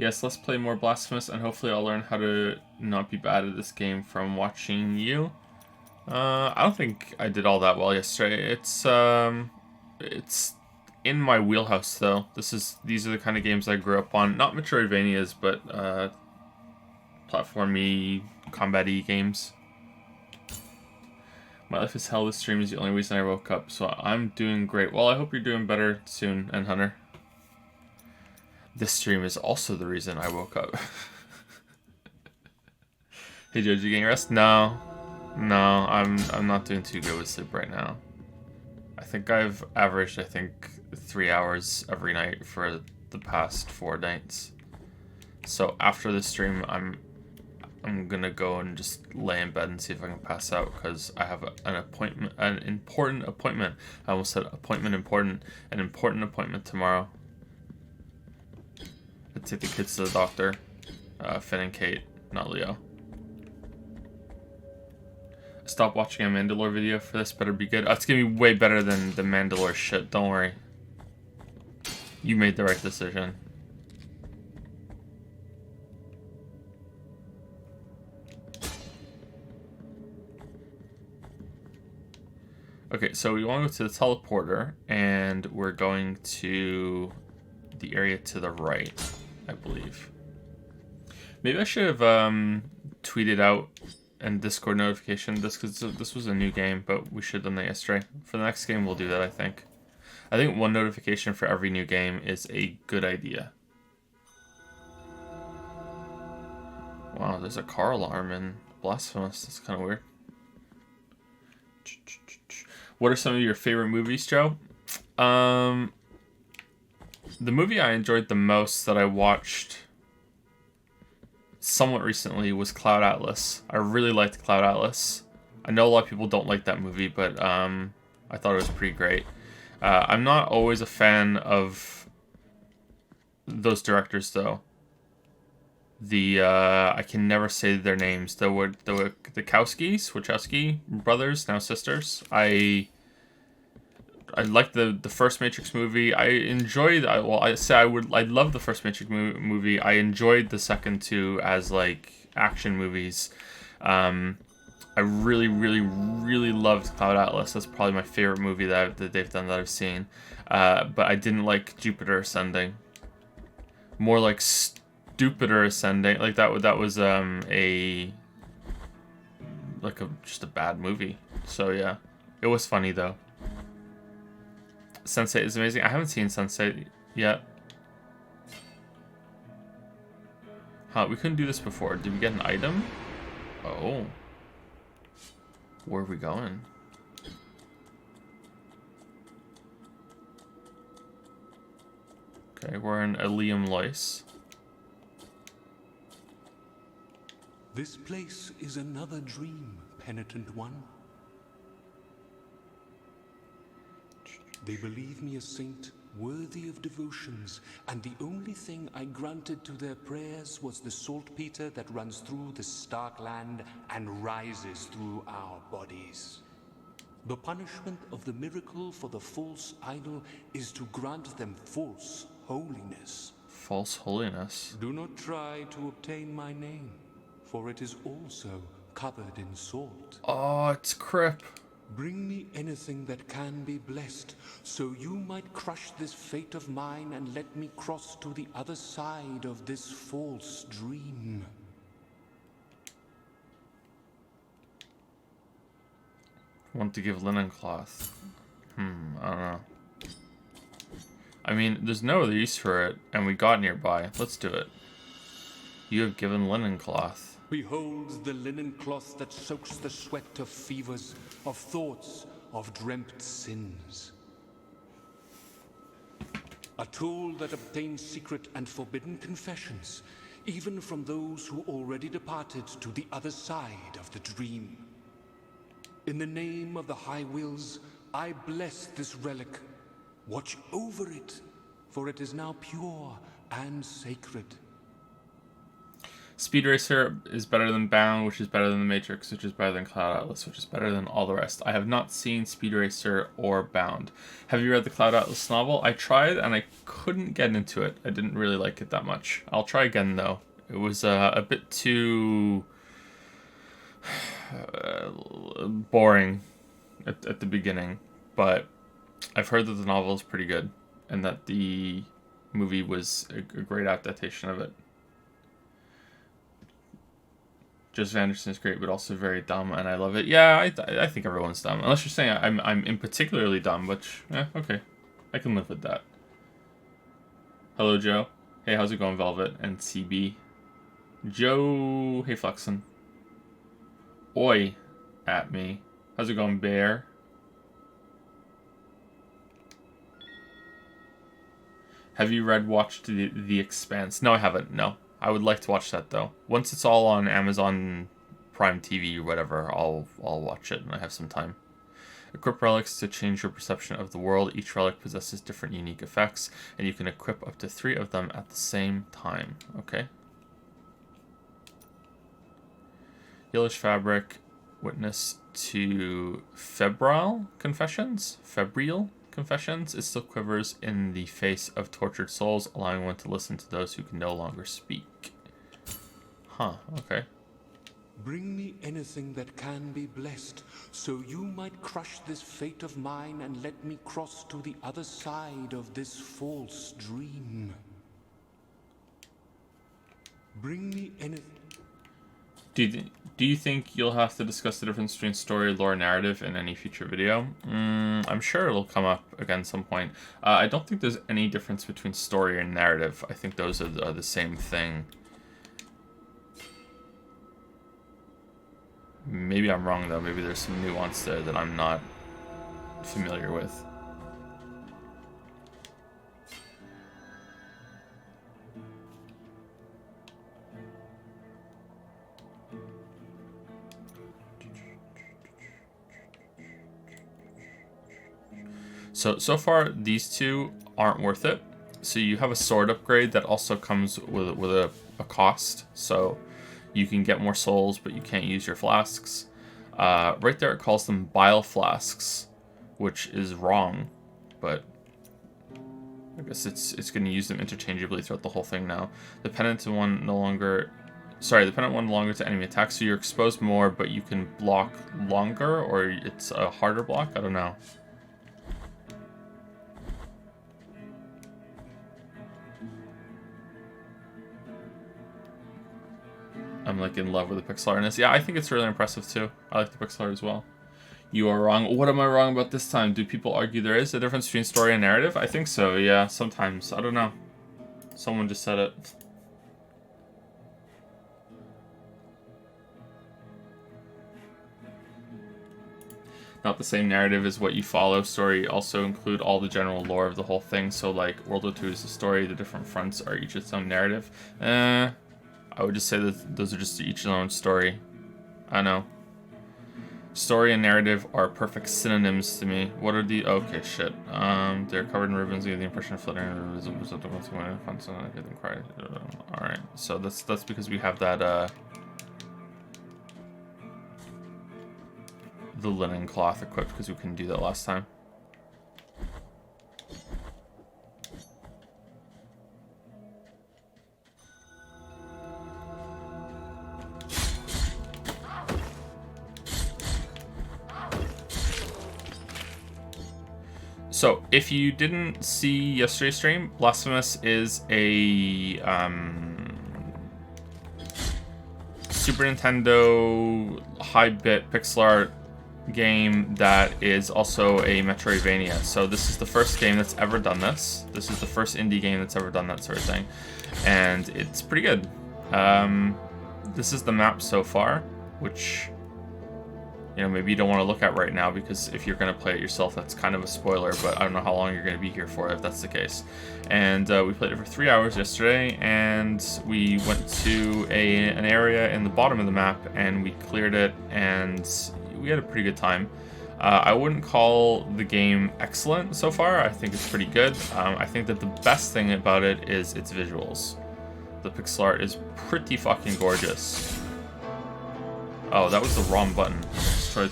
Yes, let's play more Blasphemous, and hopefully I'll learn how to not be bad at this game from watching you. I don't think I did all that well yesterday. It's in my wheelhouse though. These are the kind of games I grew up on. Not Metroidvanias, but platformy, combat-y games. My life is hell. This stream is the only reason I woke up, so I'm doing great. Well, I hope you're doing better soon, and Hunter. This stream is also the reason I woke up. Hey Joe, did you getting rest? No, I'm not doing too good with sleep right now. I think I've averaged 3 hours every night for the past 4 nights. So after the stream, I'm gonna go and just lay in bed and see if I can pass out, because I have an important appointment. I almost said appointment important. An important appointment tomorrow. I take the kids to the doctor. Finn and Kate, not Leo. Stop watching a Mandalore video for this. Better be good. It's gonna be way better than the Mandalore shit. Don't worry. You made the right decision. Okay, so we want to go to the teleporter, and we're going to the area to the right, I believe. Maybe I should have tweeted out and Discord notification this, because this was a new game, but we should have done that yesterday. For the next game, we'll do that, I think. I think one notification for every new game is a good idea. Wow, there's a car alarm in Blasphemous. That's kind of weird. What are some of your favorite movies, Joe? The movie I enjoyed the most that I watched somewhat recently was Cloud Atlas. I really liked Cloud Atlas. I know a lot of people don't like that movie, but I thought it was pretty great. I'm not always a fan of those directors, though. I can never say their names. The Wachowski brothers, now sisters. I liked the first Matrix movie. I enjoyed. I love the first Matrix movie. I enjoyed the second two as like action movies. I really, really, really loved Cloud Atlas. That's probably my favorite movie that they've done that I've seen. But I didn't like Jupiter Ascending. More like Stupider Ascending. Like that was just a bad movie. So yeah, it was funny though. Sense8 is amazing. I haven't seen Sense8 yet. Huh, we couldn't do this before. Did we get an item? Oh. Where are we going? Okay, we're in Eliam Lois. This place is another dream, penitent one. They believe me a saint worthy of devotions, and the only thing I granted to their prayers was the saltpeter that runs through the stark land and rises through our bodies. The punishment of the miracle for the false idol is to grant them false holiness. False holiness? Do not try to obtain my name, for it is also covered in salt. Oh, it's Crip. Bring me anything that can be blessed, so you might crush this fate of mine and let me cross to the other side of this false dream. Want to give linen cloth. I don't know. I mean, there's no other use for it, and we got nearby. Let's do it. You have given linen cloth. Behold the linen cloth that soaks the sweat of fevers, of thoughts, of dreamt sins. A tool that obtains secret and forbidden confessions, even from those who already departed to the other side of the dream. In the name of the High Wills, I bless this relic. Watch over it, for it is now pure and sacred. Speed Racer is better than Bound, which is better than The Matrix, which is better than Cloud Atlas, which is better than all the rest. I have not seen Speed Racer or Bound. Have you read the Cloud Atlas novel? I tried and I couldn't get into it. I didn't really like it that much. I'll try again though. It was a bit too boring at the beginning, but I've heard that the novel is pretty good and that the movie was a great adaptation of it. Joseph Anderson is great, but also very dumb, and I love it. Yeah, I think everyone's dumb, unless you're saying I'm in particularly dumb, which okay, I can live with that. Hello, Joe. Hey, how's it going, Velvet and CB? Joe, hey, Flexen. Oi, at me. How's it going, Bear? Have you watched The Expanse? No, I haven't. No. I would like to watch that though. Once it's all on Amazon Prime TV or whatever, I'll watch it when I have some time. Equip relics to change your perception of the world. Each relic possesses different unique effects, and you can equip up to 3 of them at the same time. Okay. Yellowish fabric. Witness to febrile confessions. Febrile confessions. It still quivers in the face of tortured souls, allowing one to listen to those who can no longer speak. Huh, okay. Bring me anything that can be blessed, so you might crush this fate of mine and let me cross to the other side of this false dream. Bring me anything. Do you think you'll have to discuss the difference between story, lore, narrative in any future video? I'm sure it'll come up again some point. I don't think there's any difference between story and narrative. I think those are the same thing. Maybe I'm wrong though. Maybe there's some nuance there that I'm not familiar with. So far, these two aren't worth it. So you have a sword upgrade that also comes with a cost. So you can get more souls, but you can't use your flasks. Right there, it calls them bile flasks, which is wrong. But I guess it's going to use them interchangeably throughout the whole thing now. The pendant one no longer... Sorry, the pendant one no longer to enemy attacks, so you're exposed more, but you can block longer, or it's a harder block? I don't know. I'm like in love with the pixel artness. Yeah, I think it's really impressive too. I like the pixel art as well. You are wrong. What am I wrong about this time? Do people argue there is a difference between story and narrative? I think so, yeah, sometimes. I don't know. Someone just said it. Not the same narrative as what you follow. Story also include all the general lore of the whole thing. So like World War II is the story, the different fronts are each its own narrative. I would just say that those are just each their own story. I know. Story and narrative are perfect synonyms to me. What are the... Okay, shit. They're covered in ribbons. You get the impression of fluttering. Alright, so that's because we have that, the linen cloth equipped, because we couldn't do that last time. So, if you didn't see yesterday's stream, Blasphemous is a Super Nintendo high-bit pixel art game that is also a Metroidvania. So this is the first game that's ever done this. This is the first indie game that's ever done that sort of thing. And it's pretty good. This is the map so far, which... you know, maybe you don't want to look at right now, because if you're going to play it yourself, that's kind of a spoiler, but I don't know how long you're going to be here for if that's the case. And we played it for 3 hours yesterday, and we went to an area in the bottom of the map, and we cleared it, and we had a pretty good time. I wouldn't call the game excellent so far. I think it's pretty good. I think that the best thing about it is its visuals. The pixel art is pretty fucking gorgeous. Oh, that was the wrong button. I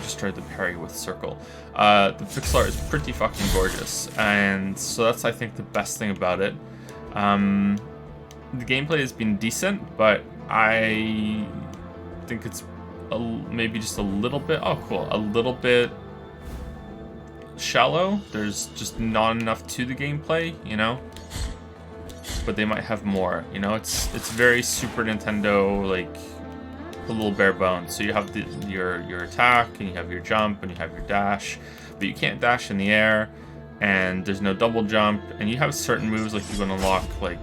just tried to parry with circle. The pixel art is pretty fucking gorgeous, and so that's, I think, the best thing about it. The gameplay has been decent, but I think it's maybe just a little bit... Oh, cool. A little bit shallow. There's just not enough to the gameplay, you know? But they might have more, you know? It's very Super Nintendo, like, a little bare bones. So you have your attack, and you have your jump, and you have your dash, but you can't dash in the air, and there's no double jump, and you have certain moves, like you can unlock, like,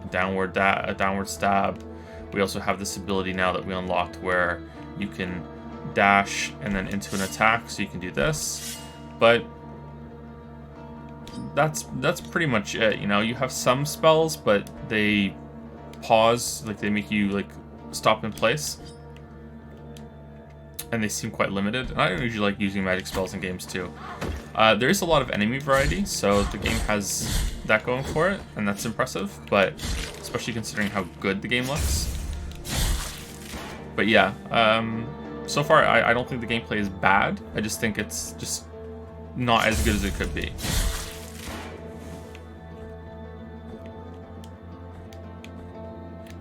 a downward stab. We also have this ability now that we unlocked where you can dash and then into an attack, so you can do this. But that's pretty much it, you know? You have some spells, but they pause, like they make you like stop in place. And they seem quite limited. And I don't usually like using magic spells in games too. There is a lot of enemy variety, so the game has that going for it, and that's impressive, but especially considering how good the game looks. But yeah, so far I don't think the gameplay is bad. I just think it's just not as good as it could be.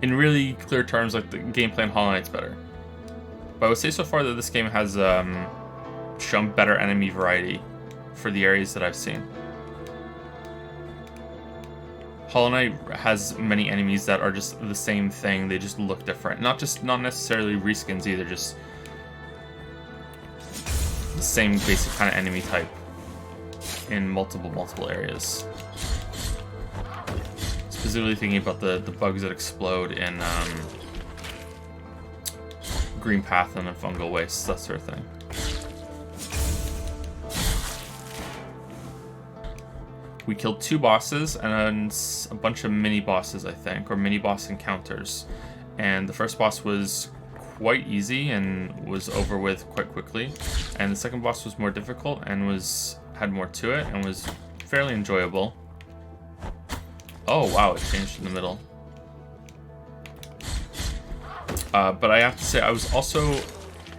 In really clear terms, like the gameplay in Hollow Knight's better. But I would say so far that this game has shown better enemy variety for the areas that I've seen. Hollow Knight has many enemies that are just the same thing, they just look different. Not necessarily reskins either, just the same basic kind of enemy type in multiple areas. Specifically thinking about the bugs that explode in Green Path and the Fungal Wastes, that sort of thing. We killed 2 bosses and a bunch of mini bosses, I think, or mini boss encounters. And the first boss was quite easy and was over with quite quickly. And the second boss was more difficult and had more to it and was fairly enjoyable. Oh wow, it changed in the middle. But I have to say, I was also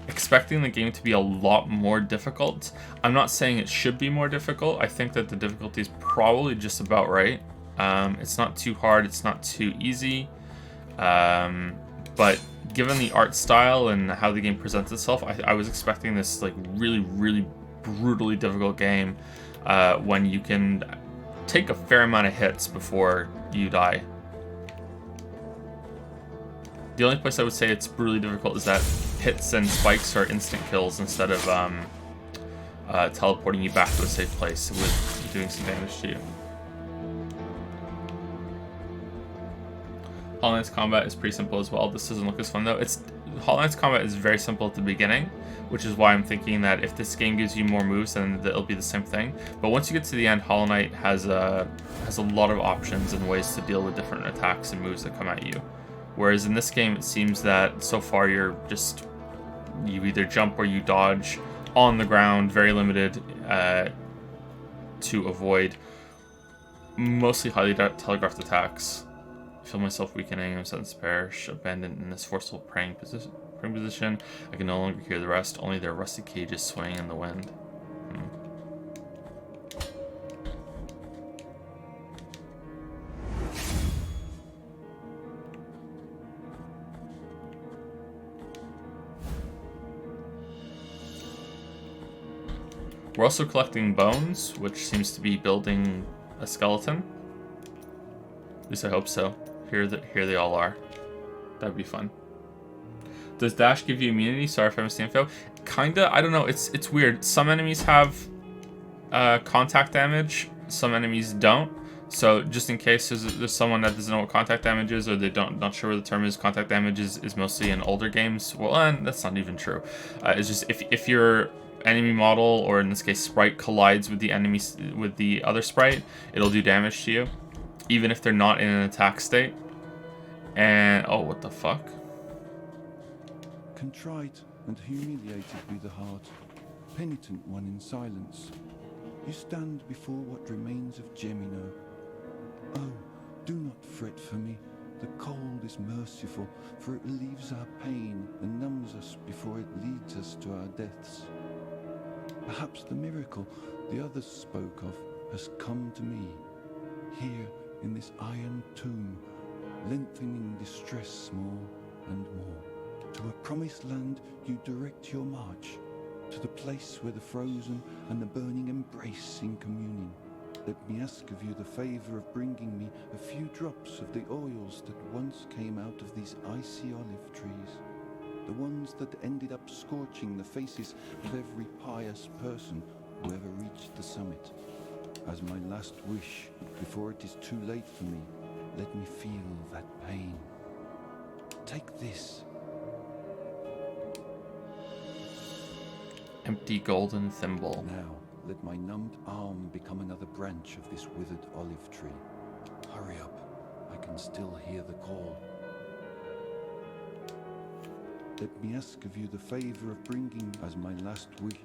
expecting the game to be a lot more difficult. I'm not saying it should be more difficult. I think that the difficulty is probably just about right. It's not too hard, it's not too easy. But given the art style and how the game presents itself, I was expecting this like really brutally difficult game when you can take a fair amount of hits before you die. The only place I would say it's brutally difficult is that hits and spikes are instant kills instead of teleporting you back to a safe place with doing some damage to you. Hollow Knight's combat is pretty simple as well. This doesn't look as fun though. Hollow Knight's combat is very simple at the beginning, which is why I'm thinking that if this game gives you more moves, then it'll be the same thing. But once you get to the end, Hollow Knight has a lot of options and ways to deal with different attacks and moves that come at you. Whereas in this game, it seems that so far you either jump or you dodge on the ground, very limited to avoid mostly highly telegraphed attacks. I feel myself weakening, I'm suddenly perish, abandoned in this forceful praying position. I can no longer hear the rest, only their rusty cages swaying in the wind. We're also collecting bones, which seems to be building a skeleton. At least I hope so. Here they all are. That'd be fun. Does dash give you immunity? Sorry if I missed the info. Kinda. I don't know. It's weird. Some enemies have contact damage. Some enemies don't. So just in case there's someone that doesn't know what contact damage is, or they not sure what the term is, contact damage is mostly in older games. Well, that's not even true. It's just if your enemy model, or in this case sprite, collides with the other sprite, it'll do damage to you, even if they're not in an attack state. And oh, what the fuck? Contrite and humiliated be the heart, penitent one in silence. You stand before what remains of Gemino. Oh, fret for me. The cold is merciful, for it relieves our pain and numbs us before it leads us to our deaths. Perhaps the miracle the others spoke of has come to me, here in this iron tomb, lengthening distress more and more. To a promised land you direct your march, to the place where the frozen and the burning embrace in communion. Let me ask of you the favor of bringing me a few drops of the oils that once came out of these icy olive trees, the ones that ended up scorching the faces of every pious person who ever reached the summit. As my last wish, before it is too late for me, let me feel that pain. Take this. Empty golden thimble. Now, let my numbed arm become another branch of this withered olive tree. Hurry up, I can still hear the call. Let me ask of you the favor of bringing as my last wish.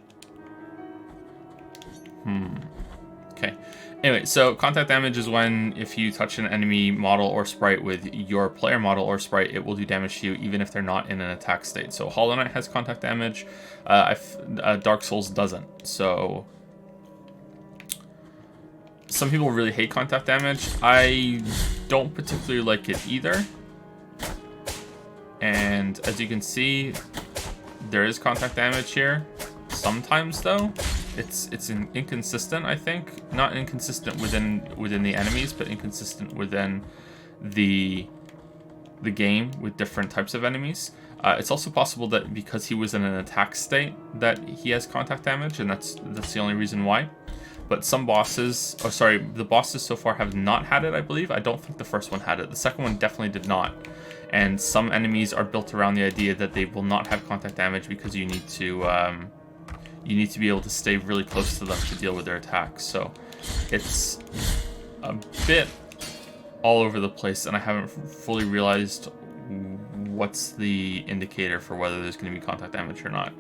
Okay. Anyway, so contact damage is when if you touch an enemy model or sprite with your player model or sprite, it will do damage to you even if they're not in an attack state. So Hollow Knight has contact damage. Dark Souls doesn't. So some people really hate contact damage. I don't particularly like it either. And as you can see, there is contact damage here. Sometimes though, it's inconsistent. I think not inconsistent within the enemies, but inconsistent within the game with different types of enemies. It's also possible that because he was in an attack state that he has contact damage, and that's the only reason why. But some bosses, the bosses so far have not had it, I believe. I don't think the first one had it. The second one definitely did not. And some enemies are built around the idea that they will not have contact damage because you need to be able to stay really close to them to deal with their attacks. So it's a bit all over the place, and I haven't fully realized what's the indicator for whether there's going to be contact damage or not.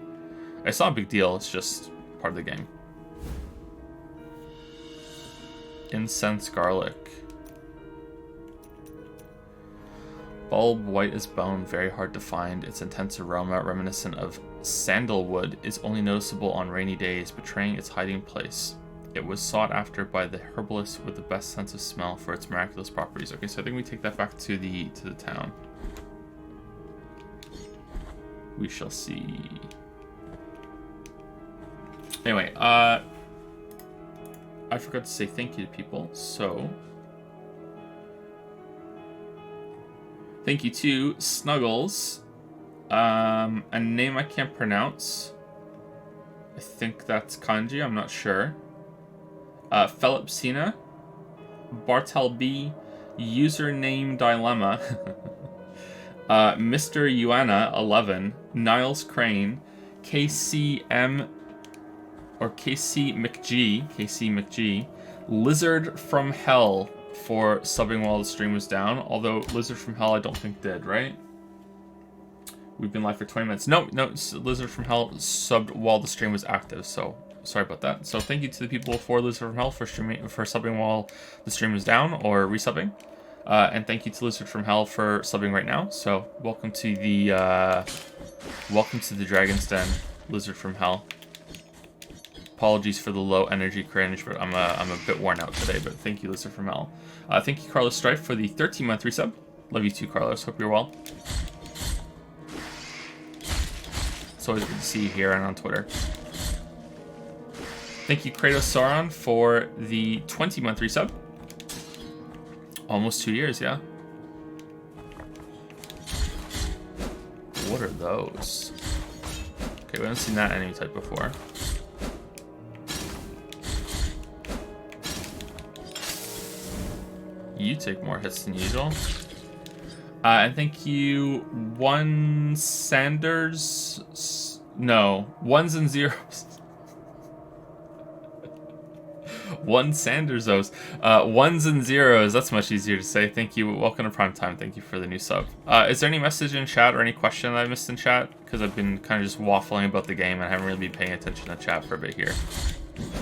It's not a big deal, it's just part of the game. Incense garlic. Bulb white as bone, very hard to find. Its intense aroma, reminiscent of sandalwood, is only noticeable on rainy days, betraying its hiding place. It was sought after by the herbalist with the best sense of smell for its miraculous properties. Okay, so I think we take that back to the town. We shall see. Anyway, I forgot to say thank you to people, so thank you to Snuggles, a name I can't pronounce. I think that's kanji, I'm not sure. Philipsina, Bartel B, Username Dilemma, Mr. Yuana 11, Niles Crane, KCM or KC McG, Lizard from Hell for subbing while the stream was down. Although Lizard from Hell I don't think did, right? We've been live for 20 minutes. No, Lizard from Hell subbed while the stream was active, so sorry about that. So thank you to the people for Lizard from Hell for subbing while the stream was down or resubbing. And thank you to Lizard from Hell for subbing right now. So welcome to the Dragon's Den, Lizard from Hell. Apologies for the low energy cringe, but I'm a bit worn out today. But thank you, Lizard from Hell. Thank you, Carlos Strife, for the 13-month resub. Love you too, Carlos. Hope you're well. It's always good to see you here and on Twitter. Thank you, Kratos Sauron, for the 20-month resub. Almost 2 years, yeah. What are those? Okay, we haven't seen that enemy type before. You take more hits than usual. And thank you, One Sanders. No, ones and zeros. One Sanderzos. Ones and zeros. That's much easier to say. Thank you. Welcome to Prime Time. Thank you for the new sub. Is there any message in chat or any question that I missed in chat? Because I've been kind of just waffling about the game and I haven't really been paying attention to chat for a bit here.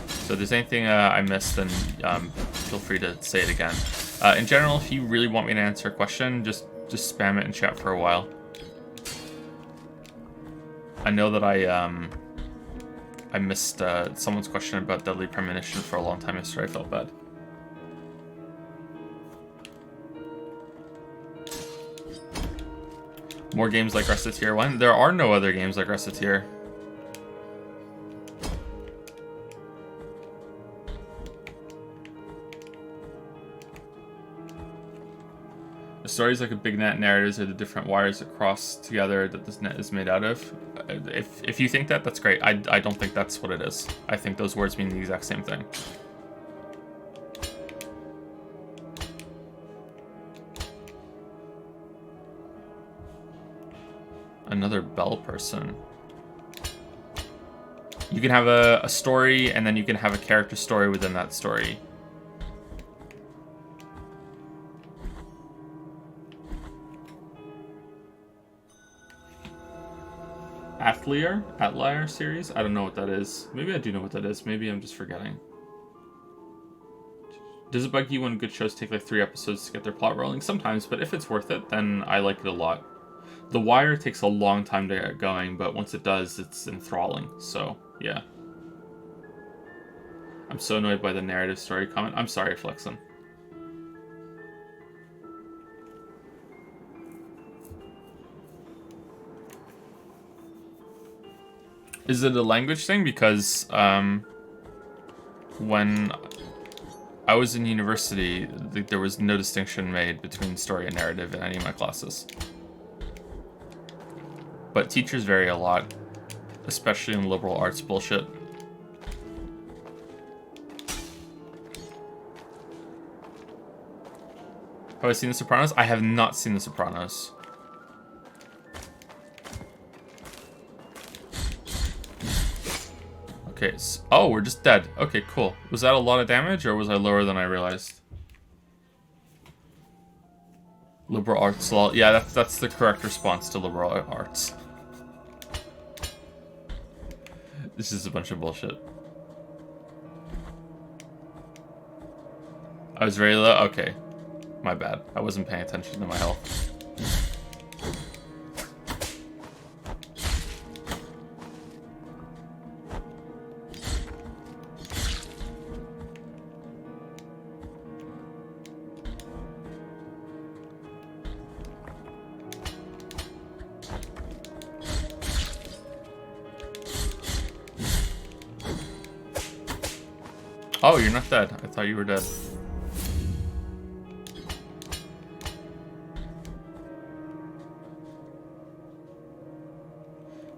So if there's anything I missed, then feel free to say it again. In general, if you really want me to answer a question, just spam it in chat for a while. I know that I missed someone's question about Deadly Premonition for a long time yesterday. I felt bad. More games like Reciteer 1? There are no other games like Reciteer. The story is like a big net. Narratives are the different wires that cross together that this net is made out of. If you think that, that's great. I don't think that's what it is. I think those words mean the exact same thing. Another bell person. You can have a story, and then you can have a character story within that story. Atlier series? I don't know what that is. Maybe I do know what that is. Maybe I'm just forgetting. Does it bug you when good shows take like 3 episodes to get their plot rolling? Sometimes, but if it's worth it, then I like it a lot. The Wire takes a long time to get going, but once it does, it's enthralling. So, yeah. I'm so annoyed by the narrative story comment. I'm sorry, Flexen. Is it a language thing? Because when I was in university, there was no distinction made between story and narrative in any of my classes. But teachers vary a lot, especially in liberal arts bullshit. Have I seen The Sopranos? I have not seen The Sopranos. Okay, so, oh, we're just dead. Okay, cool. Was that a lot of damage, or was I lower than I realized? Liberal arts law. Yeah, that's the correct response to liberal arts. This is a bunch of bullshit. I was very low? Okay. My bad. I wasn't paying attention to my health. Oh, you're not dead. I thought you were dead.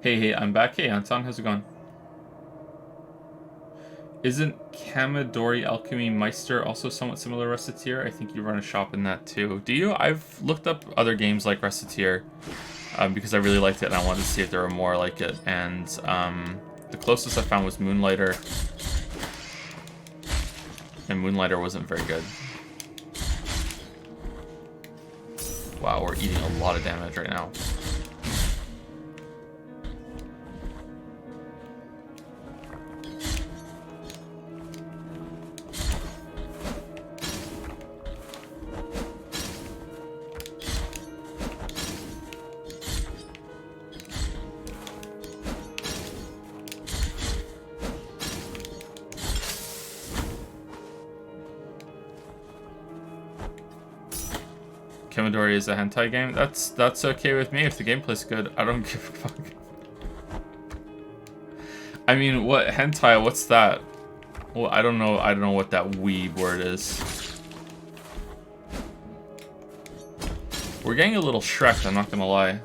Hey, I'm back. Hey, Anton, how's it going? Isn't Kamidori Alchemy Meister also somewhat similar to Reciteer? I think you run a shop in that too. Do you? I've looked up other games like Reciteer because I really liked it and I wanted to see if there were more like it. And the closest I found was Moonlighter. And Moonlighter wasn't very good. Wow, we're eating a lot of damage right now. Kamidori is a hentai game. That's okay with me if the gameplay's good. I don't give a fuck. I mean, what hentai? What's that? Well, I don't know. I don't know what that weeb word is. We're getting a little Shrek. I'm not gonna lie.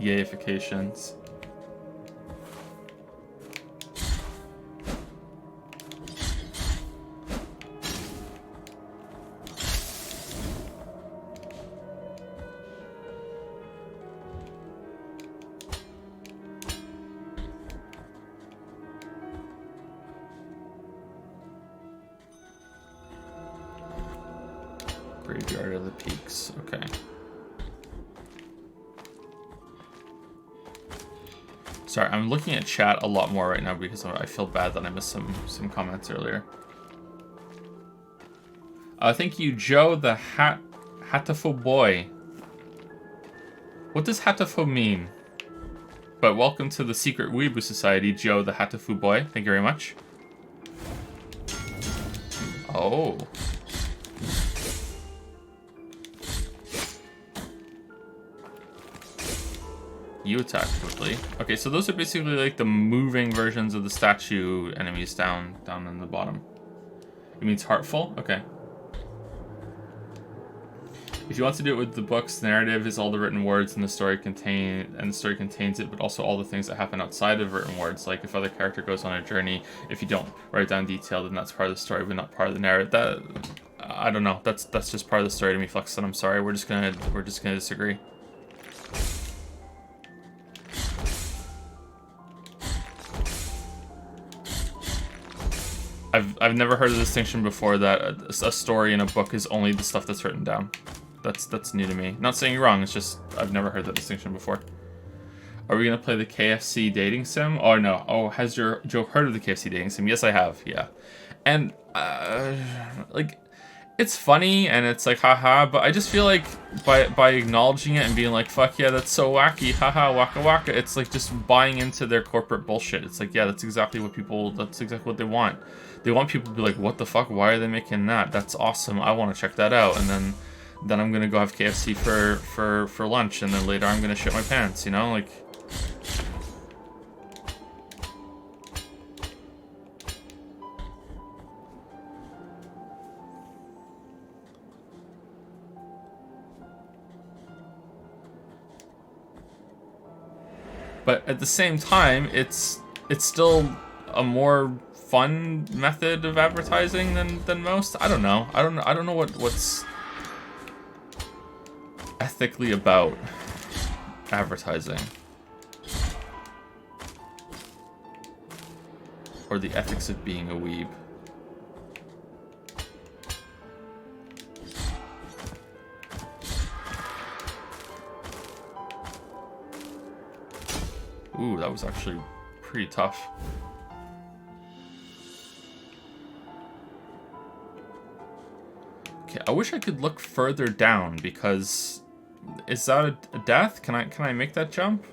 Yayifications. Graveyard of the Peaks, okay. Sorry, I'm looking at chat a lot more right now because I feel bad that I missed some comments earlier. Thank you, Joe the Hatafo boy. What does Hatafo mean? But welcome to the secret Weeaboo Society, Joe the Hatafu boy. Thank you very much. Oh. You attack quickly. Okay, so those are basically like the moving versions of the statue enemies down in the bottom. It means heartful? Okay. If you want to do it with the books, the narrative is all the written words and the story contains it, but also all the things that happen outside of written words. Like if other character goes on a journey, if you don't write down detail, then that's part of the story, but not part of the narrative. That I don't know. That's just part of the story to me, Fluxon. I'm sorry. We're just gonna disagree. I've never heard of the distinction before that a story in a book is only the stuff that's written down. That's new to me. Not saying you're wrong, it's just I've never heard that distinction before. Are we gonna play the KFC dating sim? Oh no. Oh, has Joe heard of the KFC dating sim? Yes, I have, yeah. And like it's funny and it's like haha, but I just feel like by acknowledging it and being like, fuck yeah, that's so wacky, haha, waka waka, it's like just buying into their corporate bullshit. It's like, yeah, that's exactly what they want. They want people to be like, what the fuck, why are they making that? That's awesome, I want to check that out. And then I'm gonna go have KFC for lunch, and then later I'm gonna shit my pants, you know, like. But at the same time, it's still a more fun method of advertising than most. I don't know. I don't know what's ethically about advertising, or the ethics of being a weeb. Ooh, that was actually pretty tough. Okay, I wish I could look further down, because is that a death? Can I make that jump?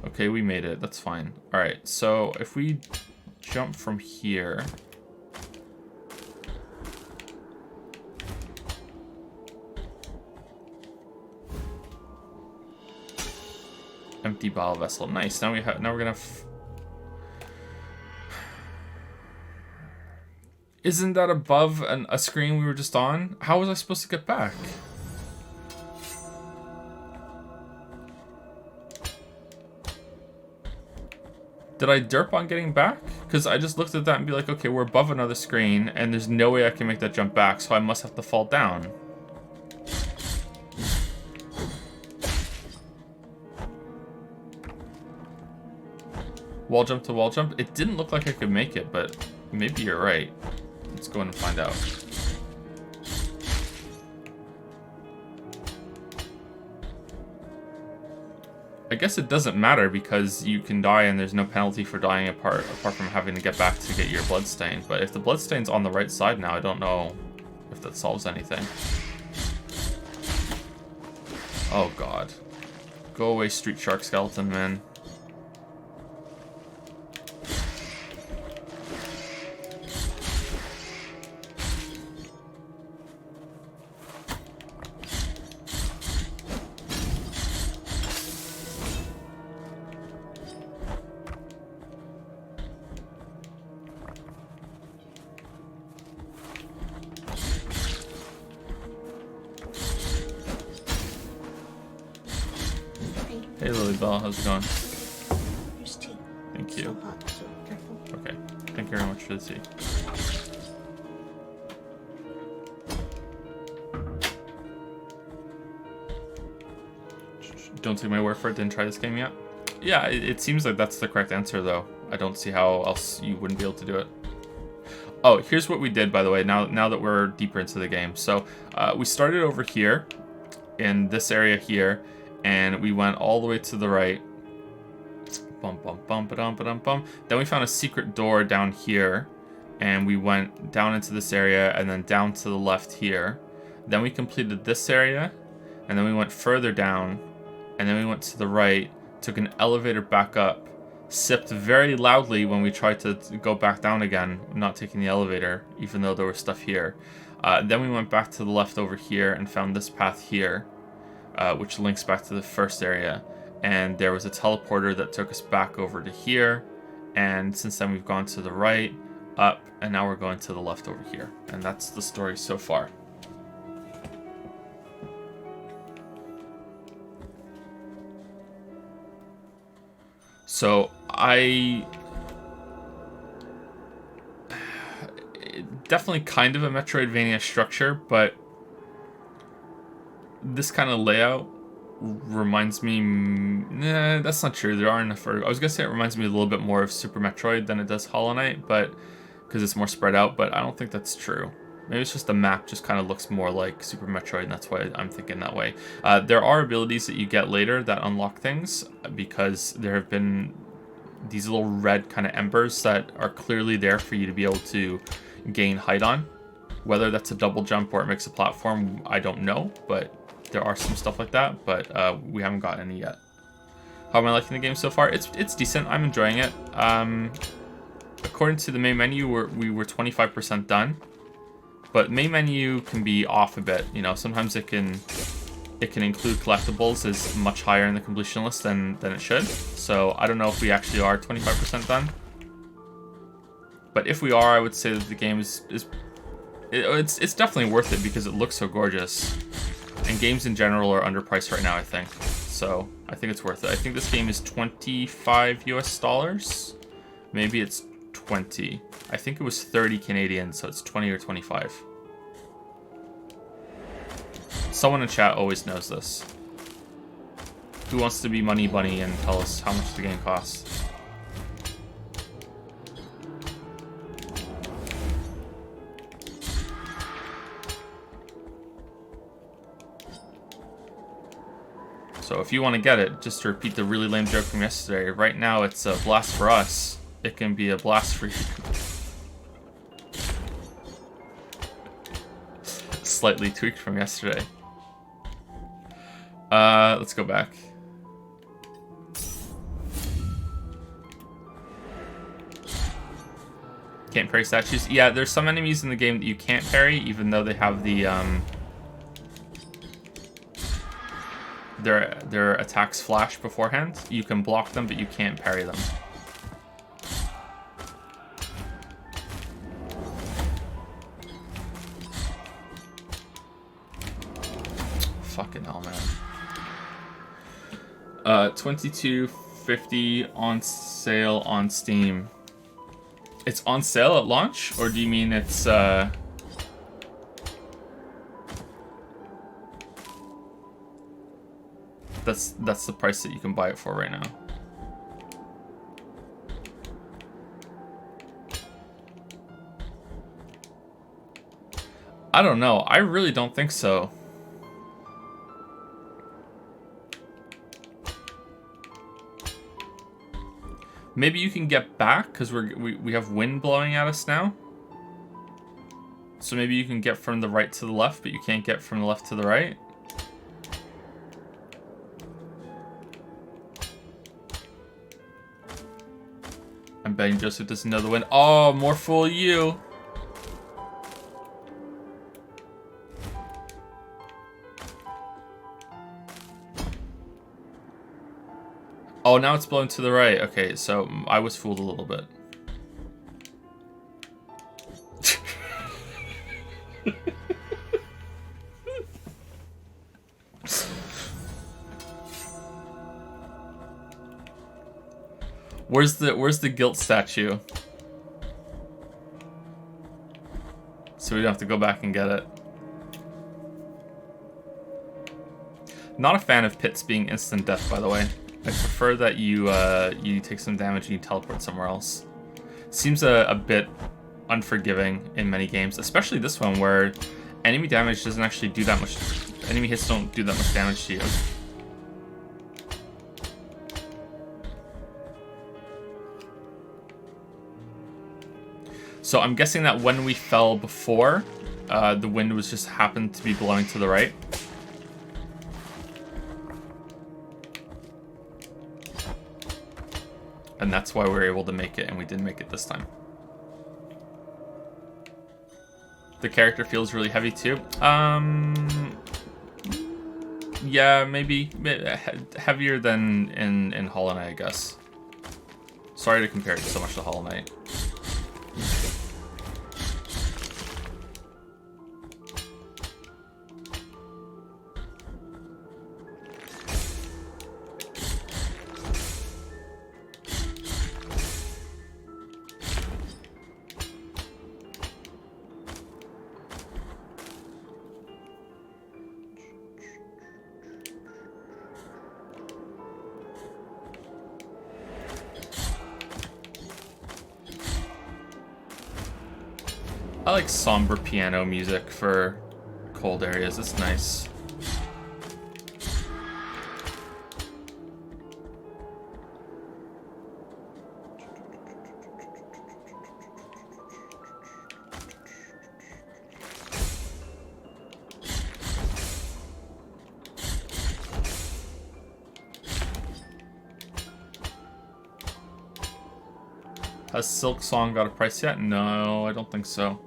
Okay, we made it. That's fine. All right. So if we jump from here, empty bottle vessel. Nice. Now we're gonna. Isn't that above a screen we were just on? How was I supposed to get back? Did I derp on getting back? Because I just looked at that and be like, okay, we're above another screen, and there's no way I can make that jump back, so I must have to fall down. Wall jump to wall jump? It didn't look like I could make it, but maybe you're right. Let's go in and find out. I guess it doesn't matter because you can die and there's no penalty for dying apart from having to get back to get your bloodstain. But if the bloodstain's on the right side now, I don't know if that solves anything. Oh god. Go away, street shark skeleton, man. Hey Lilybell, how's it going? Here's tea. Thank you. So hot, so careful. Okay, thank you very much for the tea. Don't take my word for it, didn't try this game yet? Yeah, it seems like that's the correct answer though. I don't see how else you wouldn't be able to do it. Oh, here's what we did, by the way, now that we're deeper into the game. So we started over here, in this area here, and we went all the way to the right, Bum, bum, bum, ba-dum, ba-dum, bum. Then we found a secret door down here, and we went down into this area and then down to the left here. Then we completed this area, and then we went further down, and then we went to the right, took an elevator back up, sipped very loudly when we tried to go back down again, not taking the elevator, even though there was stuff here. Then we went back to the left over here and found this path here, which links back to the first area. And there was a teleporter that took us back over to here. And since then we've gone to the right, up, and now we're going to the left over here. And that's the story so far. So definitely kind of a Metroidvania structure, but this kind of layout reminds me... Nah, that's not true. There are enough... I was going to say it reminds me a little bit more of Super Metroid than it does Hollow Knight, but because it's more spread out, but I don't think that's true. Maybe it's just the map just kind of looks more like Super Metroid, and that's why I'm thinking that way. There are abilities that you get later that unlock things, because there have been these little red kind of embers that are clearly there for you to be able to gain height on. Whether that's a double jump or it makes a platform, I don't know, but there are some stuff like that, but we haven't got any yet. How am I liking the game so far? It's decent. I'm enjoying it. According to the main menu, we were 25% done. But main menu can be off a bit, you know. Sometimes it can include collectibles as much higher in the completion list than it should. So I don't know if we actually are 25% done. But if we are, I would say that the game it's definitely worth it because it looks so gorgeous. And games in general are underpriced right now, I think. So I think it's worth it. I think this game is $25 US. Maybe it's 20. I think it was 30 Canadian, so it's 20 or 25. Someone in chat always knows this. Who wants to be Money Bunny and tell us how much the game costs? So if you want to get it, just to repeat the really lame joke from yesterday, right now it's a blast for us. It can be a blast for you. Slightly tweaked from yesterday. Let's go back. Can't parry statues. Yeah, there's some enemies in the game that you can't parry, even though they have the their attacks flash beforehand. You can block them, but you can't parry them. Fucking hell, man. $22.50 on sale on Steam. It's on sale at launch, or do you mean it's that's the price that you can buy it for right now? I don't know. I really don't think so. Maybe you can get back because we have wind blowing at us now. So maybe you can get from the right to the left, but you can't get from the left to the right. I'm betting Joseph doesn't know the wind. Oh, more fool you. Oh, now it's blowing to the right. Okay, so I was fooled a little bit. Where's the guilt statue? So we don't have to go back and get it. Not a fan of pits being instant death, by the way. I prefer that you take some damage and you teleport somewhere else. Seems a bit unforgiving in many games, especially this one where enemy damage doesn't actually do that much. Enemy hits don't do that much damage to you. So I'm guessing that when we fell before, the wind was just happened to be blowing to the right. And that's why we were able to make it, and we didn't make it this time. The character feels really heavy too. Yeah, maybe heavier than in Hollow Knight, I guess. Sorry to compare it so much to Hollow Knight. I like somber piano music for cold areas. It's nice. Has Silk Song got a price yet? No, I don't think so.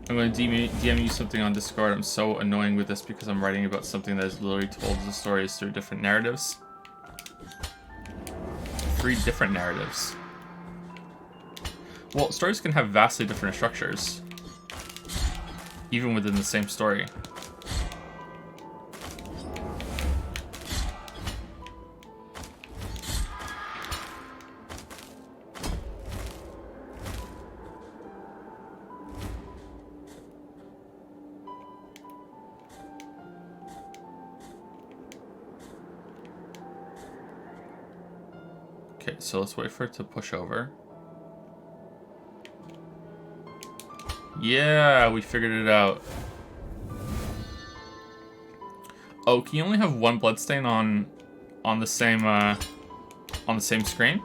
I'm going to DM you something on Discord. I'm so annoying with this because I'm writing about something that is literally told as a story through different narratives. 3 different narratives. Well, stories can have vastly different structures, even within the same story. Okay, so let's wait for it to push over. Yeah, we figured it out. Oh, can you only have 1 bloodstain on the same screen?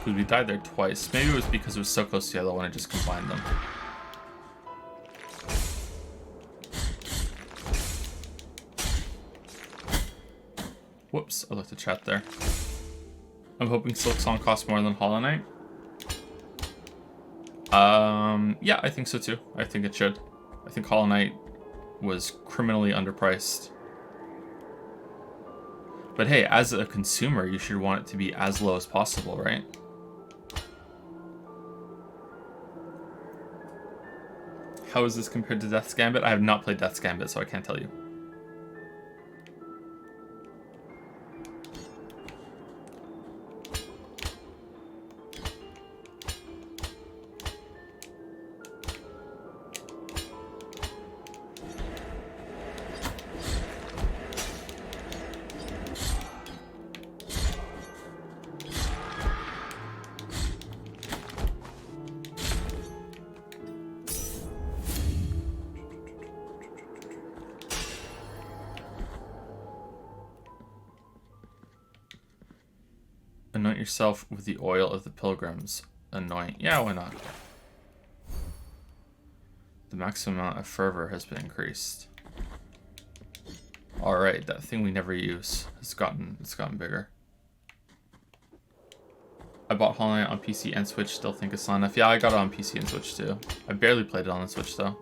We died there twice. Maybe it was because it was so close to the other one, I just combined them. Whoops, I looked at chat there. I'm hoping Silk Song costs more than Hollow Knight. Yeah, I think so too. I think it should. I think Hollow Knight was criminally underpriced. But hey, as a consumer, you should want it to be as low as possible, right? How is this compared to Death's Gambit? I have not played Death's Gambit, so I can't tell you. Anoint yourself with the oil of the pilgrims. Anoint. Yeah, why not? The maximum amount of fervor has been increased. Alright, that thing we never use. It's gotten bigger. I bought Hollow Knight on PC and Switch, still think it's not enough. Yeah, I got it on PC and Switch too. I barely played it on the Switch though.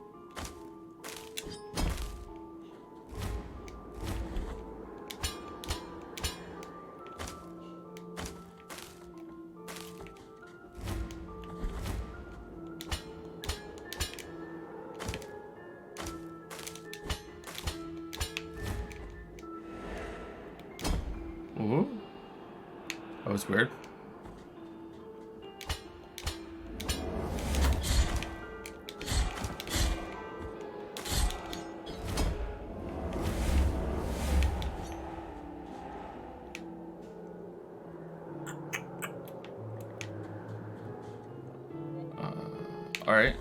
Ooh. That was weird. All right.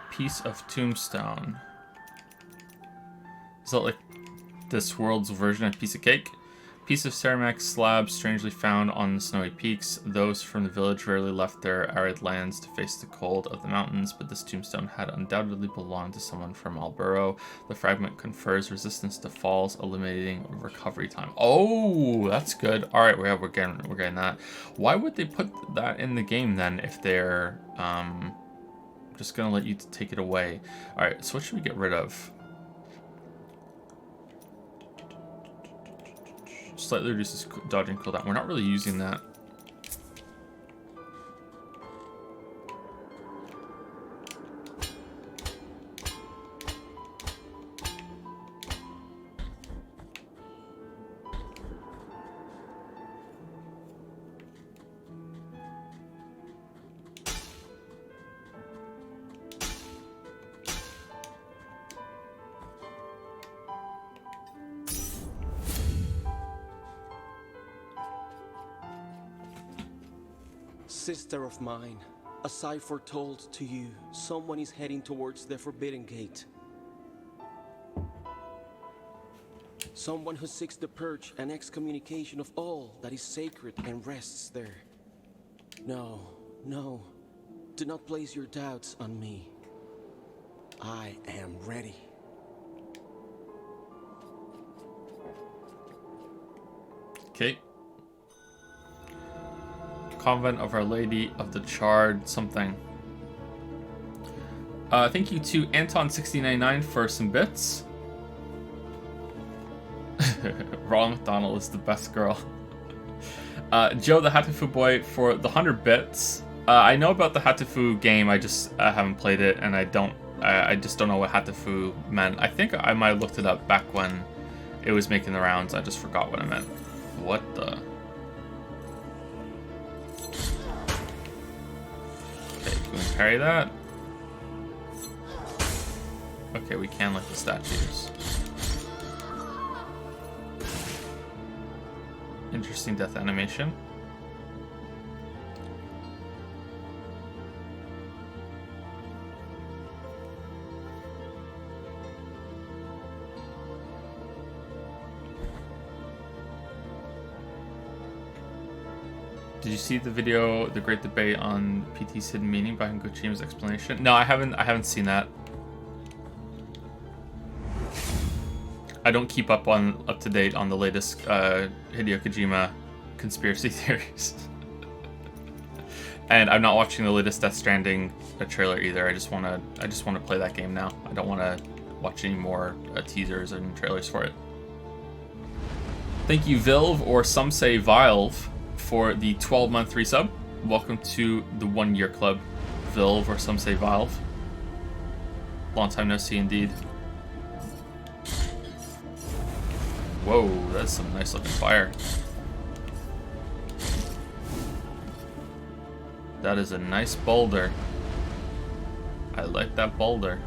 Piece of tombstone. Is that like this world's version of piece of cake? Piece of ceramic slab strangely found on the snowy peaks. Those from the village rarely left their arid lands to face the cold of the mountains, but this tombstone had undoubtedly belonged to someone from Alburo. The fragment confers resistance to falls, eliminating recovery time. Oh, that's good. All right, we're getting that. Why would they put that in the game then if they're just gonna let you take it away? All right, so what should we get rid of? Slightly reduces dodging cooldown. We're not really using that. Sister of mine, as I foretold to you, someone is heading towards the Forbidden Gate. Someone who seeks the purge and excommunication of all that is sacred and rests there. No, no, do not place your doubts on me. I am ready. Okay. Convent of Our Lady of the Charred something. Thank you to Anton6099 for some bits. Ronald McDonald is the best girl. Joe the Hatafu Boy for the 100 bits. I know about the Hatafu game, I just haven't played it, and I just don't know what Hatafu meant. I think I might have looked it up back when it was making the rounds. I just forgot what it meant. What the... Can we parry that? Okay, we can like the statues. Interesting death animation. Did you see the video, the great debate on PT's hidden meaning behind Kojima's explanation? No, I haven't seen that. I don't keep up to date on the latest Hideo Kojima conspiracy theories. And I'm not watching the latest Death Stranding trailer either. I just want to play that game now. I don't want to watch any more teasers and trailers for it. Thank you, Vilve, or some say Vilve, for the 12-month resub. Welcome to the 1 year club, Vilve, or some say Valve. Long time no see indeed. Whoa, that's some nice looking fire. That is a nice boulder. I like that boulder.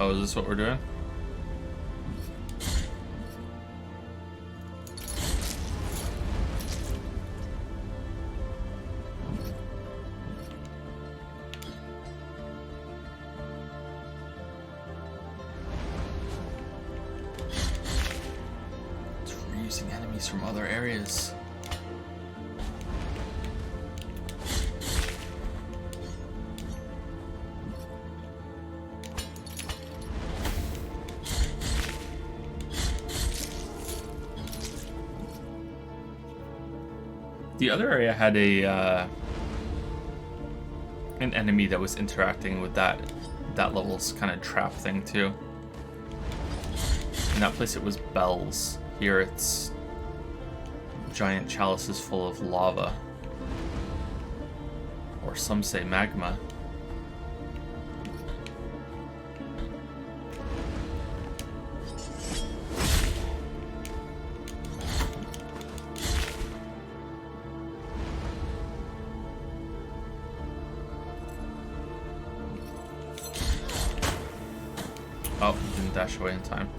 Oh, is this what we're doing? enemies from other areas. The other area had an enemy that was interacting with that level's kind of trap thing too. In that place it was bells. Here it's giant chalices full of lava. Or some say magma. Oh, didn't dash away in time.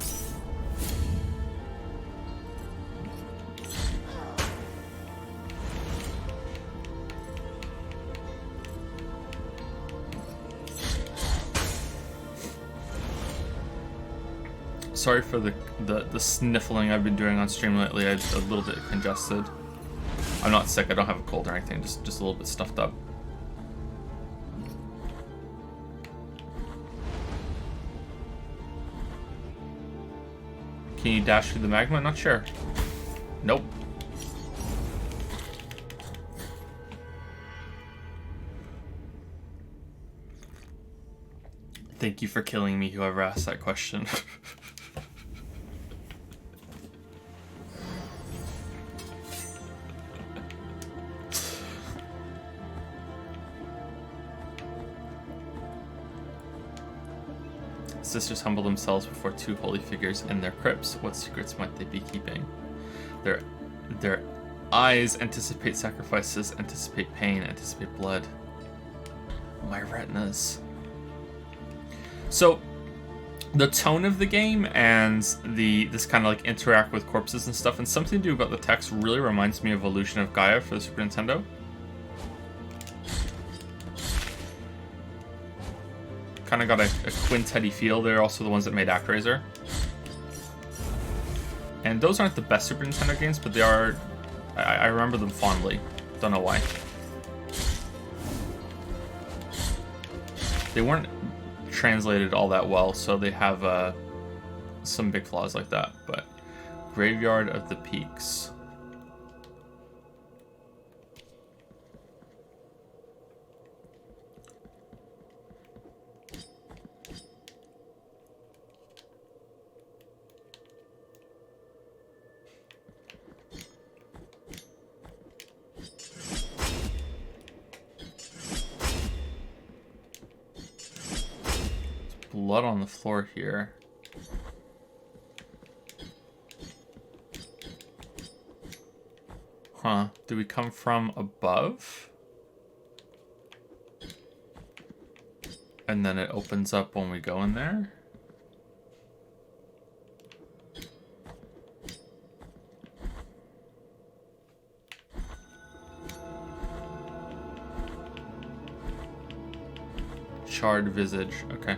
Sorry for the sniffling I've been doing on stream lately. I'm a little bit congested. I'm not sick, I don't have a cold or anything, just a little bit stuffed up. Can you dash through the magma? Not sure. Nope. Thank you for killing me, whoever asked that question. Sisters humble themselves before two holy figures in their crypts. What secrets might they be keeping? Their eyes anticipate sacrifices, anticipate pain, anticipate blood. My retinas. So, the tone of the game and this kind of like interact with corpses and stuff, and something to do about the text really reminds me of Illusion of Gaia for the Super Nintendo. Kind of got a quintet-y feel. They're also the ones that made ActRaiser. And those aren't the best Super Nintendo games, but they are... I remember them fondly. Don't know why. They weren't translated all that well, so they have some big flaws like that. But Graveyard of the Peaks. Blood on the floor here. Huh. Do we come from above? And then it opens up when we go in there? Charred visage. Okay.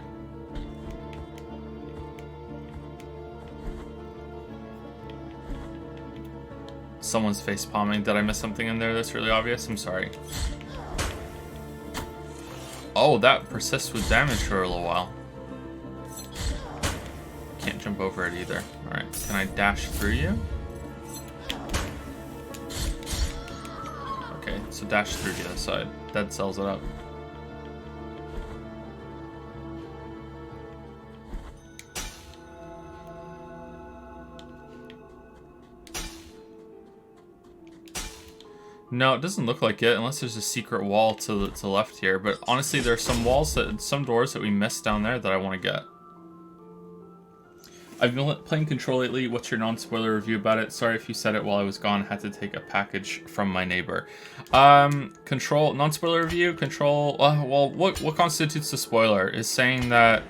Someone's face palming. Did I miss something in there that's really obvious? I'm sorry. Oh, that persists with damage for a little while. Can't jump over it either. Alright, can I dash through you? Okay, so dash through the other side. That sells it up. No, it doesn't look like it, unless there's a secret wall to the left here. But honestly, there are some some doors that we missed down there that I want to get. I've been playing Control lately. What's your non-spoiler review about it? Sorry if you said it while I was gone. Had to take a package from my neighbor. Control, non-spoiler review? Control, well, what constitutes a spoiler? Is saying that...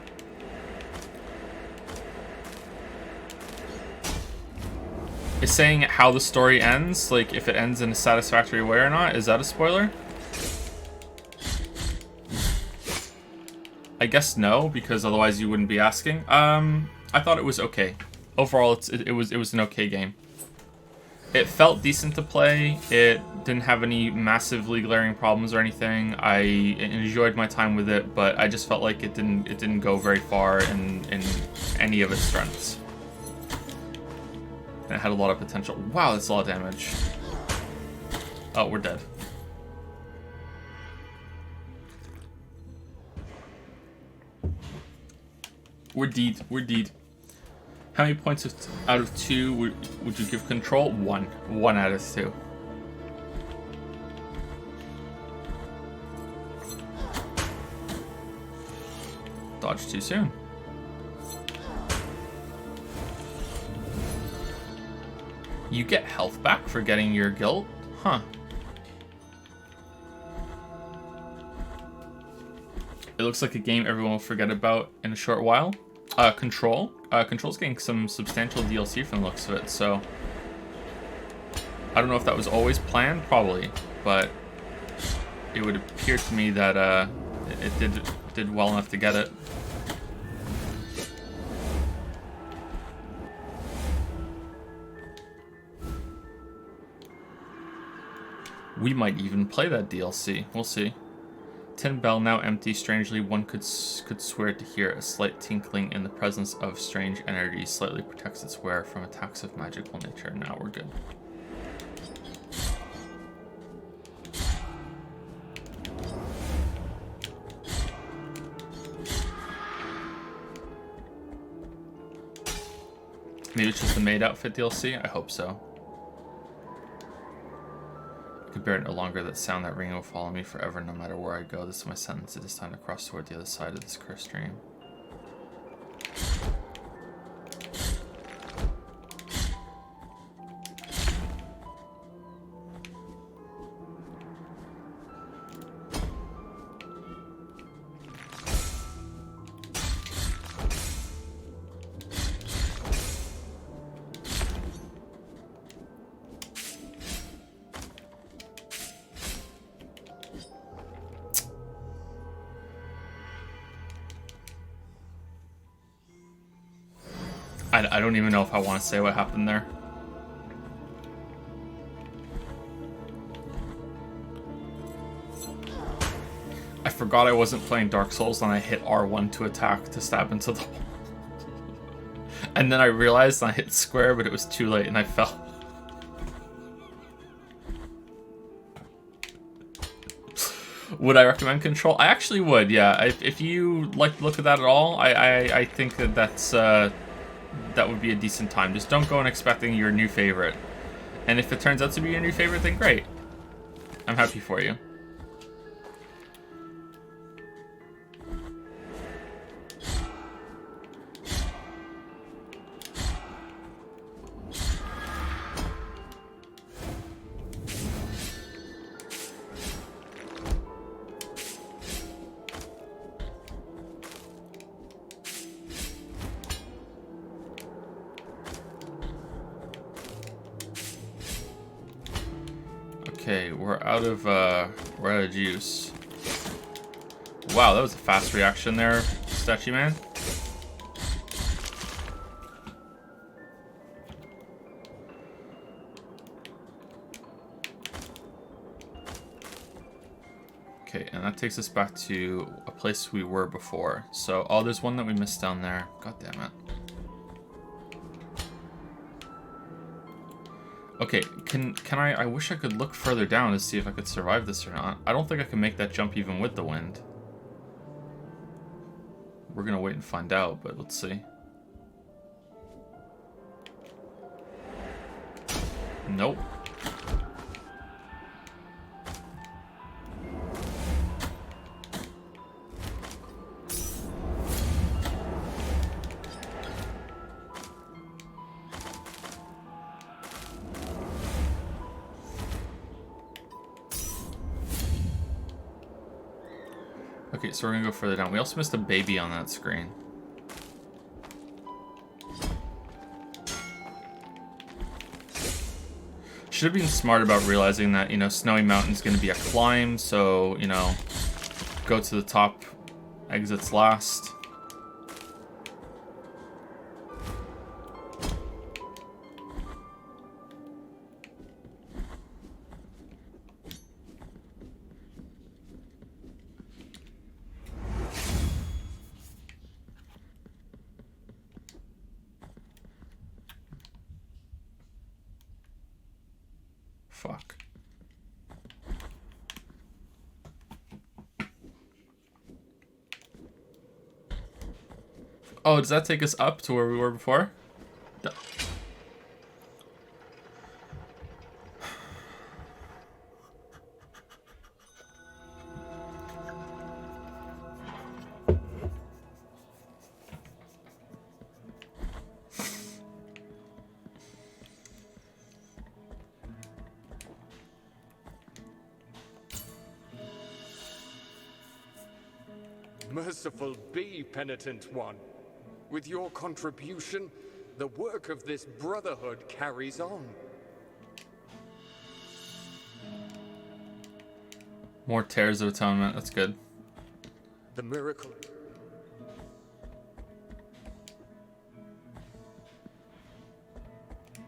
Is saying how the story ends, like if it ends in a satisfactory way or not, is that a spoiler? I guess no, because otherwise you wouldn't be asking. I thought it was okay. Overall, it was an okay game. It felt decent to play. It didn't have any massively glaring problems or anything. I enjoyed my time with it, but I just felt like it didn't go very far in any of its strengths. And it had a lot of potential. Wow, that's a lot of damage. Oh, we're dead. We're deed. We're deed. How many points out of 2 would you give Control? 1. 1 out of 2. Dodge too soon. You get health back for getting your guild? Huh. It looks like a game everyone will forget about in a short while. Control. Control's getting some substantial DLC from the looks of it, so... I don't know if that was always planned, probably, but... It would appear to me that, it did well enough to get it. We might even play that DLC. We'll see. Tin bell now empty. Strangely, one could swear to hear a slight tinkling in the presence of strange energy. Slightly protects its wearer from attacks of magical nature. Now we're good. Maybe it's just the maid outfit DLC? I hope so. I could bear it no longer. That sound, that ringing will follow me forever, no matter where I go. This is my sentence. It is time to cross toward the other side of this cursed stream. I don't even know if I want to say what happened there. I forgot I wasn't playing Dark Souls and I hit R1 to attack to stab into the wall. And then I realized I hit square, but it was too late and I fell. Would I recommend Control? I actually would, yeah. If you like to look at that at all, I think that would be a decent time. Just don't go in expecting your new favorite. And if it turns out to be your new favorite, then great. I'm happy for you. Okay, we're out of juice. Wow, that was a fast reaction there, Statue Man. Okay, and that takes us back to a place we were before. So, oh, there's one that we missed down there. God damn it. Okay, can I wish I could look further down to see if I could survive this or not. I don't think I can make that jump even with the wind. We're gonna wait and find out, but let's see. Nope. Okay, so we're gonna go further down. We also missed a baby on that screen. Should have been smart about realizing that, you know, Snowy Mountain's gonna be a climb, so, you know, go to the top, exits last. fuck. Oh, does that take us up to where we were before? No. Merciful be, penitent one. With your contribution, the work of this brotherhood carries on. More tears of atonement. That's good. The miracle.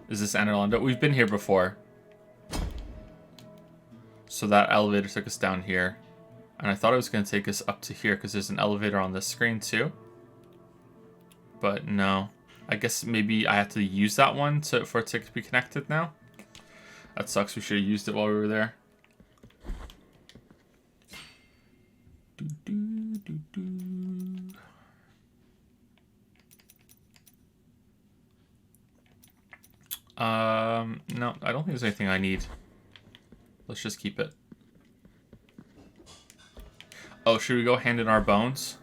Is this Anarlanda? We've been here before. So that elevator took us down here. And I thought it was going to take us up to here because there's an elevator on this screen too. But no. I guess maybe I have to use that one for it to be connected now. That sucks. We should have used it while we were there. No, I don't think there's anything I need. Let's just keep it. Oh, should we go hand in our bones?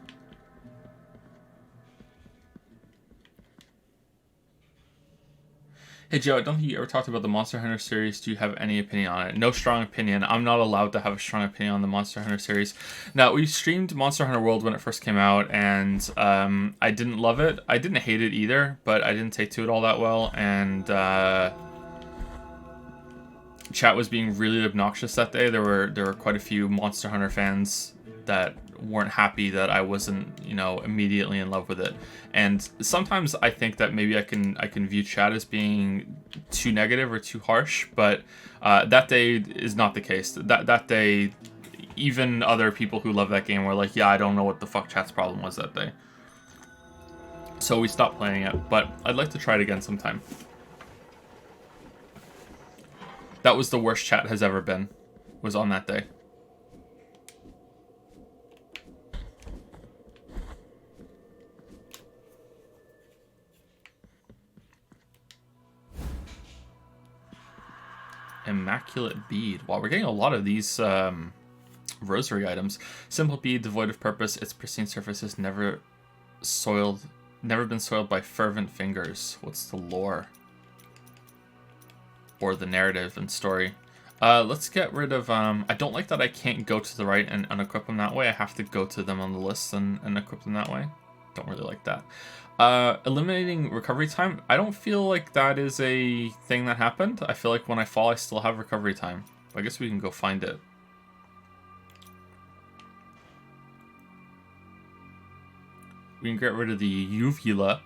Hey Joe, I don't think you ever talked about the Monster Hunter series. Do you have any opinion on it? No strong opinion. I'm not allowed to have a strong opinion on the Monster Hunter series. Now, we streamed Monster Hunter World when it first came out, and I didn't love it. I didn't hate it either, but I didn't take to it all that well, and chat was being really obnoxious that day. There were quite a few Monster Hunter fans that weren't happy that I wasn't, you know, immediately in love with it. And sometimes I think that maybe I can view chat as being too negative or too harsh, but that day is not the case. That day, even other people who love that game were like, yeah, I don't know what the fuck chat's problem was that day. So we stopped playing it, but I'd like to try it again sometime. That was the worst chat has ever been, was on that day. Immaculate bead. Wow, we're getting a lot of these rosary items. Simple bead, devoid of purpose. Its pristine surface has never been soiled by fervent fingers. What's the lore? Or the narrative and story? Let's get rid of... I don't like that I can't go to the right and unequip them that way. I have to go to them on the list and equip them that way. Don't really like that. Eliminating recovery time. I don't feel like that is a thing that happened. I feel like when I fall, I still have recovery time. I guess we can go find it. We can get rid of the uvula.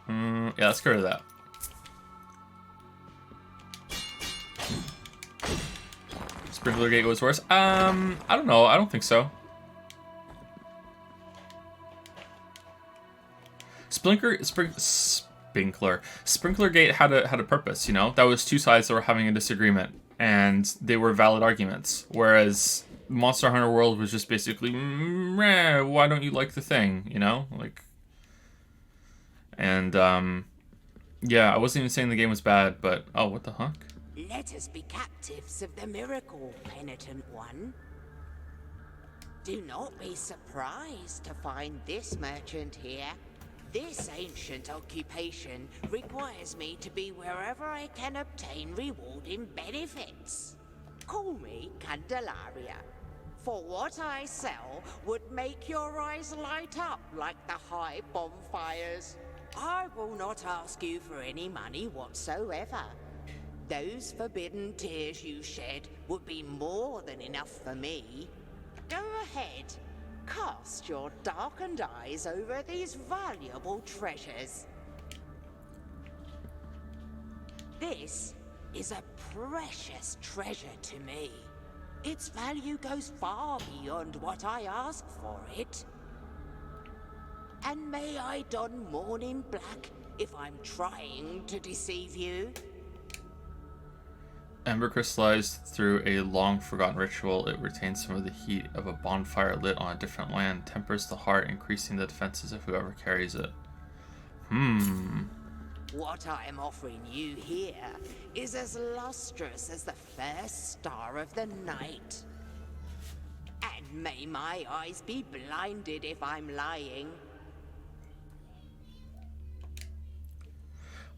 Yeah, let's get rid of that. Sprinkler gate was worse. I don't know. I don't think so. Sprinkler gate had a purpose, you know? That was two sides that were having a disagreement, and they were valid arguments. Whereas Monster Hunter World was just basically, why don't you like the thing, you know? Like, and, yeah, I wasn't even saying the game was bad, but, oh, what the heck? Let us be captives of the miracle, penitent one. Do not be surprised to find this merchant here. This ancient occupation requires me to be wherever I can obtain rewarding benefits. Call me Candelaria, for what I sell would make your eyes light up like the high bonfires. I will not ask you for any money whatsoever. Those forbidden tears you shed would be more than enough for me. Go ahead. Cast your darkened eyes over these valuable treasures. This is a precious treasure to me. Its value goes far beyond what I ask for it. And may I don mourning black if I'm trying to deceive you? Ember crystallized through a long-forgotten ritual. It retains some of the heat of a bonfire lit on a different land, tempers the heart, increasing the defenses of whoever carries it. What I am offering you here is as lustrous as the first star of the night. And may my eyes be blinded if I'm lying.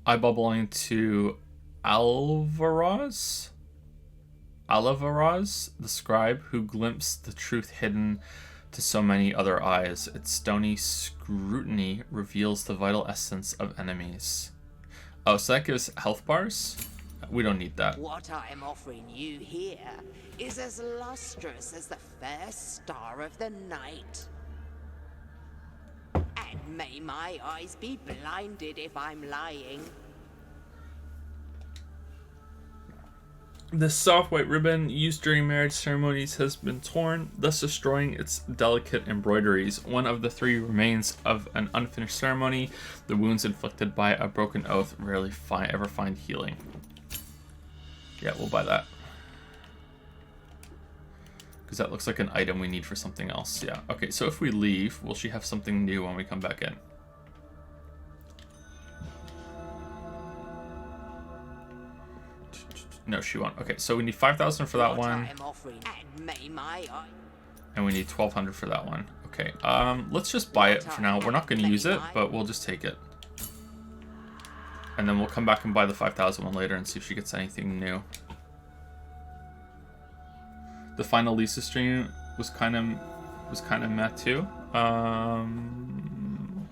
Eyeballing to Alvaraz, the scribe, who glimpsed the truth hidden to so many other eyes. Its stony scrutiny reveals the vital essence of enemies. Oh, so that gives health bars? We don't need that. What I am offering you here is as lustrous as the first star of the night. And may my eyes be blinded if I'm lying. The soft white ribbon used during marriage ceremonies has been torn, thus destroying its delicate embroideries. One of the three remains of an unfinished ceremony. The wounds inflicted by a broken oath rarely ever find healing. Yeah, we'll buy that. Because that looks like an item we need for something else. Yeah, okay, so if we leave, will she have something new when we come back in? No, she won't. Okay, so we need 5,000 for that one. And we need 1,200 for that one. Okay, let's just buy it for now. We're not going to use it, but we'll just take it. And then we'll come back and buy the 5,000 one later and see if she gets anything new. The final Lisa stream was kind of meh too.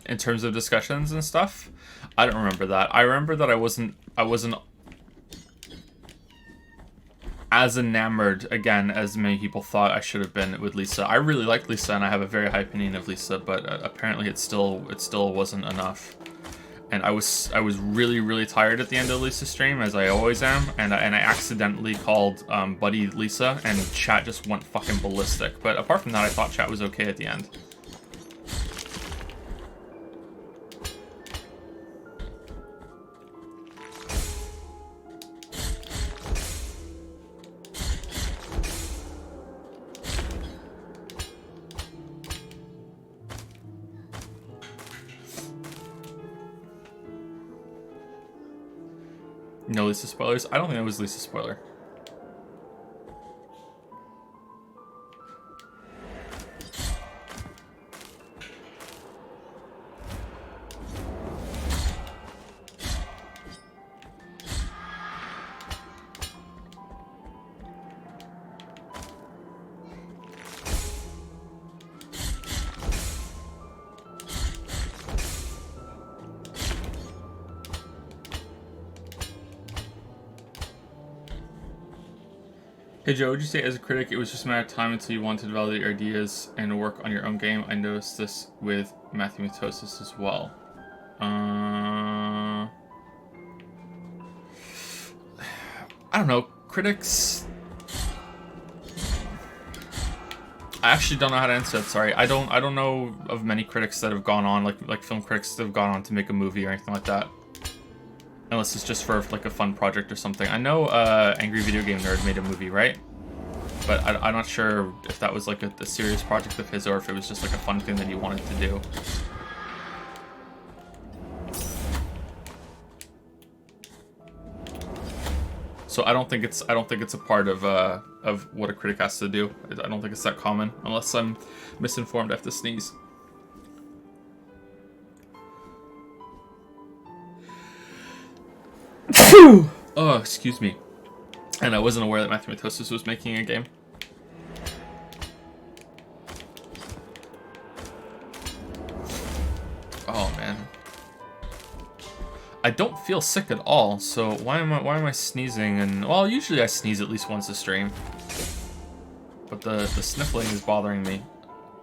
In terms of discussions and stuff, I don't remember that. I remember that I wasn't as enamored again as many people thought I should have been with Lisa. I really like Lisa and I have a very high opinion of Lisa, but apparently it still wasn't enough. And I was really tired at the end of Lisa's stream, as I always am, and I accidentally called Buddy Lisa, and chat just went fucking ballistic. But apart from that, I thought chat was okay at the end. No Lisa spoilers? I don't think that was Lisa spoiler. Hey Joe, would you say as a critic it was just a matter of time until you wanted to validate your ideas and work on your own game? I noticed this with Mathematosis as well. I don't know. Critics... I actually don't know how to answer that, sorry. I don't know of many critics that have gone on, like film critics that have gone on to make a movie or anything like that. Unless it's just for like a fun project or something. I know Angry Video Game Nerd made a movie, right? But I'm not sure if that was like a serious project of his or if it was just like a fun thing that he wanted to do. So I don't think it's a part of what a critic has to do. I don't think it's that common, unless I'm misinformed. I have to sneeze. Oh, excuse me. And I wasn't aware that Mathematosis was making a game. Oh man. I don't feel sick at all, so why am I sneezing? And well, usually I sneeze at least once a stream. But the sniffling is bothering me.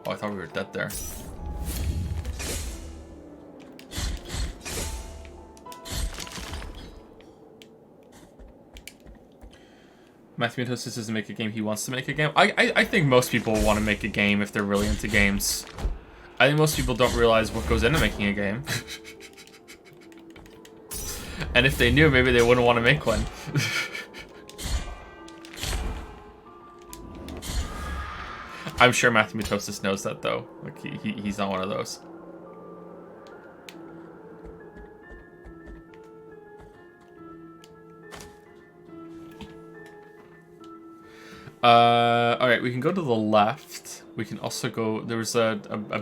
Oh, I thought we were dead there. Mathematosis doesn't make a game, he wants to make a game. I think most people want to make a game if they're really into games. I think most people don't realize what goes into making a game. And if they knew, maybe they wouldn't want to make one. I'm sure Matthew Matosis knows that, though. Like, he's not one of those. Alright, we can go to the left. We can also go... There was a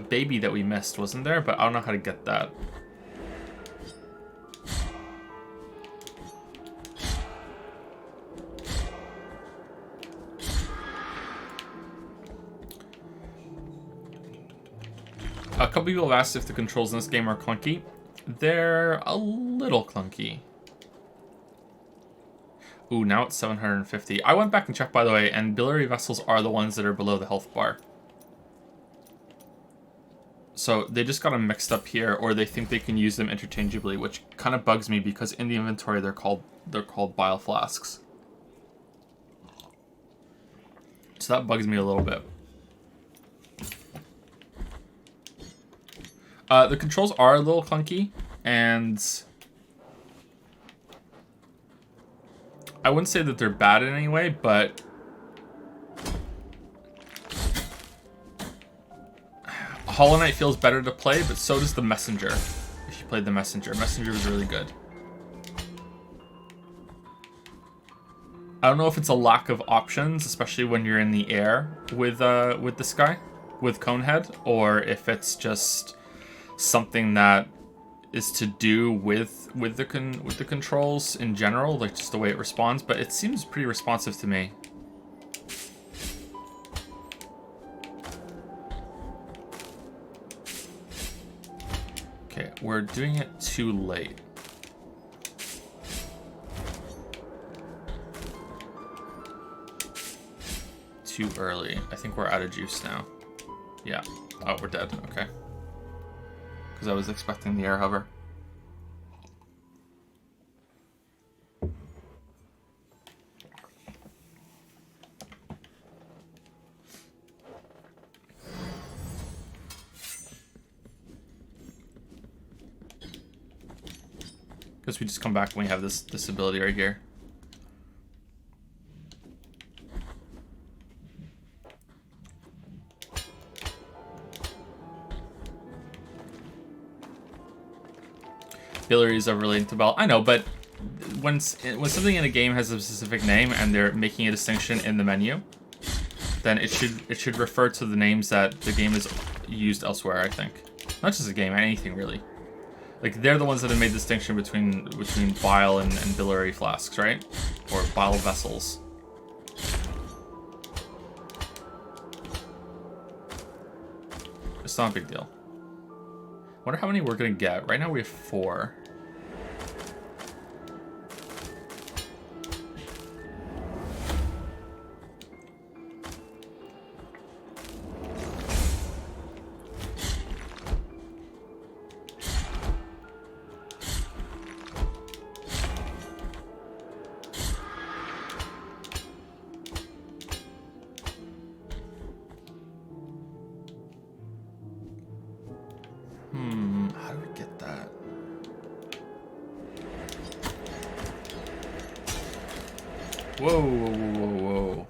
baby that we missed, wasn't there? But I don't know how to get that. A couple people have asked if the controls in this game are clunky. They're a little clunky. Ooh, now it's 750. I went back and checked, by the way, and biliary vessels are the ones that are below the health bar. So they just got them mixed up here, or they think they can use them interchangeably, which kind of bugs me because in the inventory they're called bile flasks. So that bugs me a little bit. The controls are a little clunky, and I wouldn't say that they're bad in any way, but Hollow Knight feels better to play, but so does the Messenger. If you played the Messenger. Messenger was really good. I don't know if it's a lack of options, especially when you're in the air with this guy, with Conehead, or if it's just something that is to do with the controls in general, like just the way it responds, but it seems pretty responsive to me. Okay, we're doing it too late. Too early. I think we're out of juice now. Yeah. Oh, we're dead. Okay. Because I was expecting the air hover. Guess we just come back when we have this ability right here. Biliaries are related to bile. I know, but when something in a game has a specific name and they're making a distinction in the menu, then it should refer to the names that the game is used elsewhere, I think. Not just a game, anything really. Like, they're the ones that have made the distinction between bile and biliary flasks, right? Or bile vessels. It's not a big deal. Wonder how many we're gonna get. Right now we have 4. How do we get that? Whoa, whoa, whoa, whoa, whoa.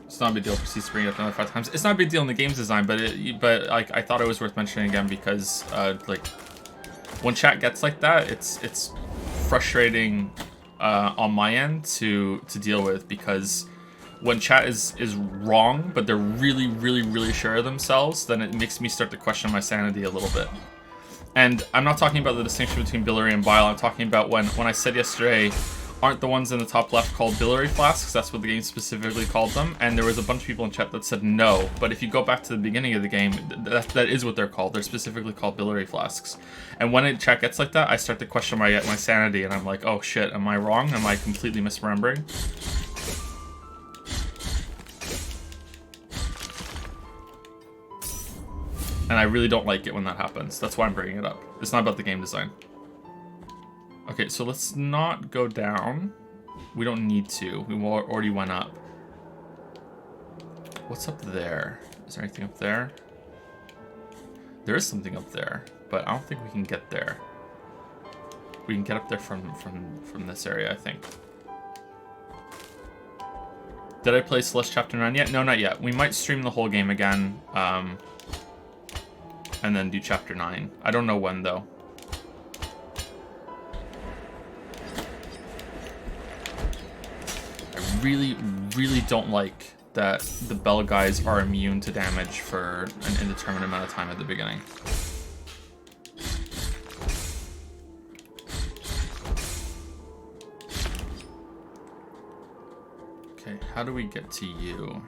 It's not a big deal for C to bring it up another 5 times. It's not a big deal in the game's design, but like I thought it was worth mentioning again because like when chat gets like that, it's frustrating on my end to deal with, because when chat is wrong, but they're really sure of themselves, then it makes me start to question my sanity a little bit. And I'm not talking about the distinction between biliary and bile. I'm talking about when I said yesterday, aren't the ones in the top left called biliary flasks? That's what the game specifically called them. And there was a bunch of people in chat that said no. But if you go back to the beginning of the game, that is what they're called. They're specifically called biliary flasks. And when chat gets like that, I start to question my sanity. And I'm like, oh shit, am I wrong? Am I completely misremembering? And I really don't like it when that happens. That's why I'm bringing it up. It's not about the game design. Okay, so let's not go down. We don't need to. We already went up. What's up there? Is there anything up there? There is something up there, but I don't think we can get there. We can get up there from this area, I think. Did I play Celeste Chapter 9 yet? No, not yet. We might stream the whole game again, and then do Chapter 9. I don't know when, though. I really, really don't like that the bell guys are immune to damage for an indeterminate amount of time at the beginning. Okay, how do we get to you?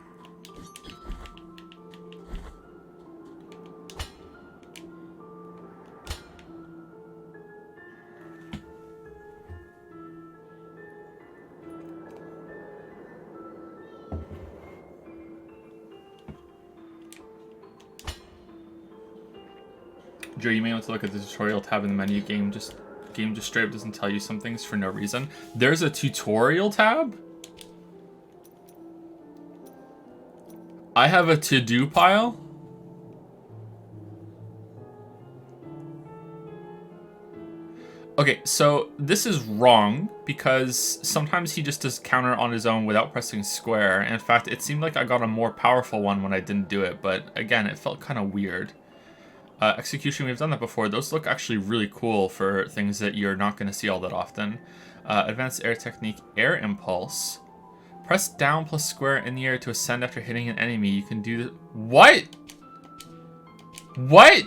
Joe, you may want to look at the tutorial tab in the menu. Game just straight up doesn't tell you some things for no reason. There's a tutorial tab? I have a to-do pile? Okay, so this is wrong because sometimes he just does counter on his own without pressing square. In fact, it seemed like I got a more powerful one when I didn't do it, but again, it felt kind of weird. Execution, we've done that before. Those look actually really cool for things that you're not going to see all that often. Advanced air technique, air impulse. Press down plus square in the air to ascend after hitting an enemy. You can do this. What? What?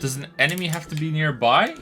Does an enemy have to be nearby?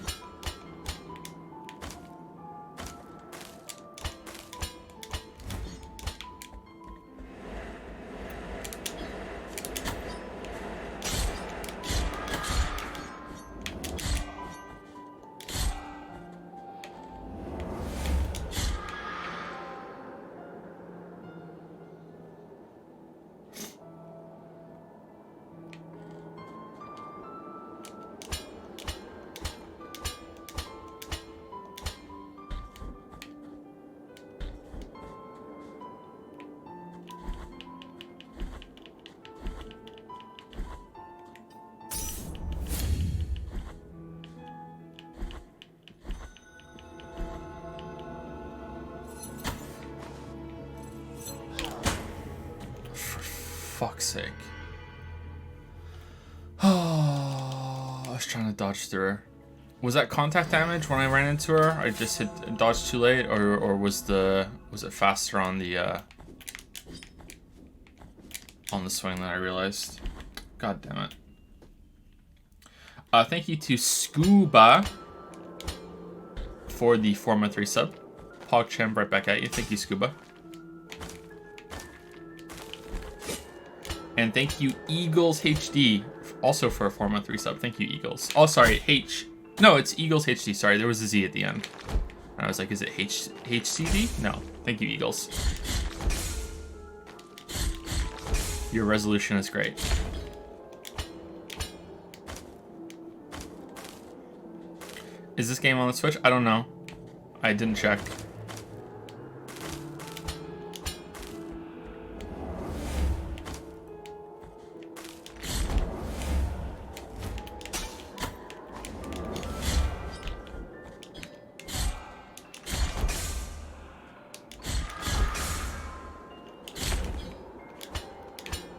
Fuck's sake. Oh, I was trying to dodge through her. Was that contact damage when I ran into her? I just hit dodge too late, or was it faster on the swing than I realized? God damn it. Thank you to Scuba for the 4-month resub. PogChamp right back at you. Thank you, Scuba. And thank you, Eagles HD, also for a 4-month resub. Thank you, Eagles. Oh, sorry, No, it's Eagles HD. Sorry, there was a Z at the end. And I was like, is it HCD? No. Thank you, Eagles. Your resolution is great. Is this game on the Switch? I don't know. I didn't check.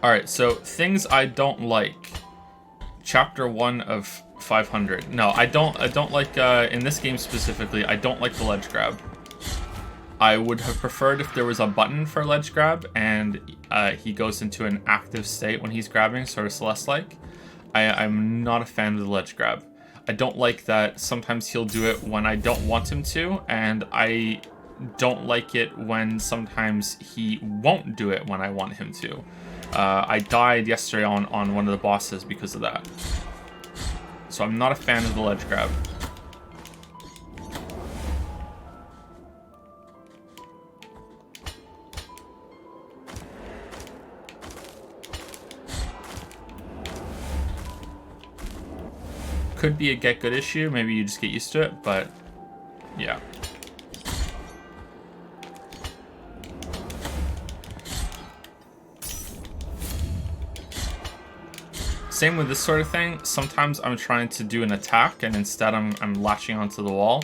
Alright, so things I don't like. Chapter 1 of 500. No, I don't like, in this game specifically, I don't like the ledge grab. I would have preferred if there was a button for ledge grab, and he goes into an active state when he's grabbing, sort of Celeste-like. I'm not a fan of the ledge grab. I don't like that sometimes he'll do it when I don't want him to, and I don't like it when sometimes he won't do it when I want him to. I died yesterday on one of the bosses because of that. So I'm not a fan of the ledge grab. Could be a get good issue, maybe you just get used to it, but yeah. Same with this sort of thing. Sometimes I'm trying to do an attack and instead I'm latching onto the wall.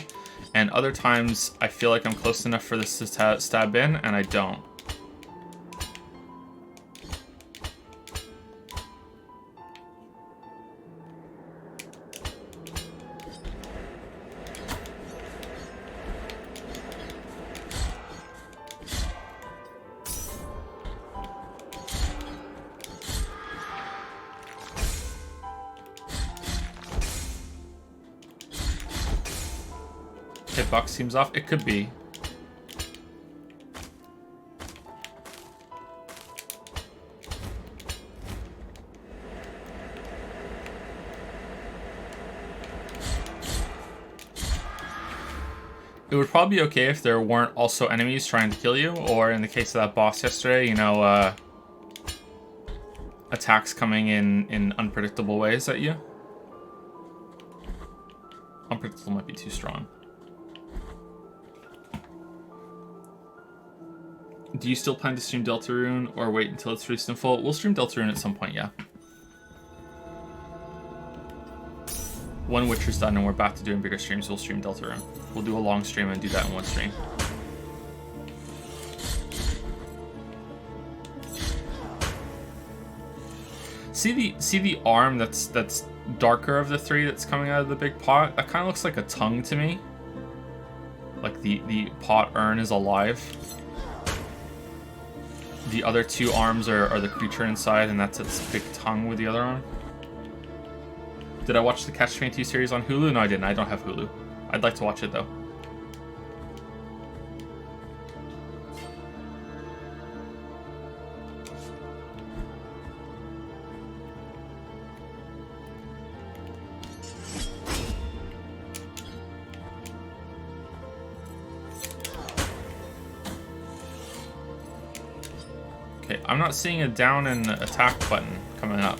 And other times I feel like I'm close enough for this to stab in and I don't. Hitbox seems off. It could be. It would probably be okay if there weren't also enemies trying to kill you, or in the case of that boss yesterday, you know, attacks coming in unpredictable ways at you. Unpredictable might be too strong. Do you still plan to stream Deltarune or wait until it's released in full? We'll stream Deltarune at some point, yeah. When Witcher's done and we're back to doing bigger streams, we'll stream Deltarune. We'll do a long stream and do that in one stream. See the arm that's darker of the three that's coming out of the big pot? That kind of looks like a tongue to me. Like the pot urn is alive. The other two arms are the creature inside, and that's its big tongue with the other arm. Did I watch the Catch 22 series on Hulu? No, I didn't. I don't have Hulu. I'd like to watch it, though. Okay, I'm not seeing a down and attack button coming up.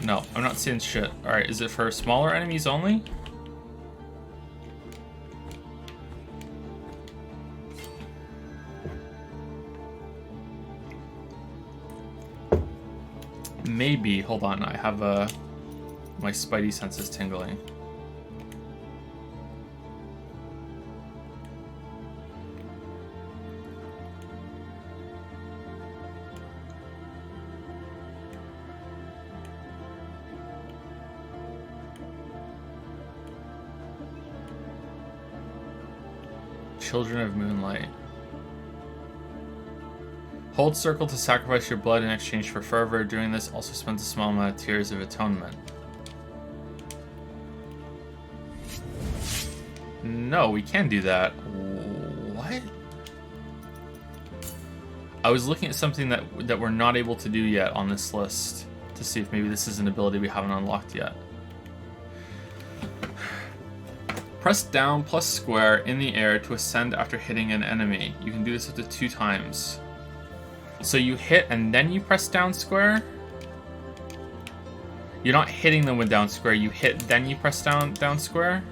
No, I'm not seeing shit. Alright, is it for smaller enemies only? Maybe. Hold on, I have my spidey senses tingling. Children of Moonlight. Hold circle to sacrifice your blood in exchange for fervor. Doing this also spends a small amount of tears of atonement. No, we can do that. What? I was looking at something that we're not able to do yet on this list to see if maybe this is an ability we haven't unlocked yet. Press down plus square in the air to ascend after hitting an enemy. You can do this up to 2 times. So you hit and then you press down square? You're not hitting them with down square, you hit then you press down square?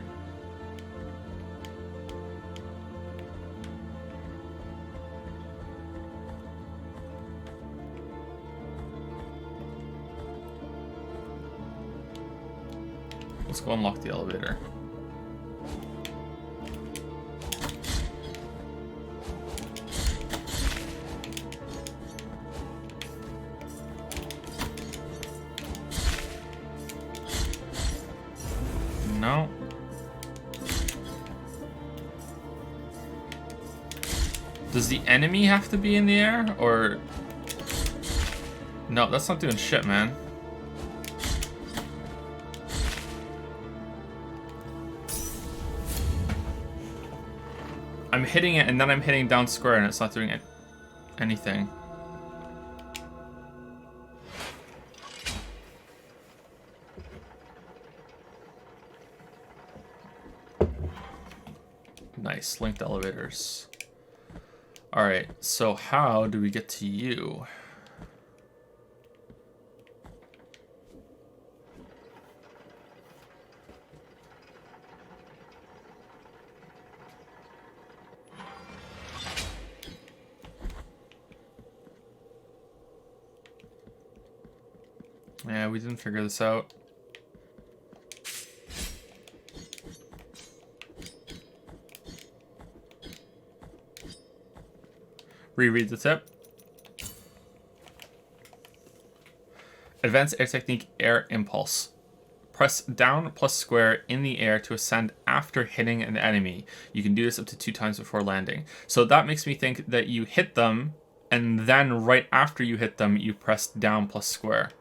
Let's go unlock the elevator. No. Does the enemy have to be in the air, or... No, that's not doing shit, man. I'm hitting it, and then I'm hitting down square, and it's not doing anything. Nice, linked elevators. Alright, so how do we get to you? Yeah, we didn't figure this out. Reread the tip. Advanced air technique, air impulse. Press down plus square in the air to ascend after hitting an enemy. You can do this up to 2 times before landing. So that makes me think that you hit them, and then right after you hit them, you press down plus square.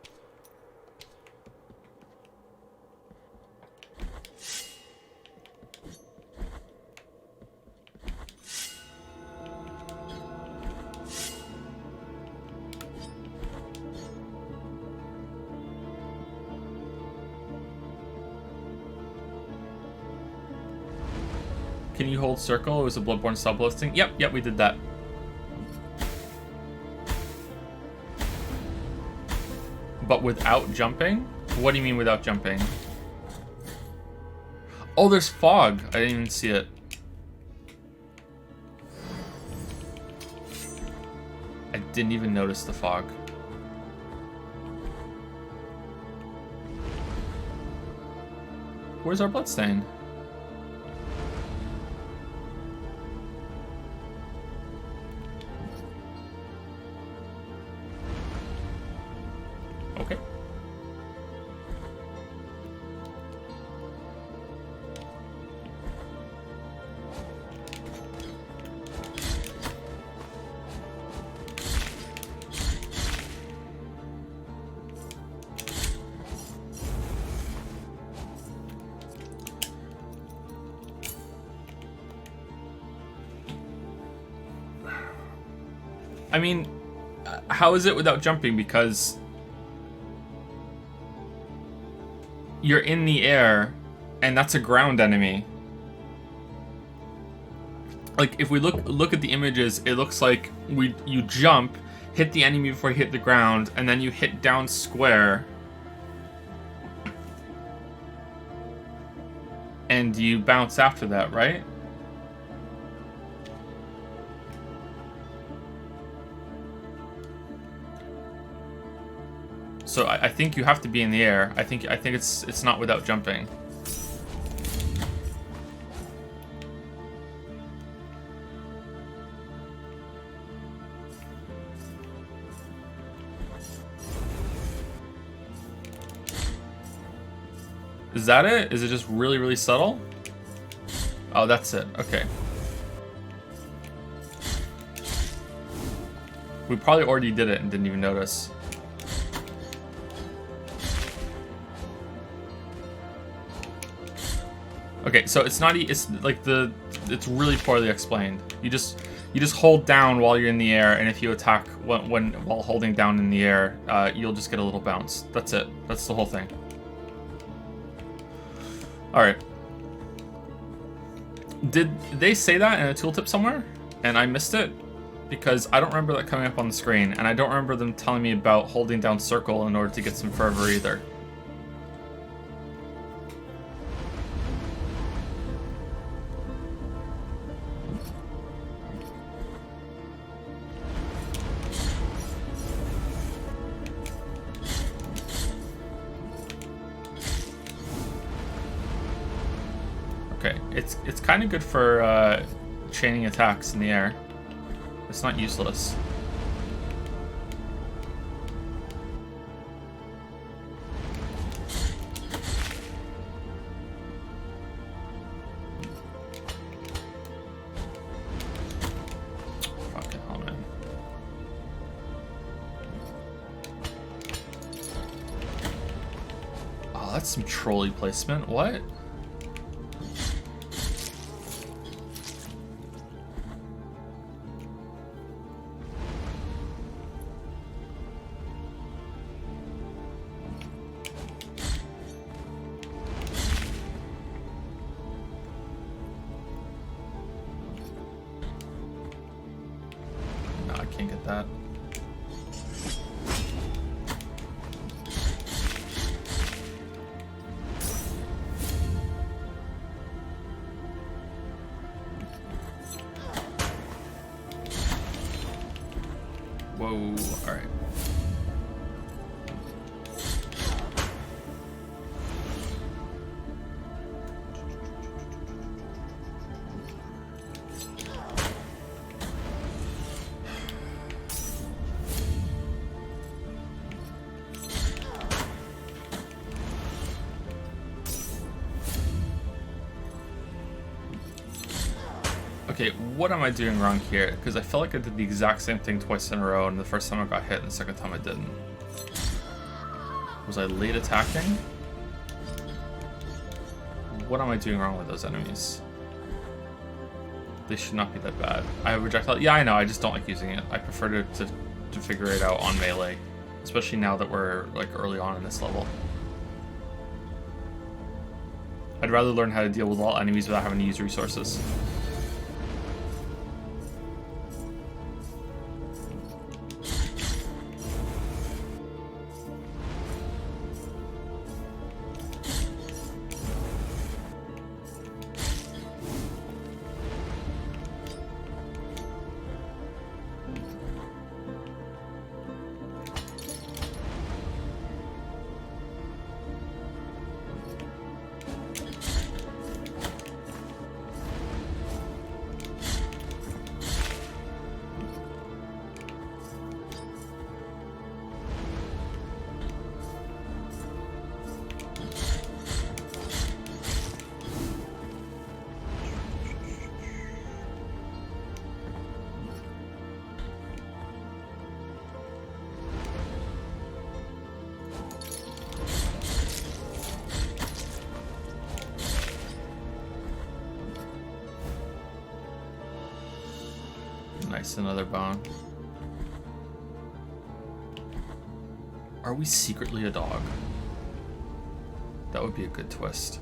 Can you hold circle? It was a Bloodborne sub-listing. Yep, we did that. But without jumping? What do you mean without jumping? Oh, there's fog. I didn't even see it. I didn't even notice the fog. Where's our bloodstain? Okay. I mean, how is it without jumping? Because you're in the air, and that's a ground enemy. Like, if we look at the images, it looks like you jump, hit the enemy before you hit the ground, and then you hit down square, and you bounce after that, right? So I think you have to be in the air. I think it's not without jumping. Is that it? Is it just really, really subtle? Oh, that's it. Okay. We probably already did it and didn't even notice. Okay, so it's not. It's like it's really poorly explained. You just hold down while you're in the air, and if you attack while holding down in the air, you'll just get a little bounce. That's it. That's the whole thing. All right. Did they say that in a tooltip somewhere, and I missed it? Because I don't remember that coming up on the screen, and I don't remember them telling me about holding down circle in order to get some fervor either. Okay, it's kind of good for chaining attacks in the air. It's not useless. that's some trolley placement. What? No, I can't get that. Whoa, alright. Okay, what am I doing wrong here? Because I felt like I did the exact same thing twice in a row, and the first time I got hit, and the second time I didn't. Was I late attacking? What am I doing wrong with those enemies? They should not be that bad. I have projectile. Yeah, I know. I just don't like using it. I prefer to figure it out on melee, especially now that we're like early on in this level. I'd rather learn how to deal with all enemies without having to use resources. Nice, another bone. Are we secretly a dog? That would be a good twist.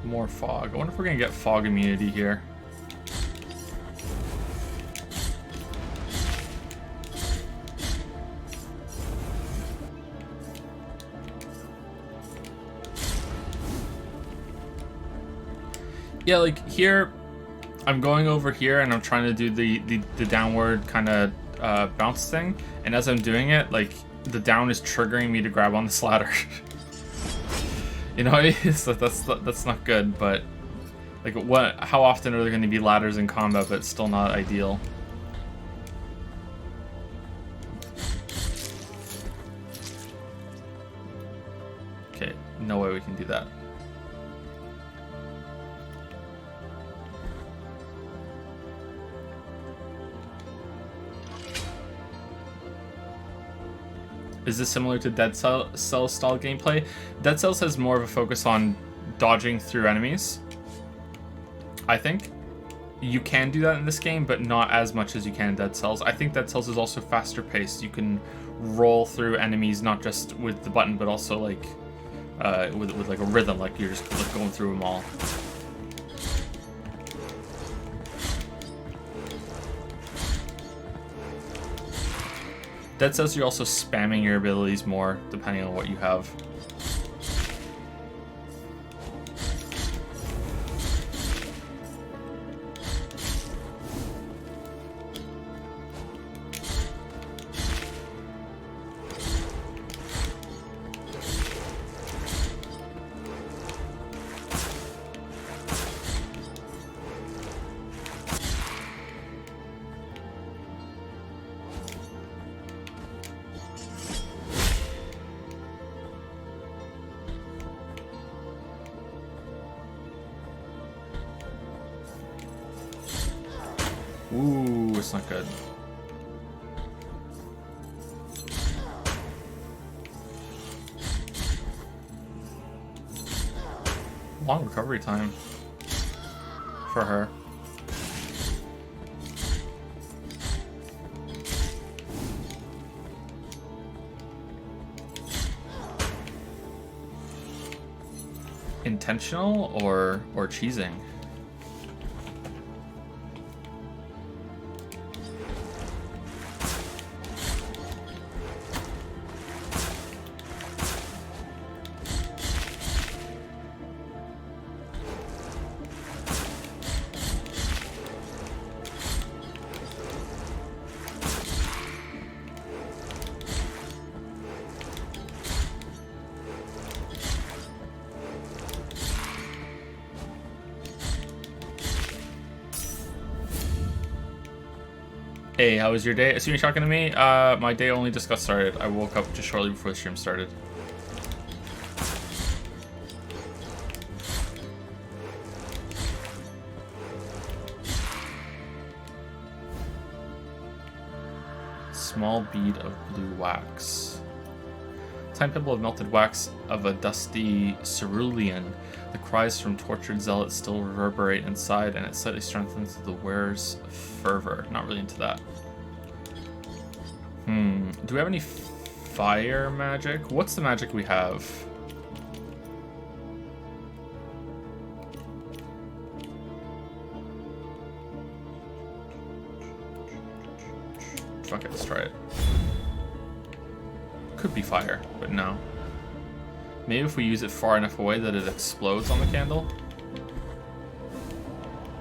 More fog. I wonder if we're gonna get fog immunity here. Yeah, like here, I'm going over here and I'm trying to do the downward kind of bounce thing, and as I'm doing it, like the down is triggering me to grab on this ladder. You know, so that's not good, but like how often are there going to be ladders in combat, but it's still not ideal. Okay, no way we can do that. Is this similar to Dead Cells style gameplay? Dead Cells has more of a focus on dodging through enemies. I think you can do that in this game, but not as much as you can in Dead Cells. I think Dead Cells is also faster paced. You can roll through enemies not just with the button, but also like with like a rhythm, like you're just like going through them all. Dead Cells, you're also spamming your abilities more, depending on what you have. Ooh, it's not good. Long recovery time for her. Intentional or cheesing? Hey, how was your day? Assume you're talking to me? My day only just got started. I woke up just shortly before the stream started. Small bead of blue wax. Tiny pebble of melted wax of a dusty cerulean. The cries from tortured zealots still reverberate inside, and it slightly strengthens the wearer's fervor. Not really into that. Do we have any fire magic? What's the magic we have? Fuck it, let's try it. Could be fire, but no. Maybe if we use it far enough away that it explodes on the candle.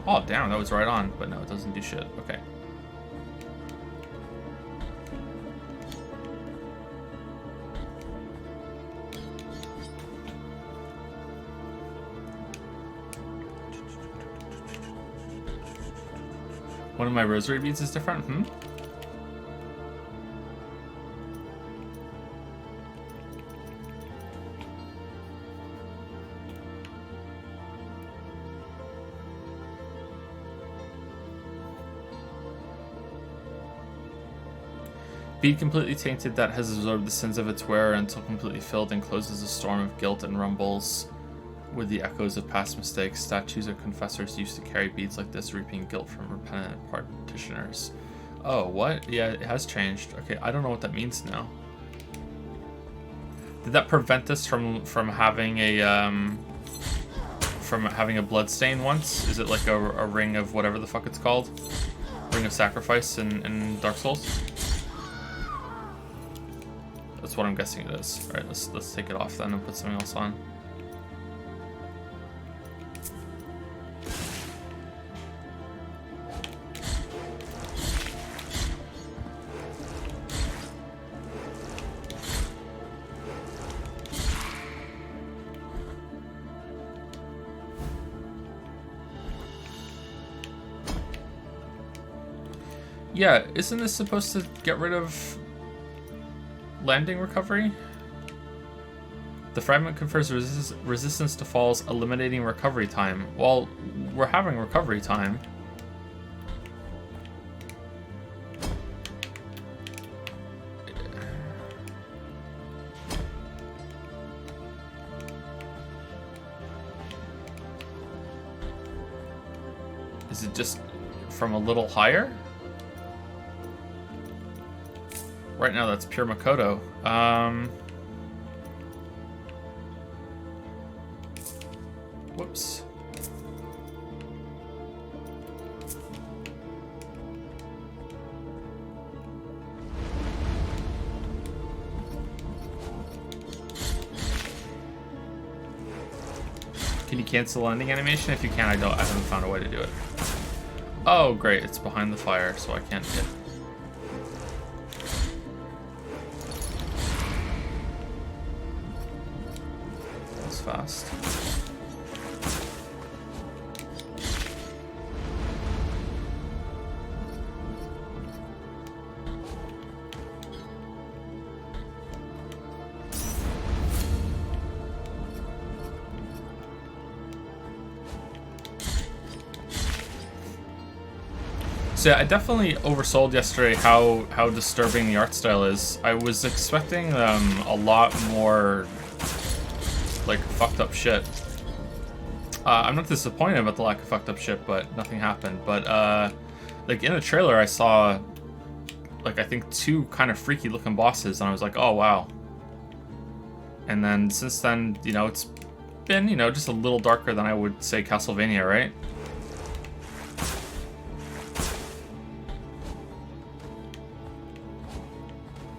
Oh, damn, that was right on. But no, it doesn't do shit. Okay. One of my rosary beads is different? Bead completely tainted that has absorbed the sins of its wearer until completely filled and closes a storm of guilt and rumbles with the echoes of past mistakes. Statues of confessors used to carry beads like this, reaping guilt from repentant petitioners. Oh, what? Yeah, it has changed. Okay, I don't know what that means now. Did that prevent us from having a blood stain once? Is it like a ring of whatever the fuck it's called? Ring of sacrifice in Dark Souls? That's what I'm guessing it is. Alright, let's take it off then and put something else on. Yeah, isn't this supposed to get rid of landing recovery? The fragment confers resistance to falls, eliminating recovery time. Well, we're having recovery time. Is it just from a little higher? Right now, that's pure Makoto. Whoops. Can you cancel landing animation? If you can, I haven't found a way to do it. Oh, great. It's behind the fire, so I can't hit. Fast. So yeah, I definitely oversold yesterday how disturbing the art style is. I was expecting a lot more like fucked up shit. I'm not disappointed about the lack of fucked up shit, but nothing happened. But like in the trailer, I saw like I think 2 kind of freaky looking bosses, and I was like, oh wow. And then since then, you know, it's been, you know, just a little darker than I would say Castlevania, right?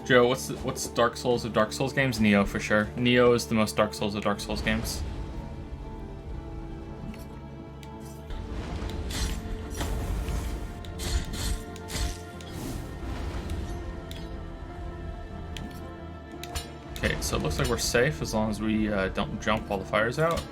Joe, what's Dark Souls of Dark Souls games? Neo for sure. Neo is the most Dark Souls of Dark Souls games. Okay, so it looks like we're safe as long as we don't jump while the fire's out.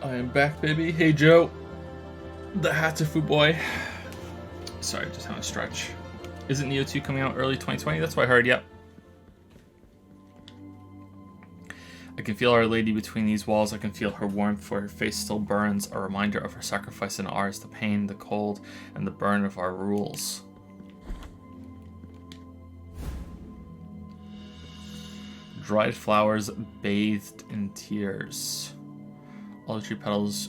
I am back, baby. Hey, Joe. The Hatsufu boy. Sorry, just having a stretch. Isn't Neo 2 coming out early 2020? That's what I heard, yep. I can feel Our Lady between these walls. I can feel her warmth where her face still burns, a reminder of her sacrifice and ours, the pain, the cold, and the burn of our rules. Dried flowers bathed in tears. All the tree petals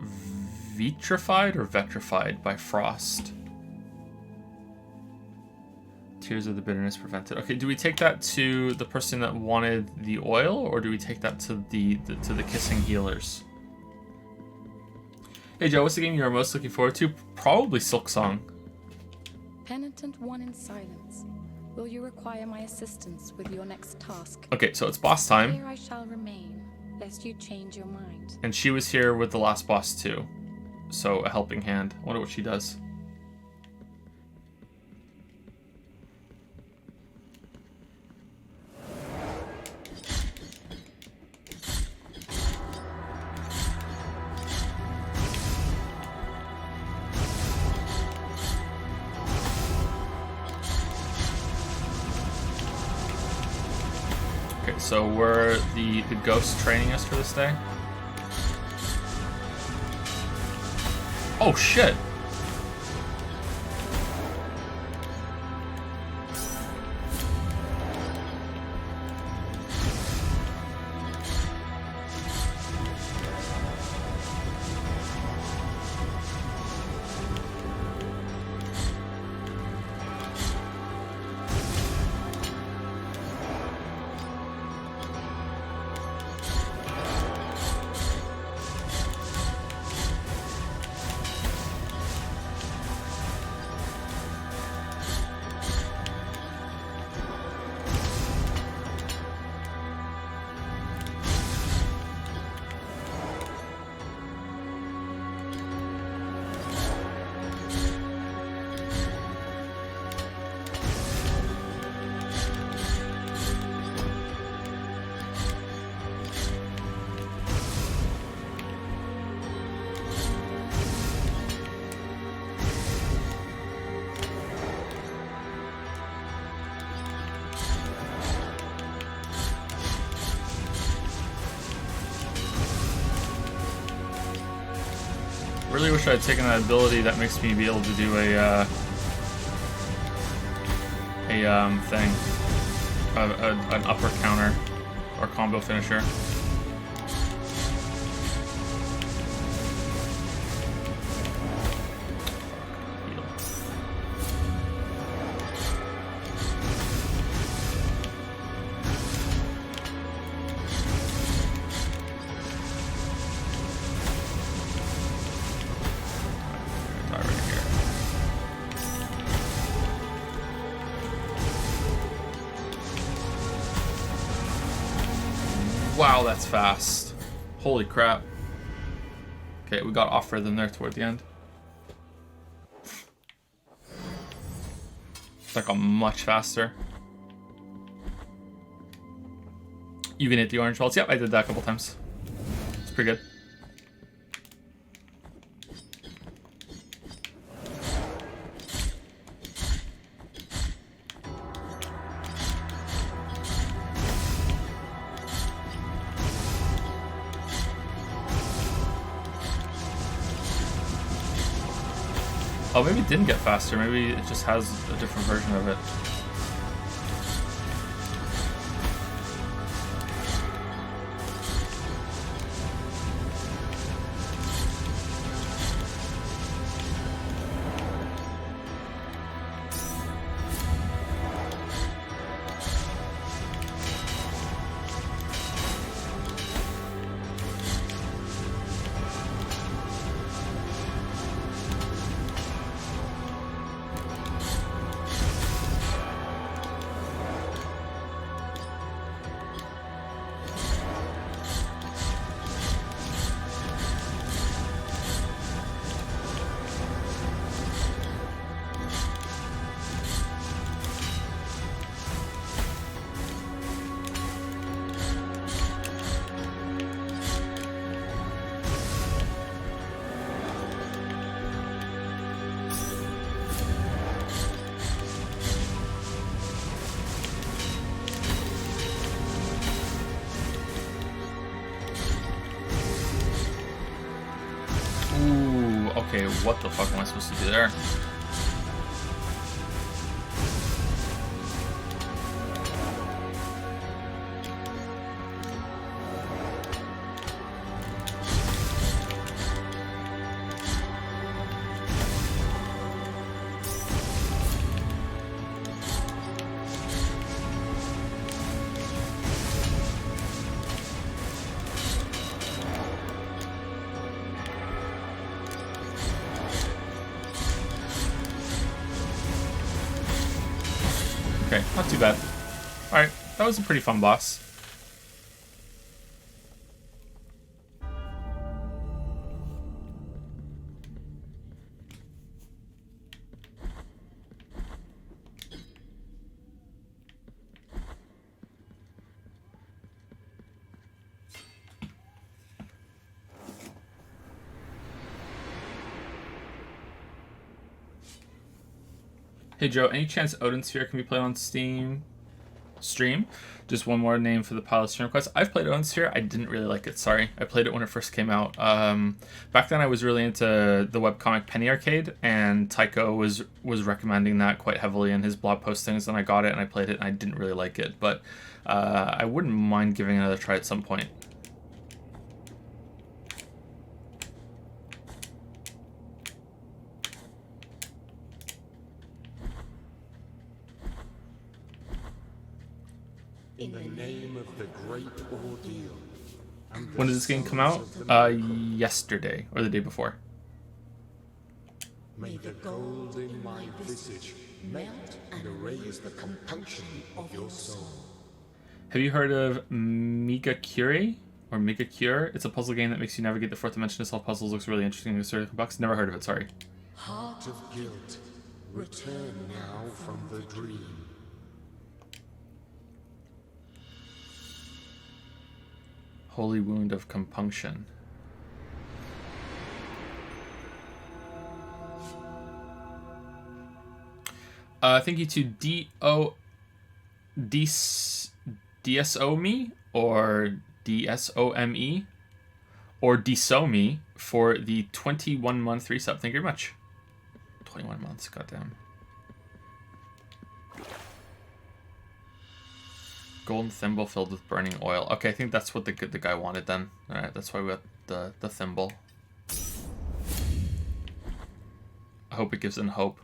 vitrified or vitrified by frost. Tears of the bitterness prevented. Okay, do we take that to the person that wanted the oil, or do we take that to the kissing healers? Hey Joe, what's the game you're most looking forward to? Probably Silksong. Penitent one in silence. Will you require my assistance with your next task? Okay, so it's boss time. Here I shall remain, lest you change your mind. And she was here with the last boss too. So a helping hand. I wonder what she does. Okay, so we're the ghost training us for this day. Oh shit! Really wish I had taken that ability that makes me be able to do a thing, an upper counter or combo finisher. Wow, that's fast. Holy crap. Okay, we got off rhythm there toward the end. It's like a much faster. You can hit the orange balls. Yep, I did that a couple times. It's pretty good. Oh, maybe it didn't get faster. Maybe it just has a different version of it. Okay, what the fuck am I supposed to do there? Okay, not too bad. Alright, that was a pretty fun boss. Hey Joe, any chance Odin Sphere can be played on Steam stream? Just one more name for the pile of stream requests. I've played Odin Sphere. I didn't really like it, sorry. I played it when it first came out. Back then I was really into the webcomic Penny Arcade, and Tycho was recommending that quite heavily in his blog postings, and I got it and I played it and I didn't really like it, but I wouldn't mind giving it another try at some point. In the name of the great ordeal. When does this game come out? Yesterday, or the day before. May the gold in my visage melt and erase the compunction of your soul. Have you heard of Megacure? Or Megacure? It's a puzzle game that makes you navigate the fourth dimension to solve puzzles. Looks really interesting and sort of complex. Never heard of it, sorry. Heart of guilt, return now from the dream. Holy Wound of Compunction. Thank you to DSOME or DSOME or DSOME for the 21-month resub. Thank you very much. 21 months, goddamn. Golden thimble filled with burning oil. Okay, I think that's what the guy wanted then. Alright, that's why we got the thimble. I hope it gives him hope.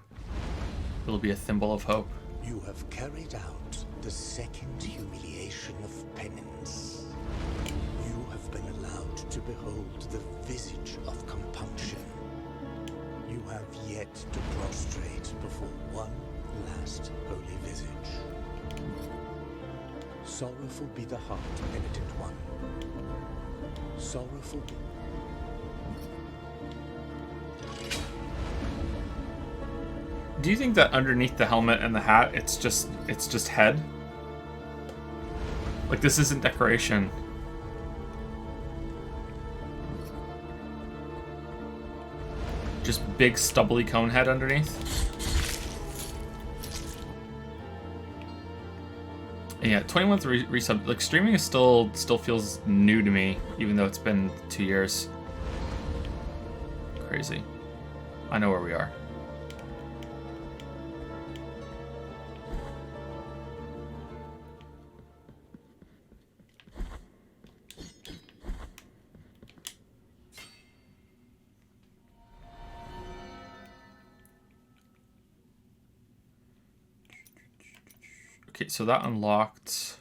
It'll be a thimble of hope. You have carried out the second humiliation of penance. You have been allowed to behold the visage of compunction. You have yet to prostrate before one last holy visage. Sorrowful be the heart, penitent one. Sorrowful be... Do you think that underneath the helmet and the hat, it's just head? Like, this isn't decoration. Just big stubbly cone head underneath. And yeah, 21th resub. Like, streaming is still feels new to me, even though it's been 2 years. Crazy. I know where we are. Okay, so that unlocked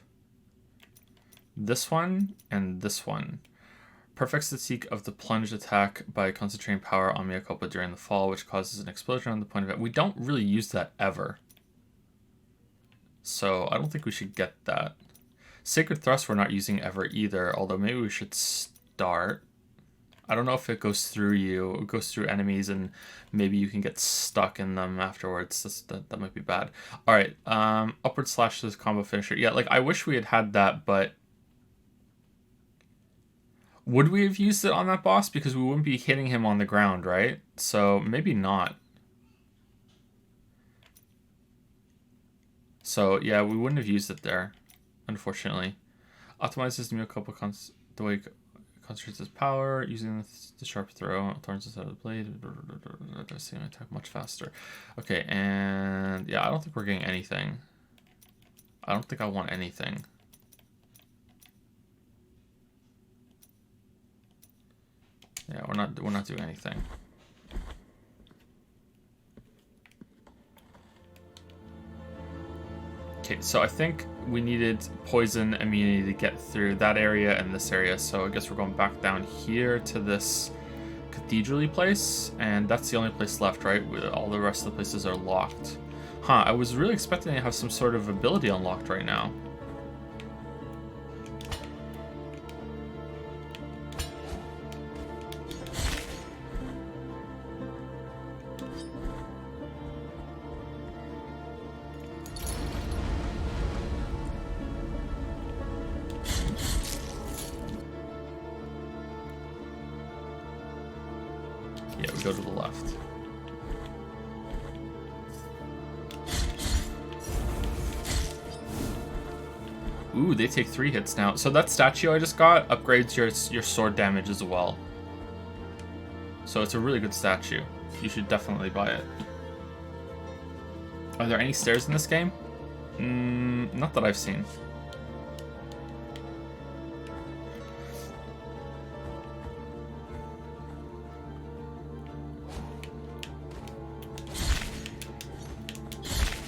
this one and this one. Perfects the technique of the plunge attack by concentrating power on mea culpa during the fall, which causes an explosion on the point of it. We don't really use that ever. So I don't think we should get that. Sacred Thrust we're not using ever either, although maybe we should start. I don't know if it goes through you, it goes through enemies, and maybe you can get stuck in them afterwards. That might be bad. Alright, upward slash is combo finisher. Yeah, like, I wish we had that, but... Would we have used it on that boss? Because we wouldn't be hitting him on the ground, right? So, maybe not. So, yeah, we wouldn't have used it there, unfortunately. Optimizes the mea culpa the way concentrates his power, using the sharp throw, turns inside of the blade, does the attack much faster. Okay, and yeah, I don't think we're getting anything. I don't think I want anything. Yeah, we're not doing anything. Okay, so I think we needed poison immunity to get through that area and this area, so I guess we're going back down here to this cathedral-y place, and that's the only place left, right? All the rest of the places are locked. Huh, I was really expecting to have some sort of ability unlocked right now. Go to the left. Ooh, they take 3 hits now. So that statue I just got upgrades your sword damage as well. So it's a really good statue. You should definitely buy it. Are there any stairs in this game? Not that I've seen.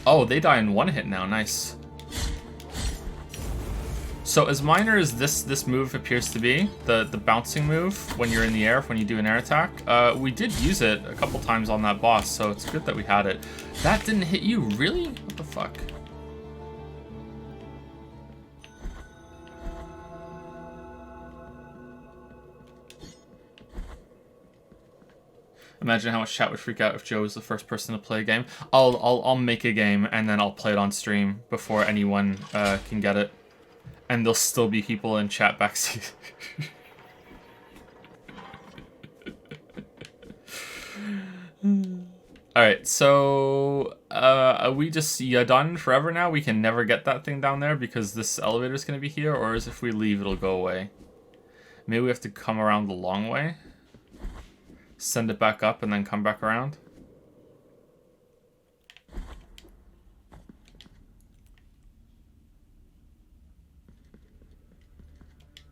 Oh, they die in 1 hit now. Nice. So as minor as this move appears to be, the bouncing move when you're in the air, when you do an air attack, we did use it a couple times on that boss, so it's good that we had it. That didn't hit you? Really? What the fuck? Imagine how much chat would freak out if Joe was the first person to play a game. I'll make a game and then I'll play it on stream before anyone can get it, and there'll still be people in chat backseat. All right, so are we just done forever now? We can never get that thing down there because this elevator is going to be here, or is if we leave it'll go away? Maybe we have to come around the long way. Send it back up and then come back around.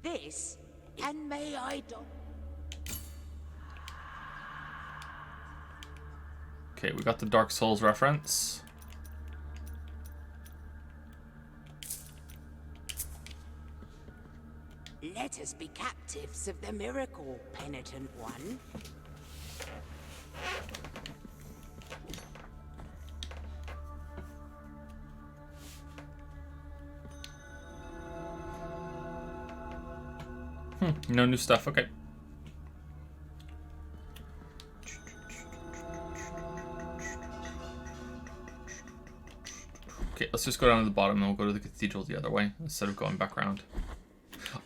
This, and may I do... Okay, we got the Dark Souls reference. Let us be captives of the miracle, penitent one. No new stuff. Okay. Okay, let's just go down to the bottom and we'll go to the cathedral the other way instead of going back around.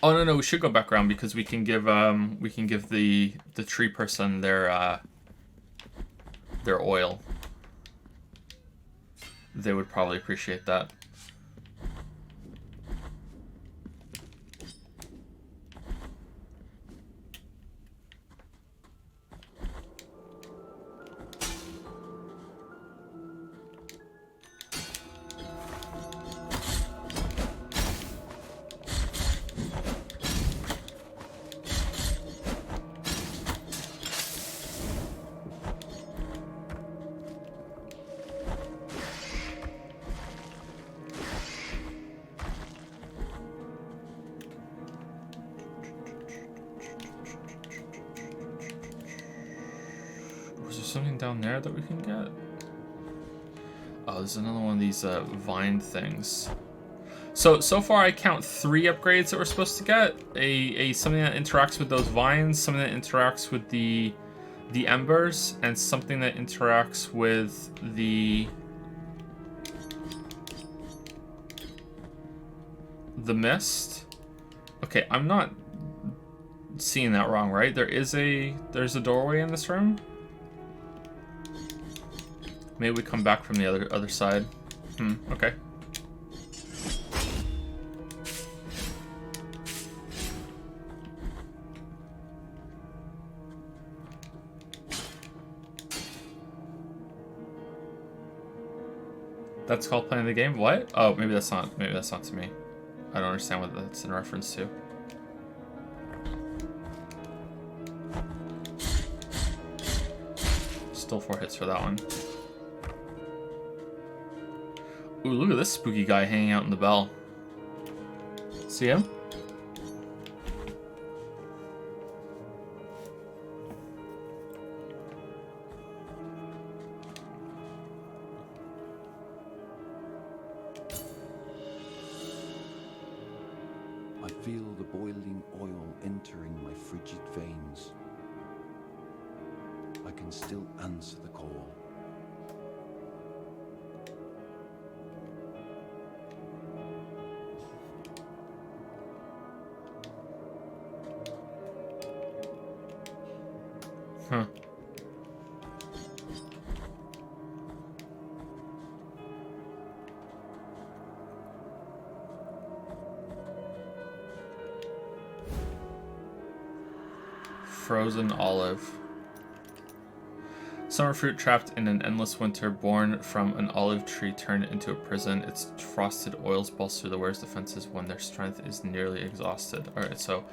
Oh no, we should go back around because we can give the tree person their oil. They would probably appreciate that. Something down there that we can get? Oh, there's another one of these vine things. So far I count 3 upgrades that we're supposed to get. A something that interacts with those vines, something that interacts with the embers, and something that interacts with the mist. Okay, I'm not seeing that wrong, right? There's a doorway in this room. Maybe we come back from the other side. Okay. That's called playing the game? What? Oh, maybe that's not to me. I don't understand what that's in reference to. Still 4 hits for that one. Ooh, look at this spooky guy hanging out in the bell. See him? I feel the boiling oil entering my frigid veins. I can still answer the call. Huh. Frozen olive. Summer fruit trapped in an endless winter, born from an olive tree turned into a prison. Its frosted oils bolster the wearer's defenses when their strength is nearly exhausted. Alright, so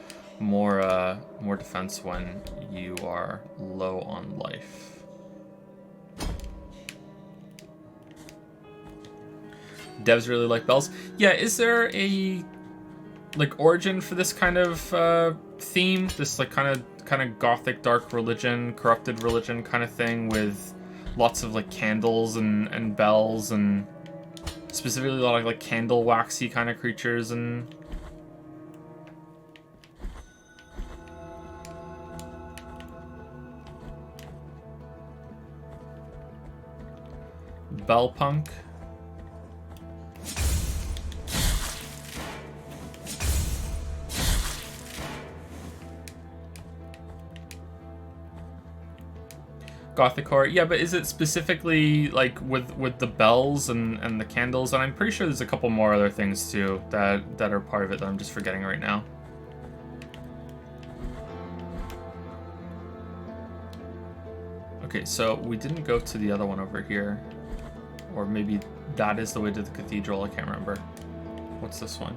more defense when you are low on life. Devs really like bells. Yeah, is there a origin for this kind of theme? This kind of gothic dark religion, corrupted religion kind of thing with lots of candles and bells and specifically a lot of candle waxy kind of creatures and bell punk. Gothic horror, yeah, but is it specifically with the bells and the candles? And I'm pretty sure there's a couple more other things too that are part of it that I'm just forgetting right now. Okay, so we didn't go to the other one over here, or maybe that is the way to the cathedral. I can't remember. What's this one?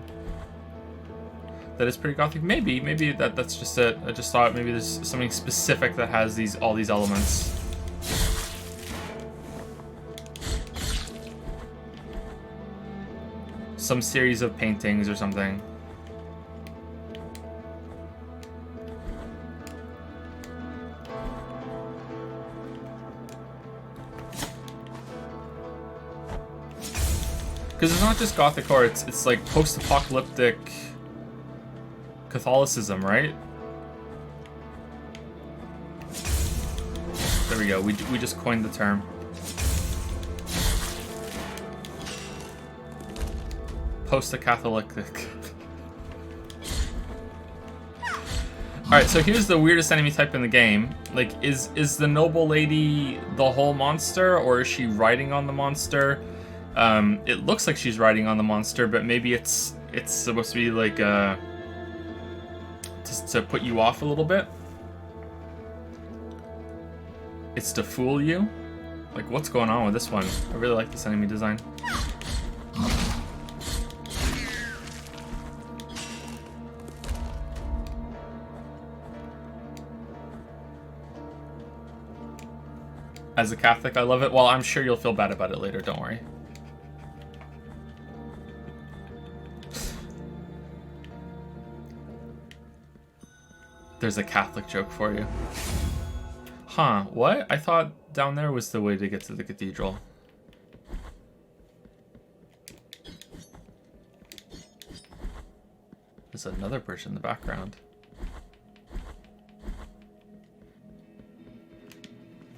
That is pretty gothic. Maybe that's just it. I just thought maybe there's something specific that has all these elements. Some series of paintings or something. Because it's not just gothic horror, it's like post-apocalyptic Catholicism, right? There we go. We just coined the term. Post-Catholic. Alright, so here's the weirdest enemy type in the game. Like, is the noble lady the whole monster, or is she riding on the monster? It looks like she's riding on the monster, but maybe it's supposed to be like to put you off a little bit. It's to fool you. Like, what's going on with this one? I really like this enemy design. As a Catholic, I love it. Well, I'm sure you'll feel bad about it later, don't worry. There's a Catholic joke for you. Huh, what? I thought down there was the way to get to the cathedral. There's another bridge in the background.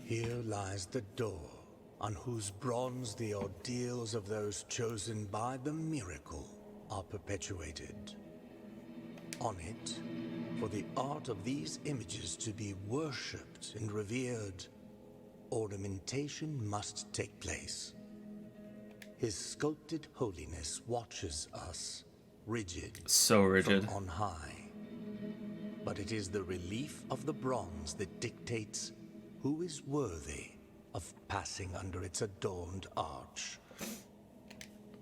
Here lies the door, on whose bronze the ordeals of those chosen by the miracle are perpetuated. On it, for the art of these images to be worshipped and revered, ornamentation must take place. His sculpted holiness watches us, rigid, so rigid, from on high. But it is the relief of the bronze that dictates who is worthy of passing under its adorned arch.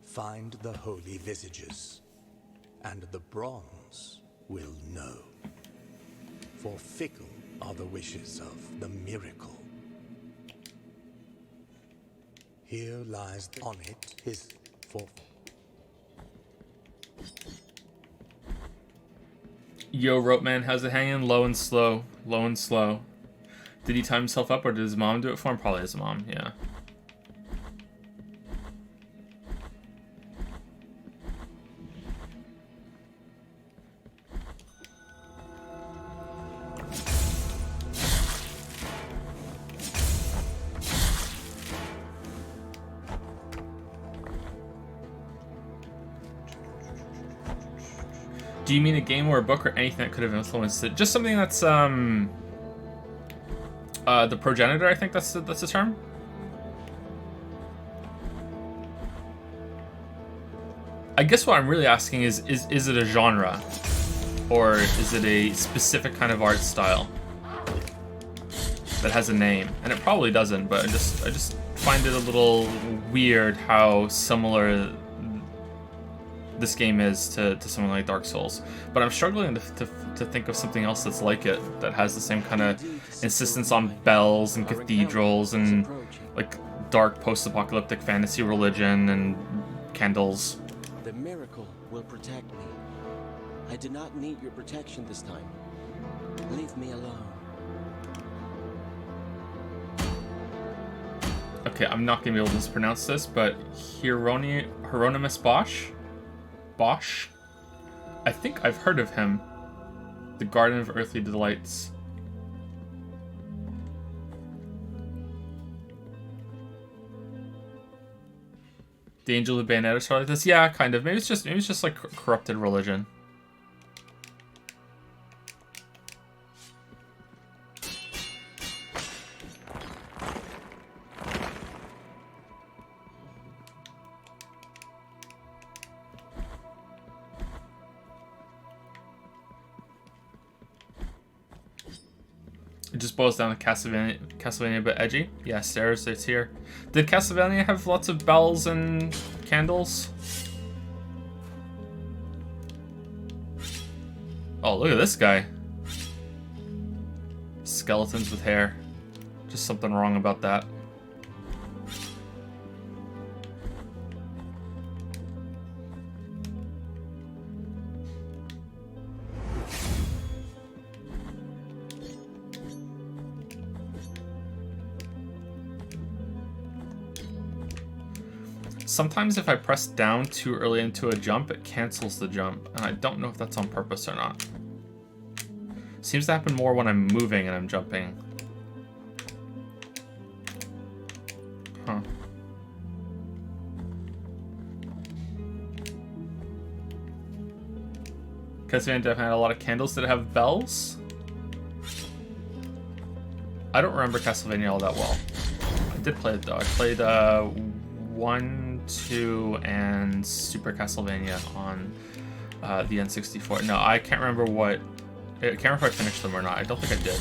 Find the holy visages, and the bronze will know. For fickle are the wishes of the miracle. Here lies on it his for. Yo, Rope Man, how's it hanging? Low and slow. Low and slow. Did he time himself up, or did his mom do it for him? Probably his mom, yeah. Do you mean a game or a book or anything that could have influenced it? Just something that's, the progenitor, I think that's the term? I guess what I'm really asking is it a genre? Or is it a specific kind of art style that has a name? And it probably doesn't, but I just find it a little weird how similar this game is to something like Dark Souls. But I'm struggling to think of something else that's like it, that has the same kind of insistence on bells and cathedrals and like dark post-apocalyptic fantasy religion and candles. The miracle will protect me. I do not need your protection this time. Leave me alone. Okay, I'm not gonna be able to mispronounce this, but Hieronymus Bosch? Bosch? I think I've heard of him. The Garden of Earthly Delights. The Angel of Bayonetta started like this? Yeah, kind of. Maybe it's just like corrupted religion. It just boils down to Castlevania but edgy. Yeah, stairs, it's here. Did Castlevania have lots of bells and candles? Oh, look at this guy. Skeletons with hair. Just something wrong about that. Sometimes if I press down too early into a jump, it cancels the jump, and I don't know if that's on purpose or not. Seems to happen more when I'm moving and I'm jumping. Huh. Castlevania definitely had a lot of candles. Did it have bells? I don't remember Castlevania all that well. I did play it though. I played 1, 2, and Super Castlevania on the N64. No, I can't remember what... I can't remember if I finished them or not. I don't think I did.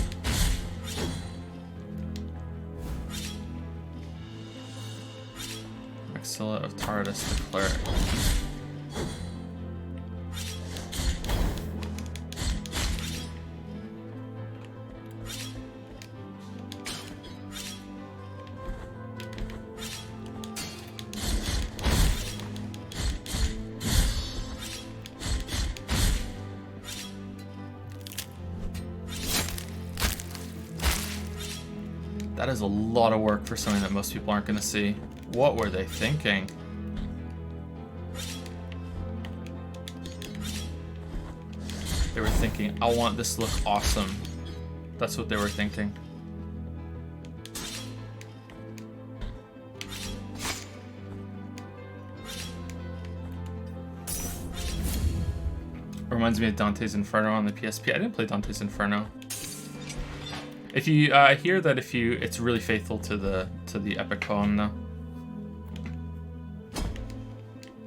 Maxilla of Tardis declared. That is a lot of work for something that most people aren't going to see. What were they thinking? They were thinking, I want this to look awesome. That's what they were thinking. Reminds me of Dante's Inferno on the PSP. I didn't play Dante's Inferno. If you hear that it's really faithful to the epic poem though.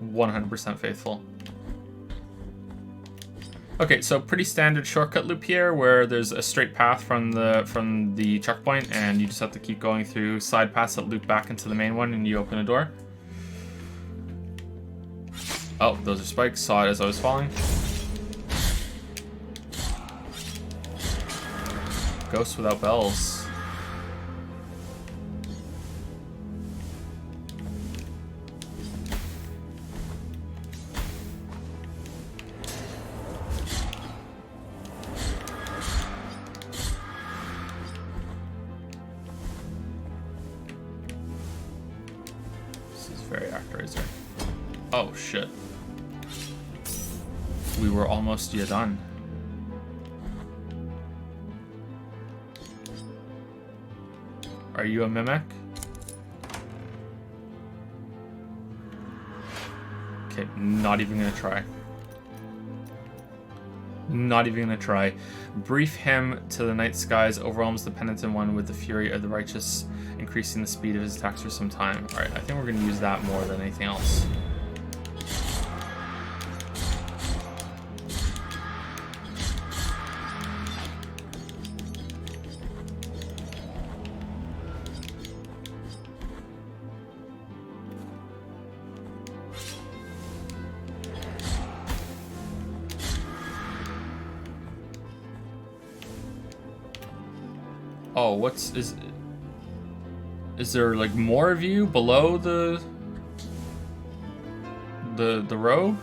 100% faithful. Okay, so pretty standard shortcut loop here, where there's a straight path from the checkpoint, and you just have to keep going through side paths that loop back into the main one, and you open a door. Oh, those are spikes. Saw it as I was falling. Ghosts without bells. This is very ActRaiser. Oh shit. We were almost done. Are you a mimic? Okay, not even gonna try. Not even gonna try. Brief him to the night skies, overwhelms the penitent one with the fury of the righteous, increasing the speed of his attacks for some time. Alright, I think we're gonna use that more than anything else. Oh, is there like more of you below the row?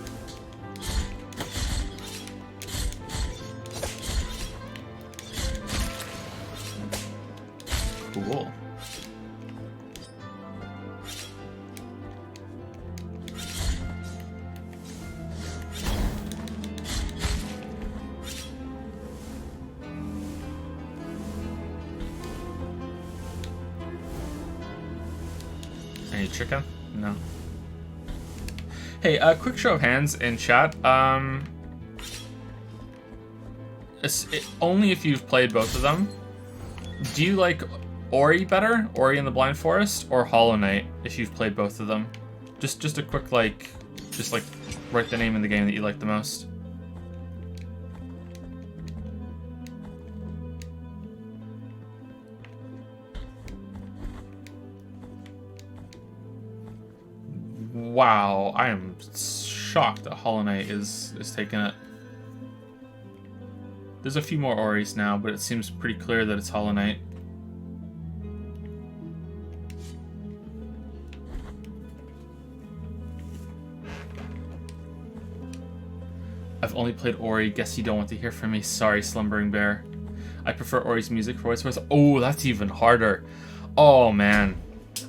Cool. Any chicken? No. Hey, quick show of hands in chat. Only if you've played both of them. Do you like Ori better? Ori and the Blind Forest? Or Hollow Knight, if you've played both of them? Just a quick, just write the name in the game that you like the most. Wow, I am shocked that Hollow Knight is taking it. There's a few more Oris now, but it seems pretty clear that it's Hollow Knight. I've only played Ori. Guess you don't want to hear from me. Sorry, Slumbering Bear. I prefer Ori's music for voice. Oh, that's even harder. Oh man.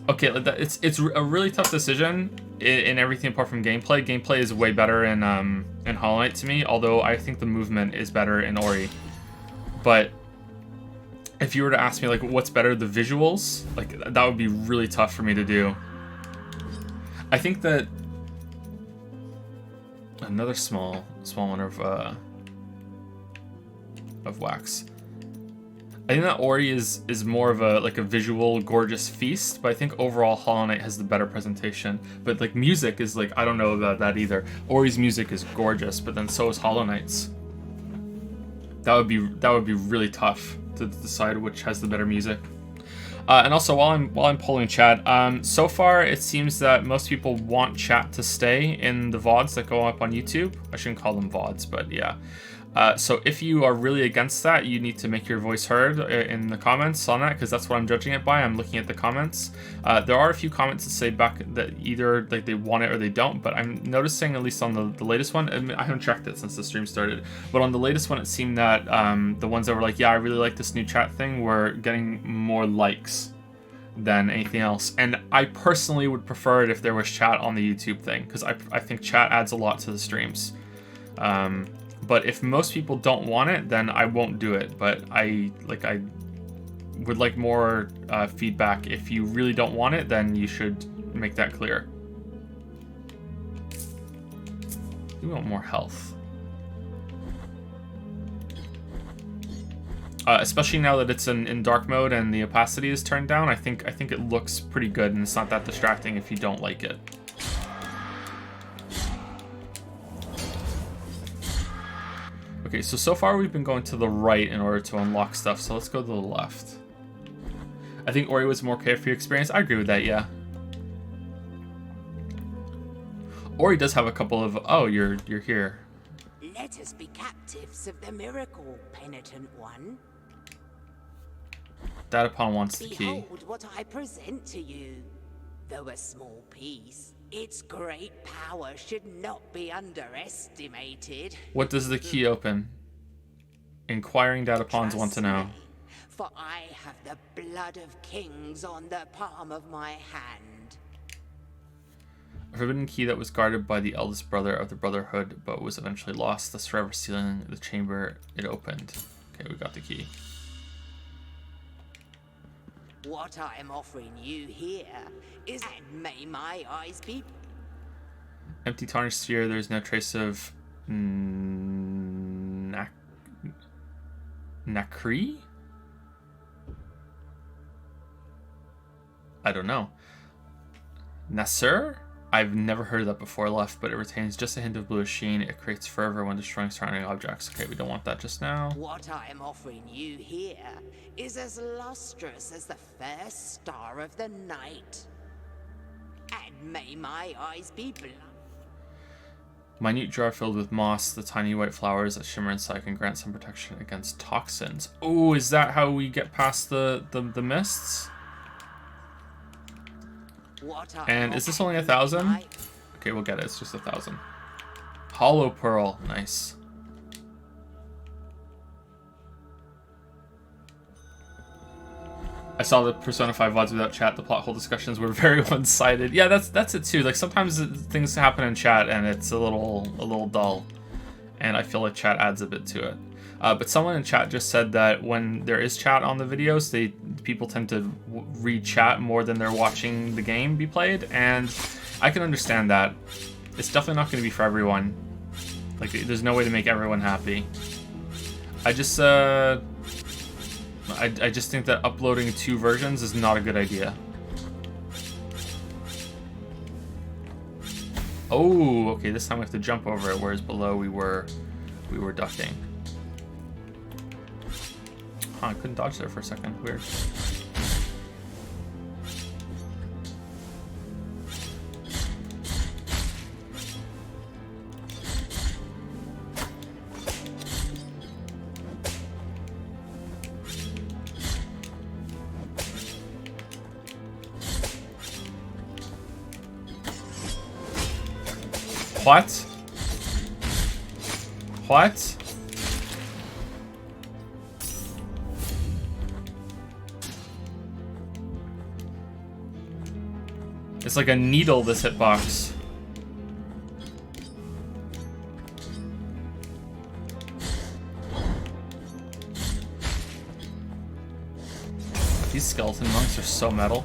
Okay, it's a really tough decision in everything apart from gameplay. Gameplay is way better in Hollow Knight to me, although I think the movement is better in Ori. But if you were to ask me, like, what's better, the visuals, like, that would be really tough for me to do. I think that another small one of wax. I think that Ori is more of a visual gorgeous feast, but I think overall Hollow Knight has the better presentation. But like music is like, I don't know about that either. Ori's music is gorgeous, but then so is Hollow Knight's. That would be really tough to decide which has the better music. And also, while I'm polling chat, so far it seems that most people want chat to stay in the VODs that go up on YouTube. I shouldn't call them VODs, but yeah. So if you are really against that, you need to make your voice heard in the comments on that, because that's what I'm judging it by. I'm looking at the comments. There are a few comments that say back that either like they want it or they don't, but I'm noticing, at least on the latest one, I haven't checked it since the stream started, but on the latest one it seemed that the ones that were like, yeah, I really like this new chat thing, were getting more likes than anything else. And I personally would prefer it if there was chat on the YouTube thing, because I think chat adds a lot to the streams. But if most people don't want it, then I won't do it. But I would like more feedback. If you really don't want it, then you should make that clear. You want more health. Especially now that it's in dark mode and the opacity is turned down, I think it looks pretty good, and it's not that distracting if you don't like it. Okay, so far we've been going to the right in order to unlock stuff, so let's go to the left. I think Ori was a more carefree experience. I agree with that, yeah. Ori does have a couple of... Oh, you're here. Let us be captives of the miracle, penitent one. Datapon wants the key. Behold what I present to you. Though a small piece, its great power should not be underestimated. What does the key open? Inquiring Datapons want to know. Me, for I have the blood of kings on the palm of my hand. A forbidden key that was guarded by the eldest brother of the Brotherhood, but was eventually lost, thus forever sealing the chamber it opened. Okay, we got the key. What I am offering you here is, and may my eyes be... Empty tarnished sphere, there's no trace of... Nakri? I don't know. Nasser? I've never heard of that before. Left, but it retains just a hint of bluish sheen. It creates fervor when destroying surrounding objects. Okay, we don't want that just now. What I am offering you here is as lustrous as the first star of the night. And may my eyes be blind. Minute jar filled with moss. The tiny white flowers that shimmer inside can grant some protection against toxins. Oh, is that how we get past the mists? And is this only 1,000? Okay, we'll get it. It's just 1,000. Hollow pearl. Nice. I saw the Persona 5 VODs without chat. The plot hole discussions were very one-sided. Yeah, that's it too. Like sometimes things happen in chat and it's a little dull, and I feel like chat adds a bit to it. But someone in chat just said that when there is chat on the videos, people tend to read chat more than they're watching the game be played, and I can understand that. It's definitely not going to be for everyone. Like, there's no way to make everyone happy. I just think that uploading 2 versions is not a good idea. Oh, okay. This time we have to jump over it, whereas below we were ducking. Huh, I couldn't dodge there for a second. Weird. What? What? It's like a needle, this hitbox. These skeleton monks are so metal.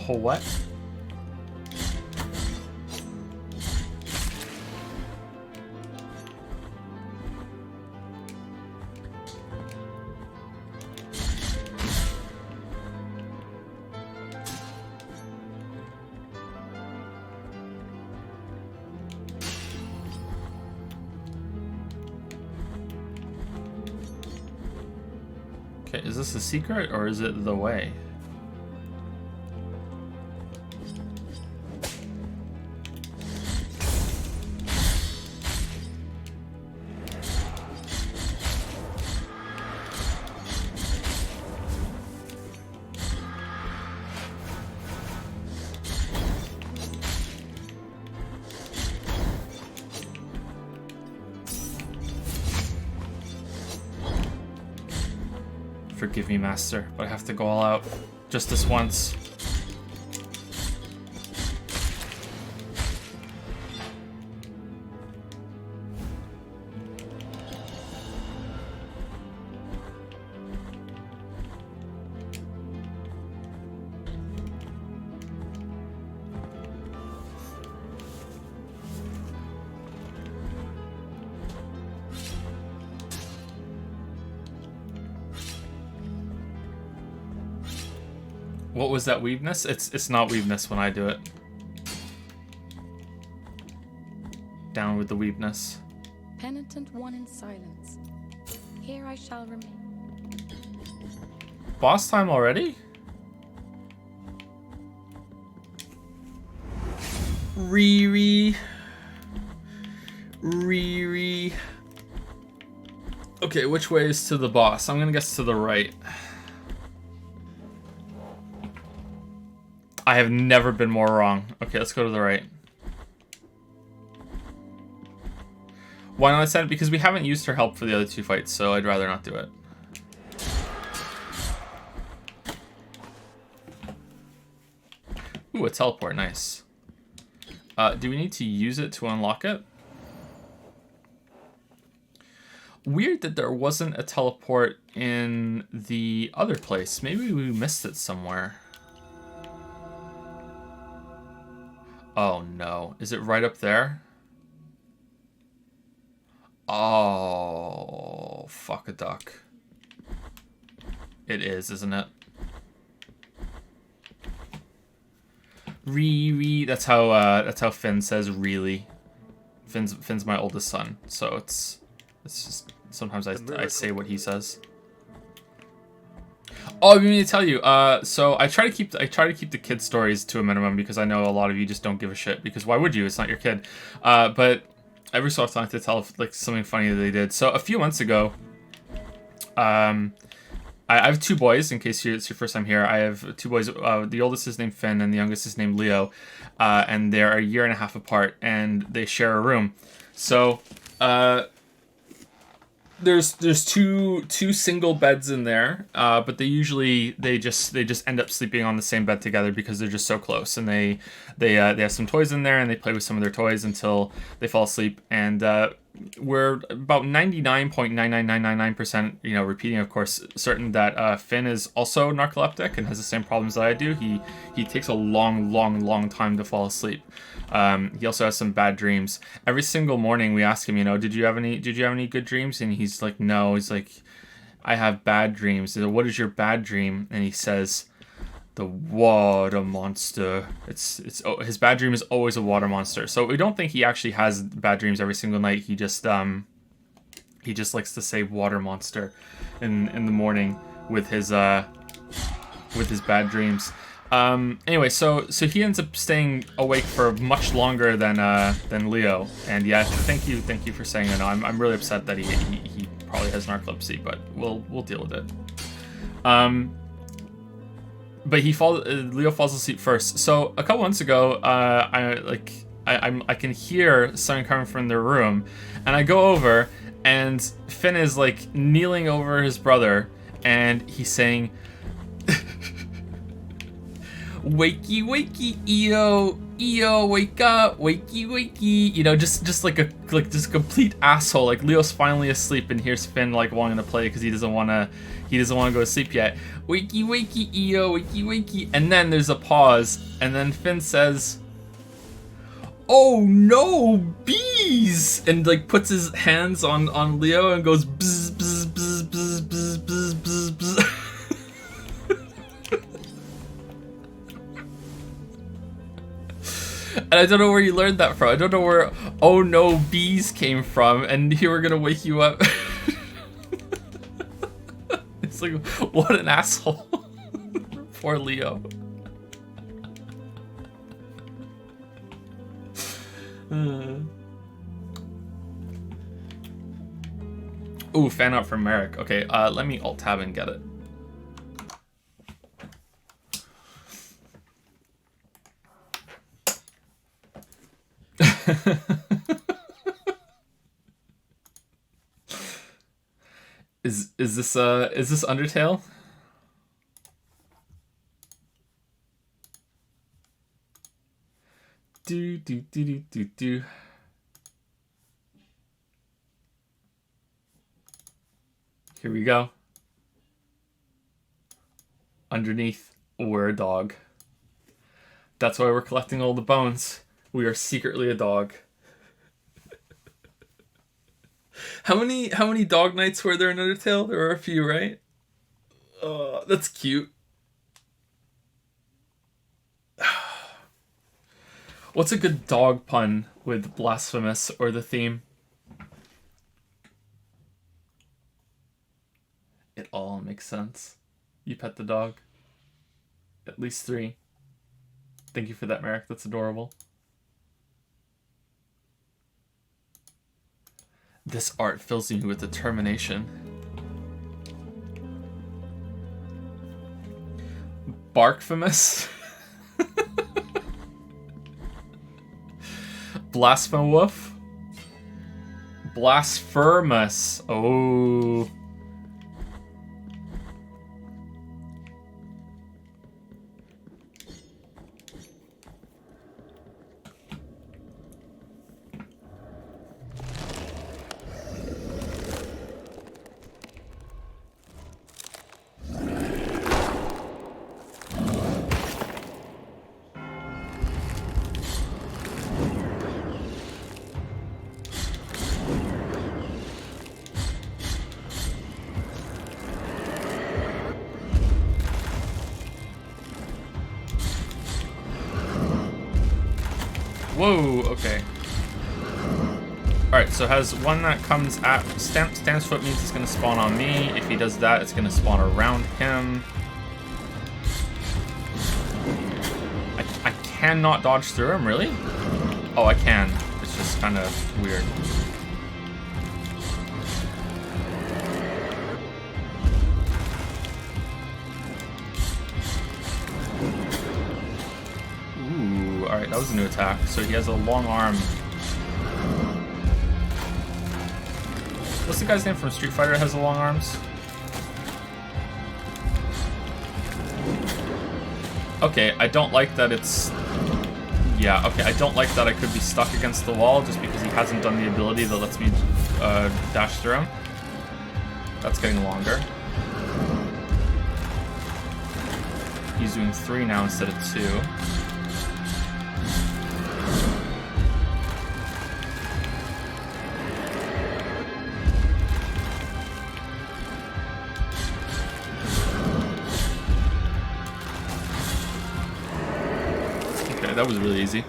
Oh, what? Okay, is this a secret or is it the way? Forgive me, Master, but I have to go all out. Just this once. What was that weebness? It's not weebness when I do it. Down with the weebness. Penitent one in silence. Here I shall remain. Boss time already? Riri. Okay, which way is to the boss? I'm gonna guess to the right. I have never been more wrong. Okay, let's go to the right. Why not send it? Because we haven't used her help for the other two fights, so I'd rather not do it. Ooh, a teleport, nice. Do we need to use it to unlock it? Weird that there wasn't a teleport in the other place. Maybe we missed it somewhere. Oh no, is it right up there? Oh, fuck a duck. It is, isn't it? That's how Finn says really. Finn's my oldest son, so it's just sometimes I say what he says. Oh, I mean to tell you. So I try to keep the kid stories to a minimum because I know a lot of you just don't give a shit. Because why would you? It's not your kid. But every so often I have to tell like something funny that they did. So a few months ago, I have two boys. In case it's your first time here, I have two boys. The oldest is named Finn, and the youngest is named Leo. And they're a year and a half apart, and they share a room. So there's two single beds in there, but they just end up sleeping on the same bed together because they're just so close, and they have some toys in there, and they play with some of their toys until they fall asleep. And we're about 99.99999%, repeating, of course, certain that Finn is also narcoleptic and has the same problems that I do. He takes a long time to fall asleep. He also has some bad dreams. Every single morning we ask him, did you have any good dreams? And he's like, no. He's like, I have bad dreams. Like, what is your bad dream? And he says, the water monster. His bad dream is always a water monster. So we don't think he actually has bad dreams every single night. He just likes to say water monster in the morning with his bad dreams. Anyway, so he ends up staying awake for much longer than Leo. And yeah, thank you for saying that. I'm really upset that he probably has narcolepsy, but we'll deal with it. But Leo falls asleep first. So a couple months ago, I can hear something coming from their room, and I go over, and Finn is like kneeling over his brother, and he's saying, "Wakey, wakey, Eo, Eo, wake up, wakey, wakey." You know, just like a complete asshole. Like Leo's finally asleep, and here's Finn like wanting to play because he doesn't want to go to sleep yet. Wakey, wakey, Eo, wakey, wakey. And then there's a pause, and then Finn says, "Oh no, bees!" and like puts his hands on Leo and goes bzz, bzz, bzz, bzz, bzz, bzz, bzz, bzz. And I don't know where you learned that from. I don't know where "oh no, bees" came from, and here we're gonna wake you up. It's like, what an asshole. Poor Leo. Ooh, fan art from Merrick. Okay, let me alt tab and get it. Is this Undertale? Do do do do do do. Here we go. Underneath, we're a dog. That's why we're collecting all the bones. We are secretly a dog. How many dog nights were there in Undertale? There were a few, right? That's cute. What's a good dog pun with Blasphemous or the theme? It all makes sense. You pet the dog. At least 3. Thank you for that, Merrick. That's adorable. This art fills me with determination. Barkfamous? Blasphemous? Blasphemous. Oh. Whoa, okay. Alright, so has one that comes at Stamp's foot means it's gonna spawn on me. If he does that, it's gonna spawn around him. I cannot dodge through him, really? Oh, I can. It's just kind of weird. Alright, that was a new attack. So he has a long arm. What's the guy's name from Street Fighter that has the long arms? Okay, I don't like that it's... Yeah, okay, I don't like that I could be stuck against the wall just because he hasn't done the ability that lets me dash through him. That's getting longer. He's doing 3 now instead of 2. That was really easy.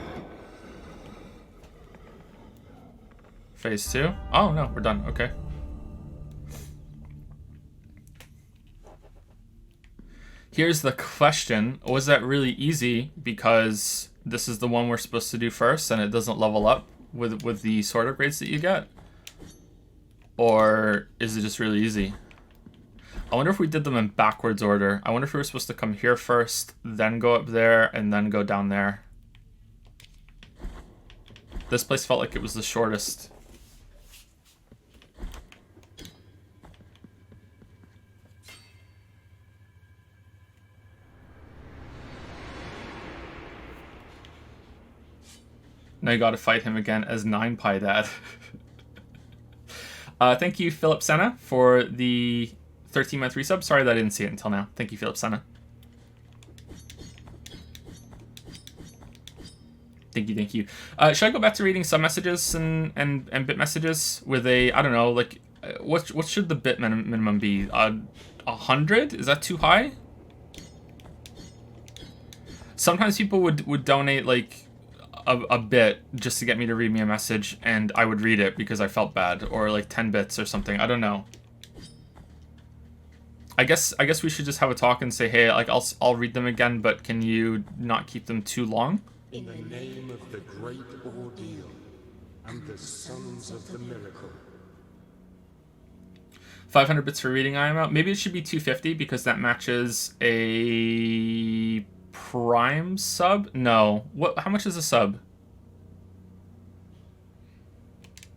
Phase 2? Oh, no, we're done. Okay. Here's the question. Was that really easy because this is the one we're supposed to do first and it doesn't level up with the sword upgrades that you get? Or is it just really easy? I wonder if we did them in backwards order. I wonder if we were supposed to come here first, then go up there, and then go down there. This place felt like it was the shortest. Now you gotta fight him again as 9Pi Dad. Thank you, Philip Senna, for the 13-month resub. Sorry that I didn't see it until now. Thank you, Philip Senna. Thank you, thank you. Should I go back to reading some messages and bit messages with a, I don't know, like, what should the bit minimum be? 100? Is that too high? Sometimes people would donate, like, a bit just to get me to read me a message, and I would read it because I felt bad, or like 10 bits or something. I don't know. I guess we should just have a talk and say, hey, like I'll read them again, but can you not keep them too long? In the name of the great ordeal and the sons of the miracle. 500 bits for reading I am out. Maybe it should be 250 because that matches a Prime sub? No. What? How much is a sub?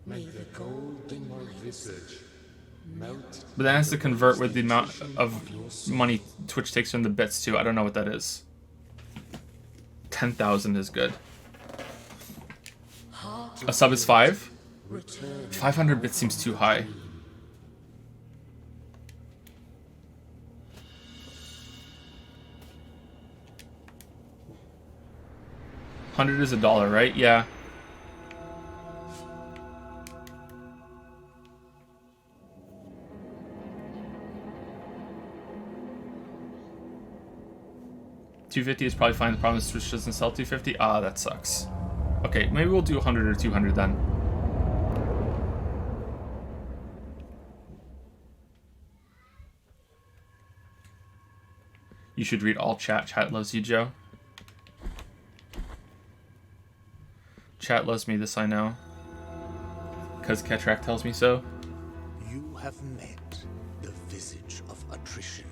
May the gold in my visage melt. But that has to convert with the amount of money Twitch takes from the bits too. I don't know what that is. 10,000 is good. A sub is 5? 500 bits seems too high. $100 is $1, right? Yeah. $250 is probably fine. The problem is Twitch doesn't sell $250. Ah, that sucks. Okay, maybe we'll do 100 or 200 then. You should read all chat. Chat loves you, Joe. Chat loves me, this I know. Because Ketrak tells me so. You have met the visage of attrition.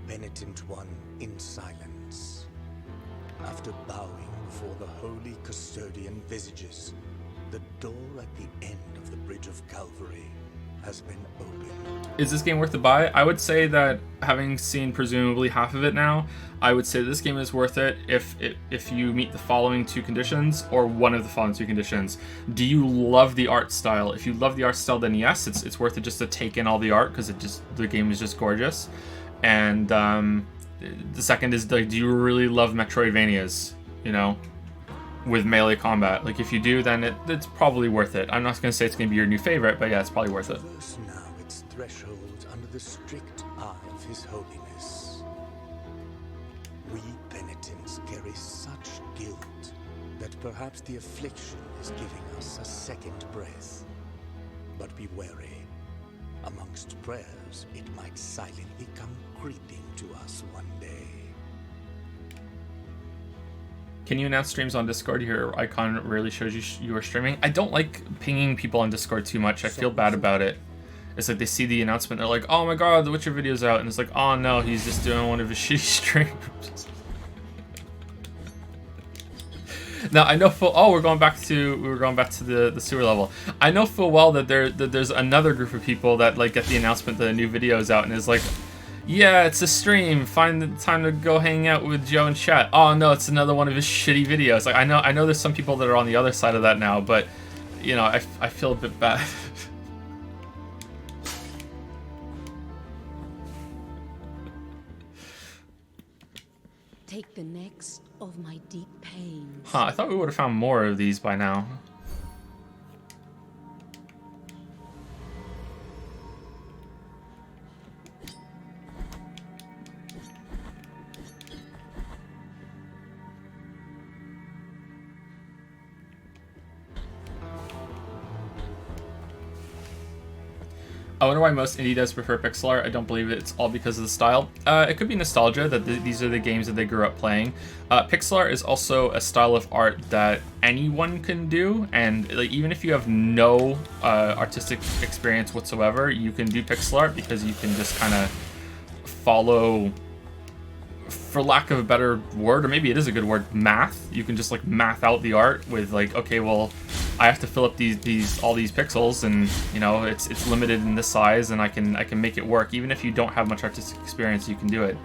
Penitent one in silence. After bowing before the holy custodian visages, the door at the end of the Bridge of Calvary has been opened. Is this game worth the buy? I would say that, having seen presumably half of it now, I would say this game is worth it if you meet the following two conditions, or one of the following two conditions. Do you love the art style? If you love the art style, then yes, it's worth it just to take in all the art, because the game is just gorgeous. And the second is, like, do you really love Metroidvanias, you know, with melee combat? Like, if you do, then it's probably worth it. I'm not going to say it's going to be your new favorite, but yeah, it's probably worth it. Traverse now its threshold under the strict eye of His Holiness. We penitents carry such guilt that perhaps the affliction is giving us a second breath. But be wary. Amongst prayers, it might silently come creeping to us one day. Can you announce streams on Discord? Your icon rarely shows you are streaming. I don't like pinging people on Discord too much. I feel bad about it. It's like they see the announcement, they're like, oh my god, the Witcher video's out. And it's like, oh no, he's just doing one of his shitty streams. Now I know full. Oh, we were going back to the sewer level. I know full well that there's another group of people that like get the announcement that a new video is out and is like, yeah, it's a stream. Find the time to go hang out with Joe and chat. Oh no, it's another one of his shitty videos. Like I know there's some people that are on the other side of that now, but you know I feel a bit bad. Take the next of my deep pains. Huh, I thought we would have found more of these by now. I wonder why most indie devs prefer pixel art. I don't believe it's all because of the style. It could be nostalgia that these are the games that they grew up playing. Pixel art is also a style of art that anyone can do, and like even if you have no artistic experience whatsoever, you can do pixel art because you can just kind of follow, for lack of a better word, or maybe it is a good word, math. You can just like math out the art with like, okay, well, I have to fill up all these pixels, and you know it's limited in this size, and I can make it work. Even if you don't have much artistic experience, you can do it.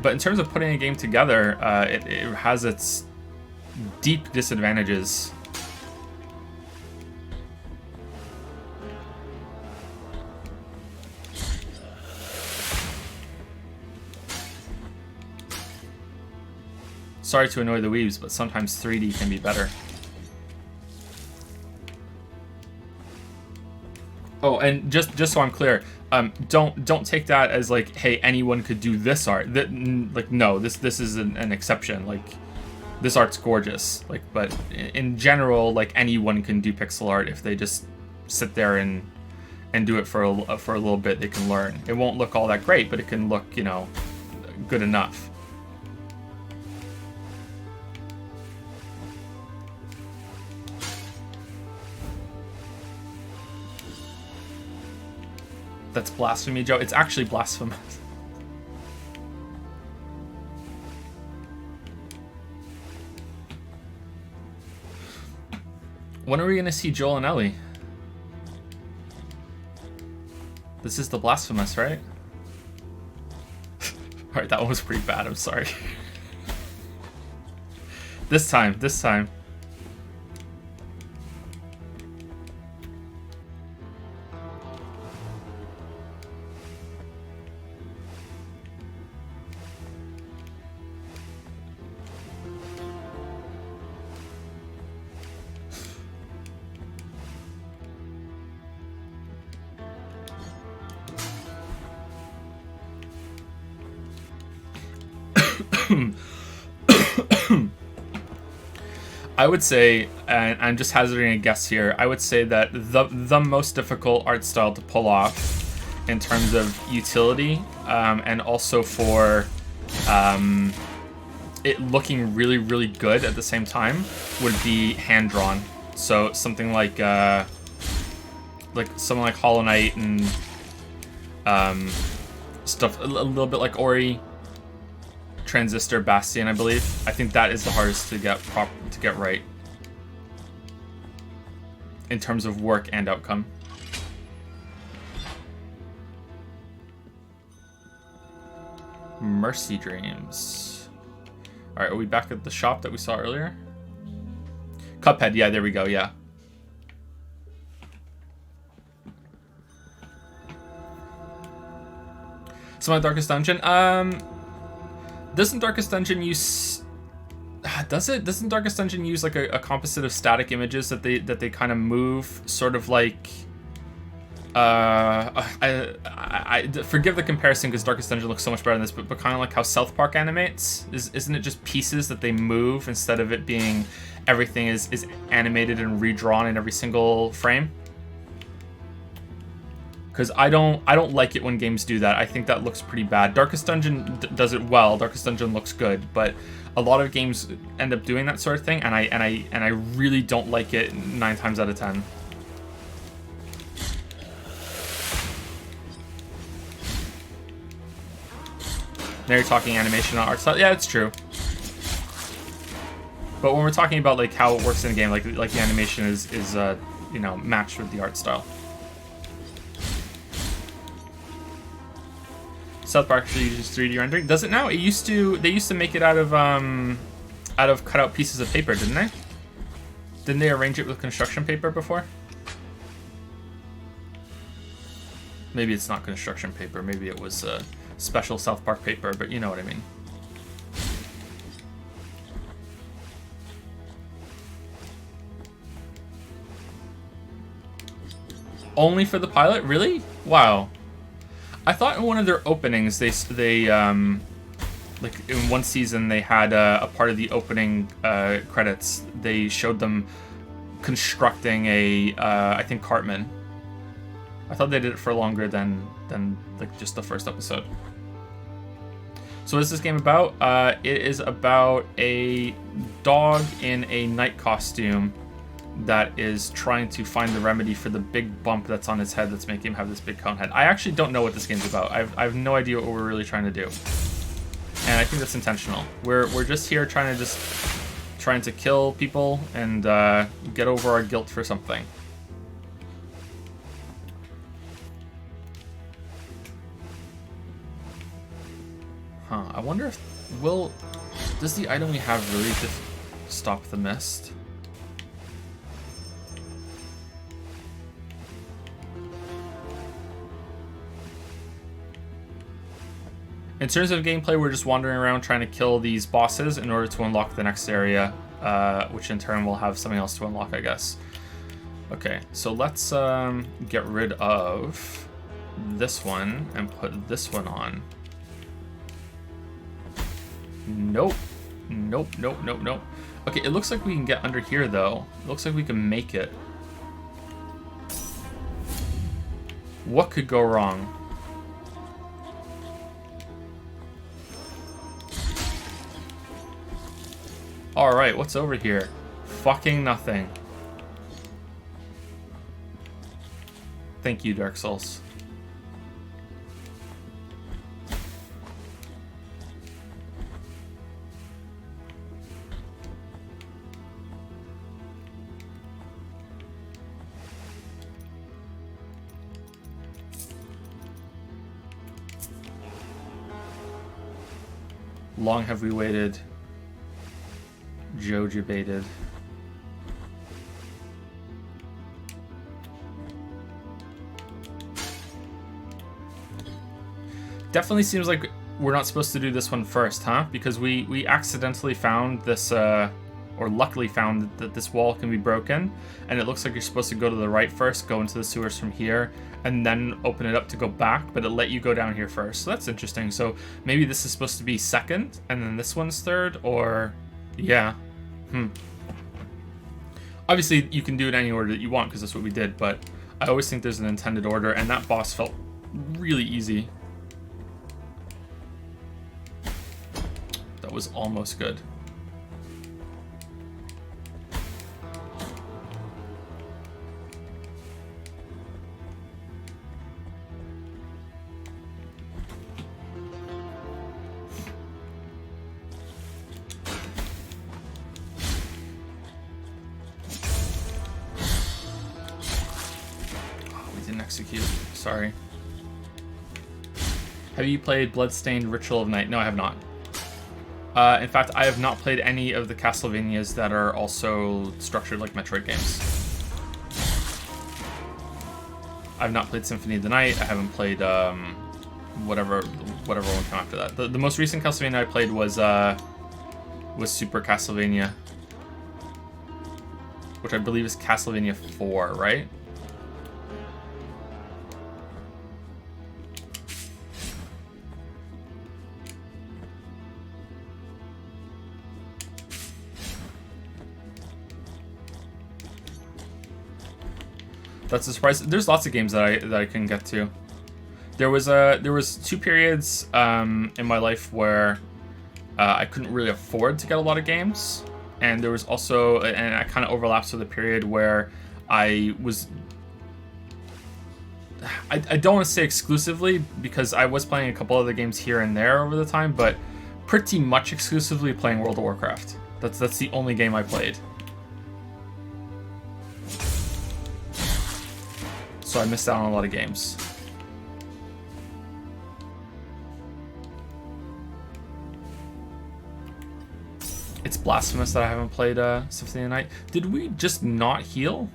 But in terms of putting a game together, it has its deep disadvantages. Sorry to annoy the weebs, but sometimes 3D can be better. Oh, and just so I'm clear, don't take that as like, hey, anyone could do this art. Like, no, this is an exception. Like, this art's gorgeous. Like, but in general, like, anyone can do pixel art if they just sit there and do it for a little bit. They can learn. It won't look all that great, but it can look, you know, good enough. That's blasphemy, Joe. It's actually blasphemous. When are we gonna see Joel and Ellie? This is the Blasphemous, right? Alright, that one was pretty bad, I'm sorry. This time. I would say, and I'm just hazarding a guess here, I would say that the most difficult art style to pull off in terms of utility, and also for it looking really, really good at the same time, would be hand-drawn. So something like something like Hollow Knight and stuff, a little bit like Ori, Transistor, Bastion, I believe. I think that is the hardest to get right in terms of work and outcome. Mercy Dreams. All right, are we back at the shop that we saw earlier? Cuphead, yeah, there we go, yeah. Some of Darkest Dungeon. Doesn't Darkest Dungeon use? Does it? Doesn't Darkest Dungeon use like a composite of static images that they kind of move, sort of like? I forgive the comparison because Darkest Dungeon looks so much better than this, but kind of like how South Park animates. Isn't it just pieces that they move instead of it being everything is animated and redrawn in every single frame? Because I don't like it when games do that. I think that looks pretty bad. Darkest Dungeon does it well. Darkest Dungeon looks good, but a lot of games end up doing that sort of thing, and I really don't like it 9 times out of 10. Now you're talking animation on art style. Yeah, it's true. But when we're talking about like how it works in a game, like the animation is you know, matched with the art style. South Park actually uses 3D rendering. Does it now? It used to. They used to make it out of cut out pieces of paper, didn't they? Didn't they arrange it with construction paper before? Maybe it's not construction paper. Maybe it was special South Park paper, but you know what I mean. Only for the pilot? Really? Wow. I thought in one of their openings, they like in one season they had a part of the opening credits. They showed them constructing a I think Cartman. I thought they did it for longer than like just the first episode. So what is this game about? It is about a dog in a knight costume that is trying to find the remedy for the big bump that's on his head that's making him have this big cone head. I actually don't know what this game's about. I have no idea what we're really trying to do. And I think that's intentional. We're just here trying to kill people and get over our guilt for something. Huh, I wonder if... Does the item we have really just stop the mist? In terms of gameplay, we're just wandering around trying to kill these bosses in order to unlock the next area, which in turn will have something else to unlock, I guess. Okay, so let's get rid of this one and put this one on. Nope. Nope, nope, nope, nope. Okay, it looks like we can get under here, though. It looks like we can make it. What could go wrong? Alright, what's over here? Fucking nothing. Thank you, Dark Souls. Long have we waited. Joja baited. Definitely seems like we're not supposed to do this one first, huh? Because we accidentally found this, or luckily found that this wall can be broken, and it looks like you're supposed to go to the right first, go into the sewers from here, and then open it up to go back, but it let you go down here first. So that's interesting. So maybe this is supposed to be second, and then this one's third, or... yeah. Obviously, you can do it any order that you want, because that's what we did, but I always think there's an intended order, and that boss felt really easy. That was almost good. Execute. Sorry. Have you played Bloodstained Ritual of Night? No, I have not. In fact, I have not played any of the Castlevanias that are also structured like Metroid games. I've not played Symphony of the Night. I haven't played whatever one came after that. The most recent Castlevania I played was Super Castlevania, which I believe is Castlevania 4, right? That's a surprise. There's lots of games that I can get to. There was 2 periods in my life where I couldn't really afford to get a lot of games, and there was also, and it kind of overlaps with a period where I don't want to say exclusively, because I was playing a couple other games here and there over the time, but pretty much exclusively playing World of Warcraft. That's the only game I played. So I missed out on a lot of games. It's Blasphemous that I haven't played Symphony of the Night. Did we just not heal?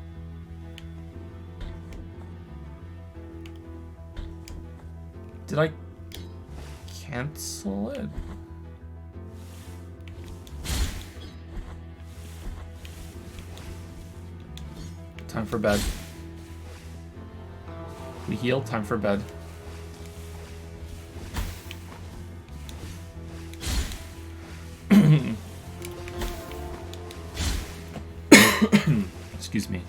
Did I cancel it? Time for bed. We healed, time for bed. Excuse me.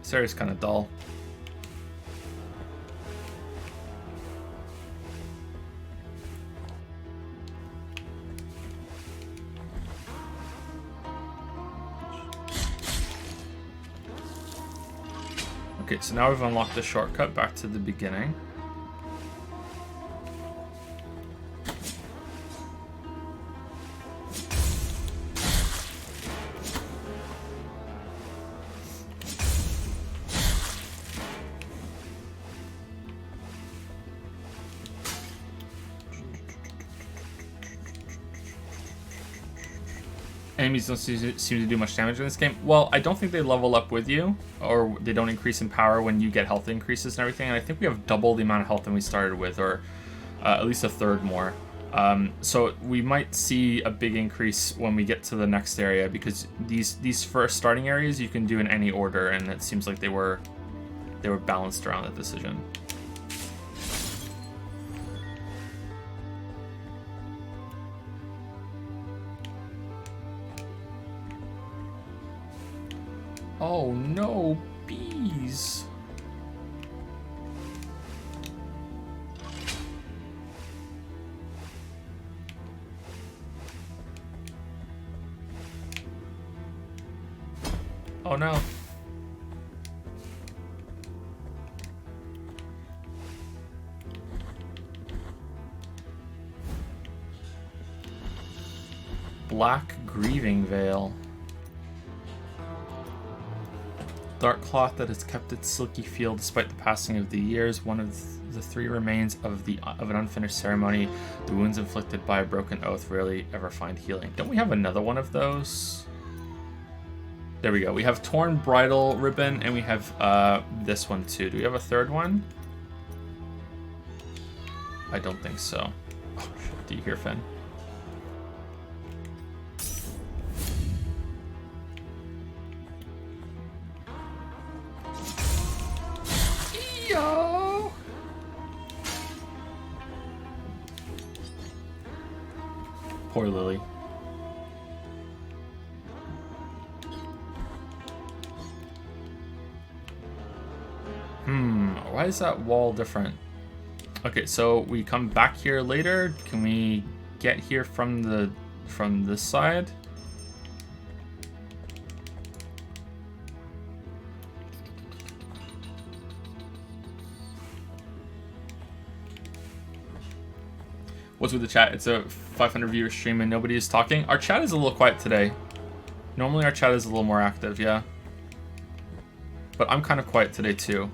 This area's kind of dull. Okay, so now we've unlocked the shortcut back to the beginning. Enemies don't seem to do much damage in this game. Well, I don't think they level up with you, or they don't increase in power when you get health increases and everything. And I think we have double the amount of health than we started with, or at least a third more. So we might see a big increase when we get to the next area, because these first starting areas you can do in any order, and it seems like they were balanced around that decision. Oh no, bees! Oh no. Black Grieving Veil. Dark cloth that has kept its silky feel despite the passing of the years. One of the three remains of an unfinished ceremony. The wounds inflicted by a broken oath rarely ever find healing. Don't we have another one of those? There we go. We have torn bridle ribbon, and we have this one too. Do we have a third one? I don't think so. Oh shit! Do you hear Finn? Yo! Poor Lily. Why is that wall different? Okay, so we come back here later. Can we get here from this side? What's with the chat? It's a 500 viewer stream and nobody is talking. Our chat is a little quiet today. Normally our chat is a little more active, yeah. But I'm kind of quiet today too.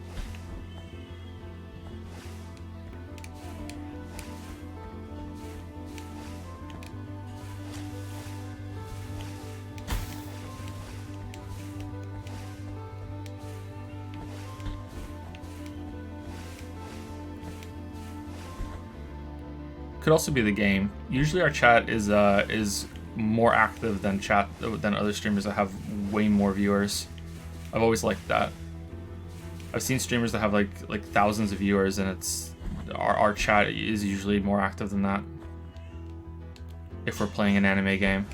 Could also be the game. Usually our chat is more active than other streamers that have way more viewers. I've always liked that. I've seen streamers that have like thousands of viewers, and it's our chat is usually more active than that if we're playing an anime game.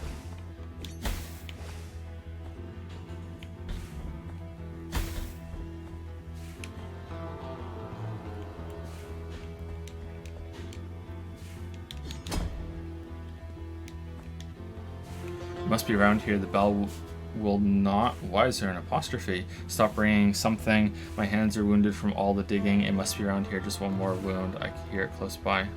Must be around here. The bell will not. Why is there an apostrophe? Stop ringing. Something. My hands are wounded from all the digging. It must be around here. Just one more wound. I can hear it close by.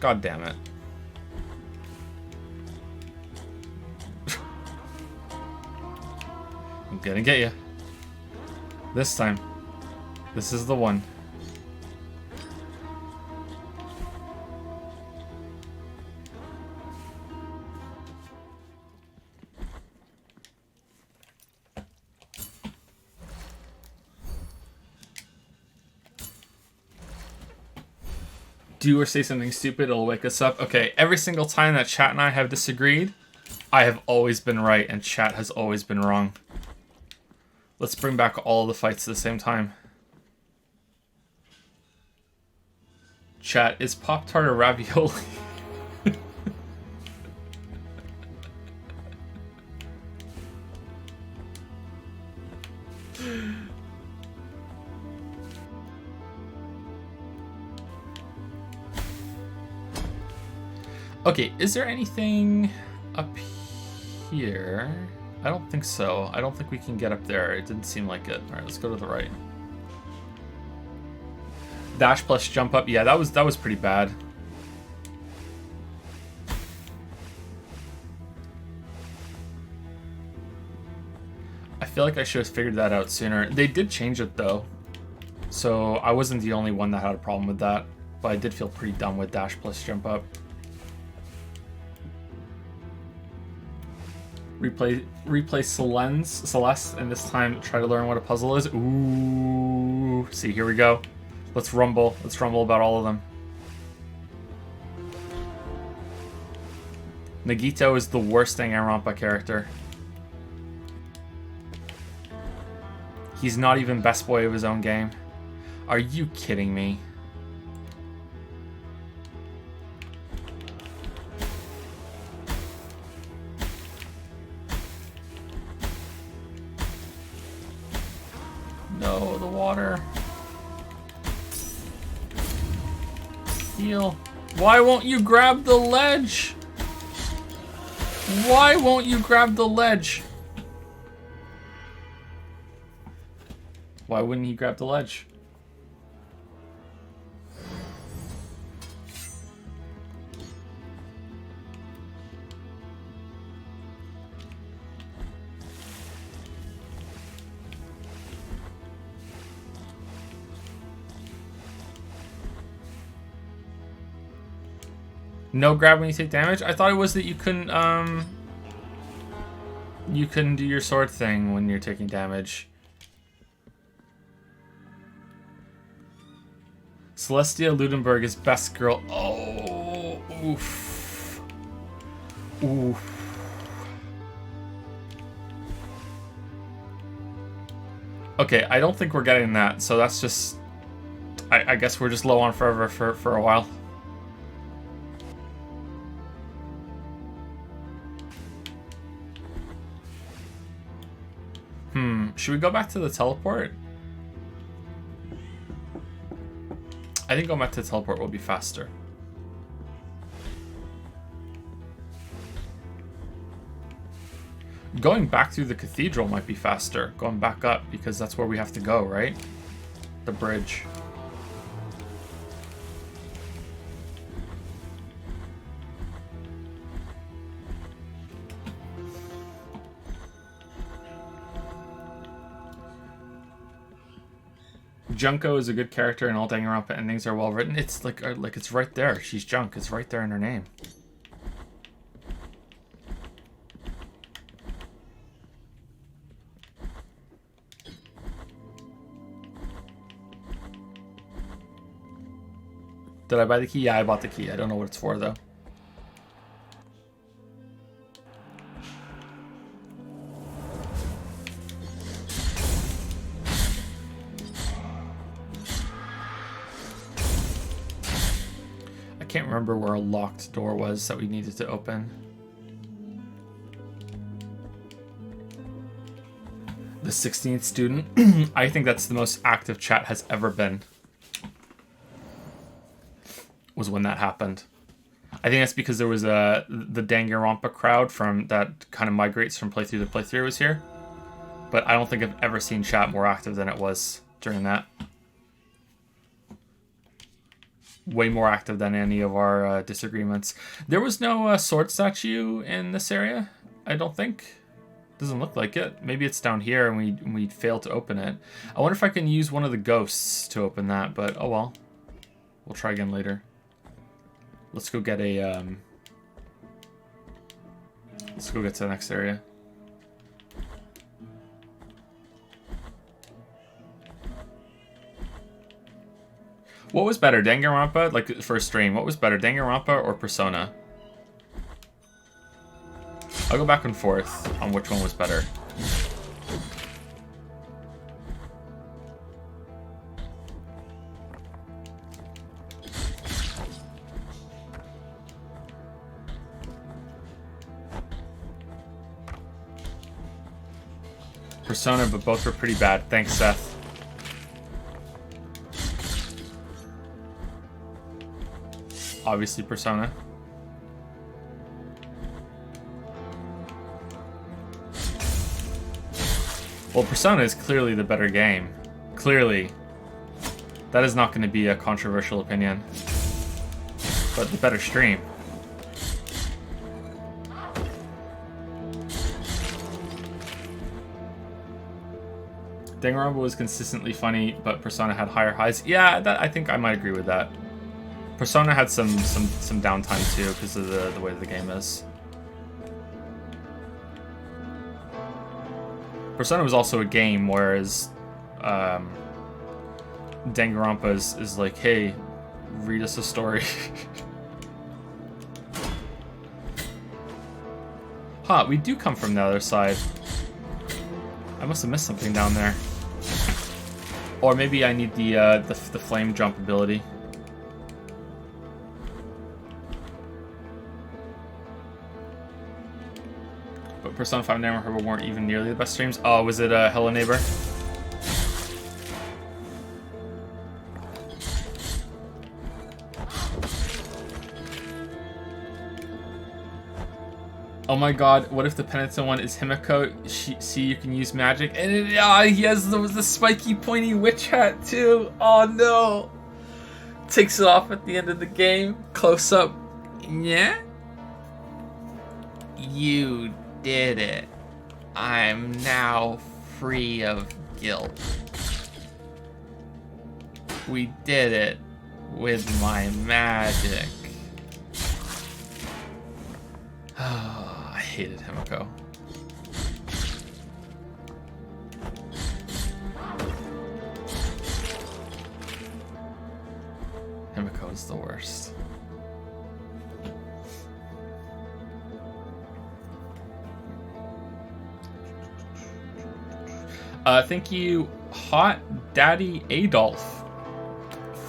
God damn it. I'm gonna get you. This time. This is the one. Do or say something stupid, it'll wake us up. Okay, every single time that chat and I have disagreed, I have always been right and chat has always been wrong. Let's bring back all the fights at the same time. Chat, is Pop-Tart or ravioli? Okay, is there anything up here? I don't think so. I don't think we can get up there. It didn't seem like it. All right, let's go to the right. Dash plus jump up. Yeah, that was pretty bad. I feel like I should have figured that out sooner. They did change it though. So I wasn't the only one that had a problem with that, but I did feel pretty dumb with dash plus jump up. Replay Celeste, and this time try to learn what a puzzle is. Ooh, see, here we go. Let's rumble about all of them. Nagito is the worst Danganronpa character. He's not even best boy of his own game. Are you kidding me? No, the water. Heal. Why won't you grab the ledge? Why won't you grab the ledge? Why wouldn't he grab the ledge? No grab when you take damage? I thought it was that you couldn't do your sword thing when you're taking damage. Celestia Ludenberg is best girl. Oh, oof. Oof. Okay, I don't think we're getting that, so that's just... I guess we're just low on forever for a while. Should we go back to the teleport? I think going back to the teleport will be faster. Going back through the cathedral might be faster. Going back up, because that's where we have to go, right? The bridge. Junko is a good character, and all Danganronpa endings are well written. It's like it's right there. She's Junk. It's right there in her name. Did I buy the key? Yeah, I bought the key. I don't know what it's for though. I can't remember where a locked door was that we needed to open. The 16th student. I think that's the most active chat has ever been. Was when that happened. I think that's because there was the Danganronpa crowd from that kind of migrates from playthrough to playthrough was here. But I don't think I've ever seen chat more active than it was during that. Way more active than any of our disagreements. There was no sword statue in this area, I don't think. Doesn't look like it. Maybe it's down here and we failed to open it. I wonder if I can use one of the ghosts to open that, but oh well. We'll try again later. Let's go get a let's go get to the next area. What was better, Danganronpa? Like, for a stream, what was better, Danganronpa or Persona? I'll go back and forth on which one was better. Persona, but both were pretty bad. Thanks, Seth. Obviously Persona. Well, Persona is clearly the better game. Clearly. That is not going to be a controversial opinion. But the better stream. Danganronpa was consistently funny, but Persona had higher highs. Yeah, I think I might agree with that. Persona had some downtime too because of the way the game is. Persona was also a game, whereas Danganronpa is like, hey, read us a story. Huh, we do come from the other side. I must have missed something down there. Or maybe I need the flame jump ability. But Persona 5 and Danganronpa weren't even nearly the best streams. Oh, was it Hello Neighbor? Oh my god, what if the penitent one is Himiko? See, you can use magic. And he has the spiky pointy witch hat too. Oh no. Takes it off at the end of the game. Close up. Yeah? You did it. I'm now free of guilt. We did it with my magic. I hated Himiko. Himiko is the worst. Thank you, Hot Daddy Adolf,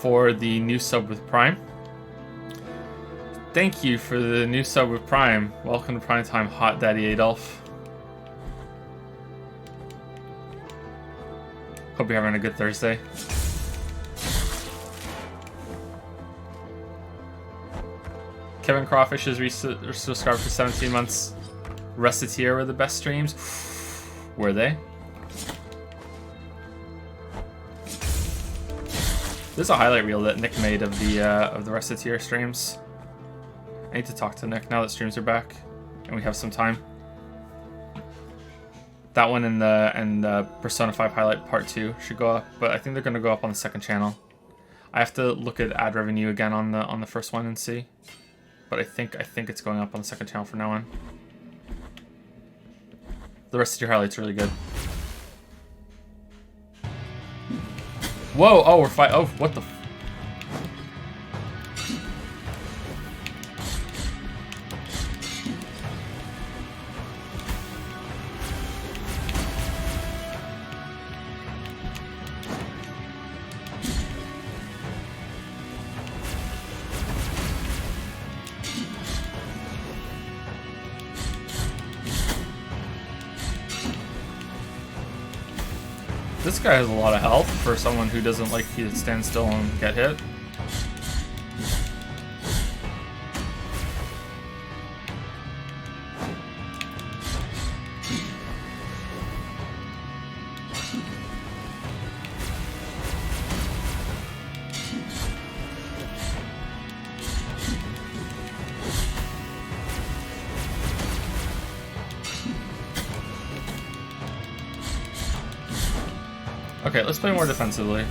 for the new sub with Prime. Thank you for the new sub with Prime. Welcome to Prime Time, Hot Daddy Adolf. Hope you're having a good Thursday. Kevin Crawfish is subscribed for 17 months. Reciteer were the best streams. Were they? There's a highlight reel that Nick made of the Reciteer streams. I need to talk to Nick now that streams are back and we have some time. That one and the Persona 5 highlight part 2 should go up, but I think they're gonna go up on the second channel. I have to look at ad revenue again on the first one and see. But I think it's going up on the second channel from now on. The rest of your highlights are really good. Whoa! Oh, we're fighting. Oh, what the? This guy has a lot of health for someone who doesn't like to stand still and get hit. Okay, let's play more defensively.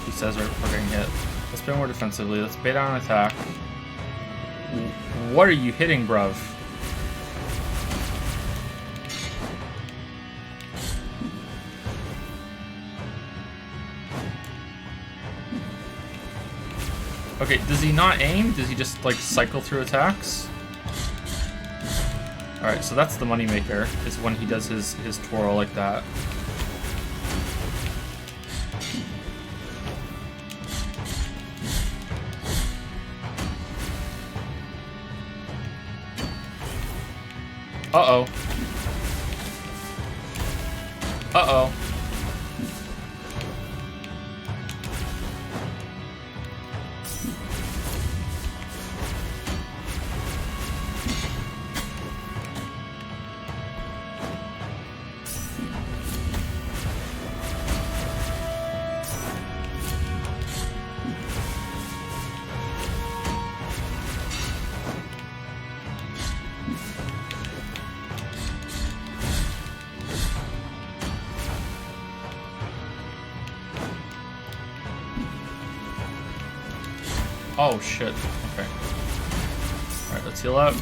He says we're getting hit. Let's play more defensively. Let's bait out an attack. What are you hitting, bruv? Okay, does he not aim? Does he just, like, cycle through attacks? Alright, so that's the moneymaker, is when he does his twirl like that. Uh-oh. Uh-oh. Oh shit. Okay. Alright, let's heal up.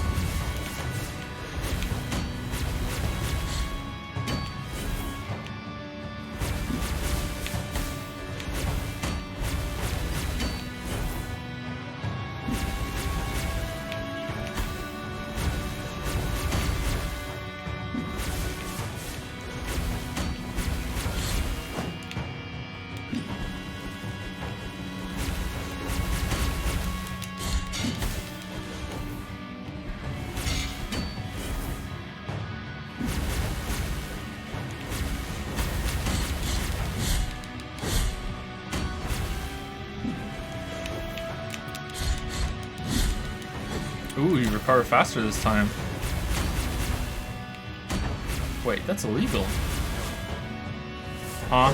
Ooh, you recover faster this time. Wait, that's illegal. Huh?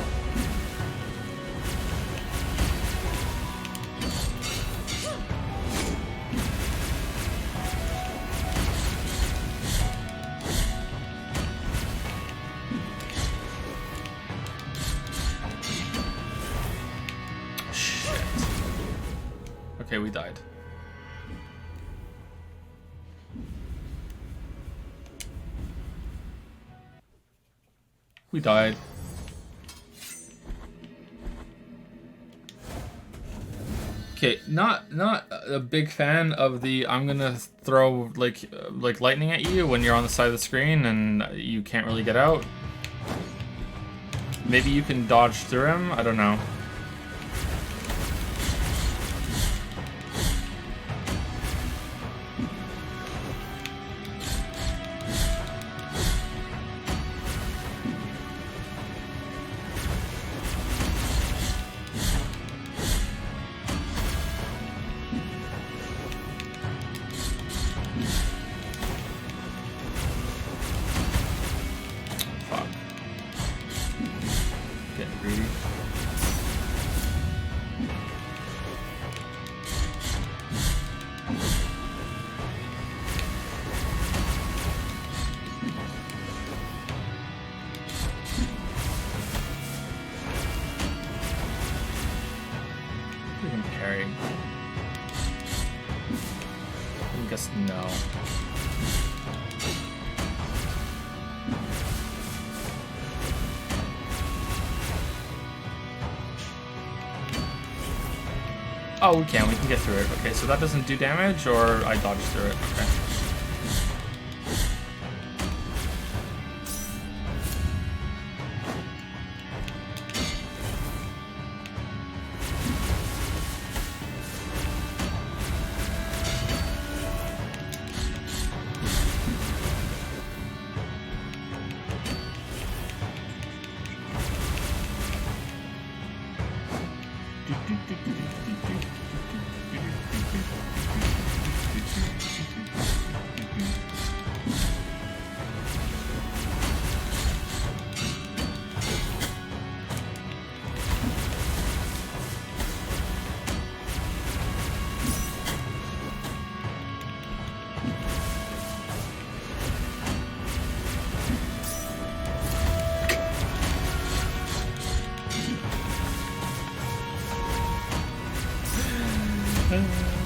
Shit. Okay, we died. We died. Okay, not a big fan of the I'm gonna throw like lightning at you when you're on the side of the screen and you can't really get out. Maybe you can dodge through him. I don't know. Parry. I guess no. Oh, we can get through it. Okay, so that doesn't do damage, or I dodged through it. Okay.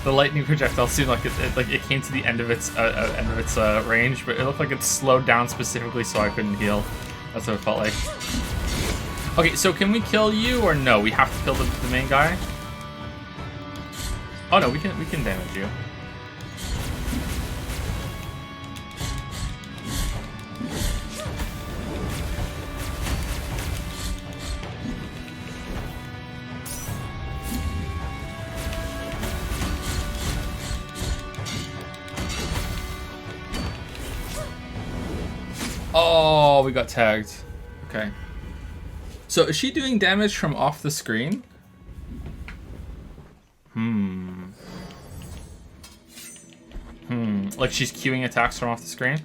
The lightning projectile seemed like it came to the end of its range, but it looked like it slowed down specifically so I couldn't heal. That's what it felt like. Okay, so can we kill you or no? We have to kill the main guy. Oh no, we can damage you. Oh, we got tagged. Okay. So is she doing damage from off the screen? Like she's queuing attacks from off the screen?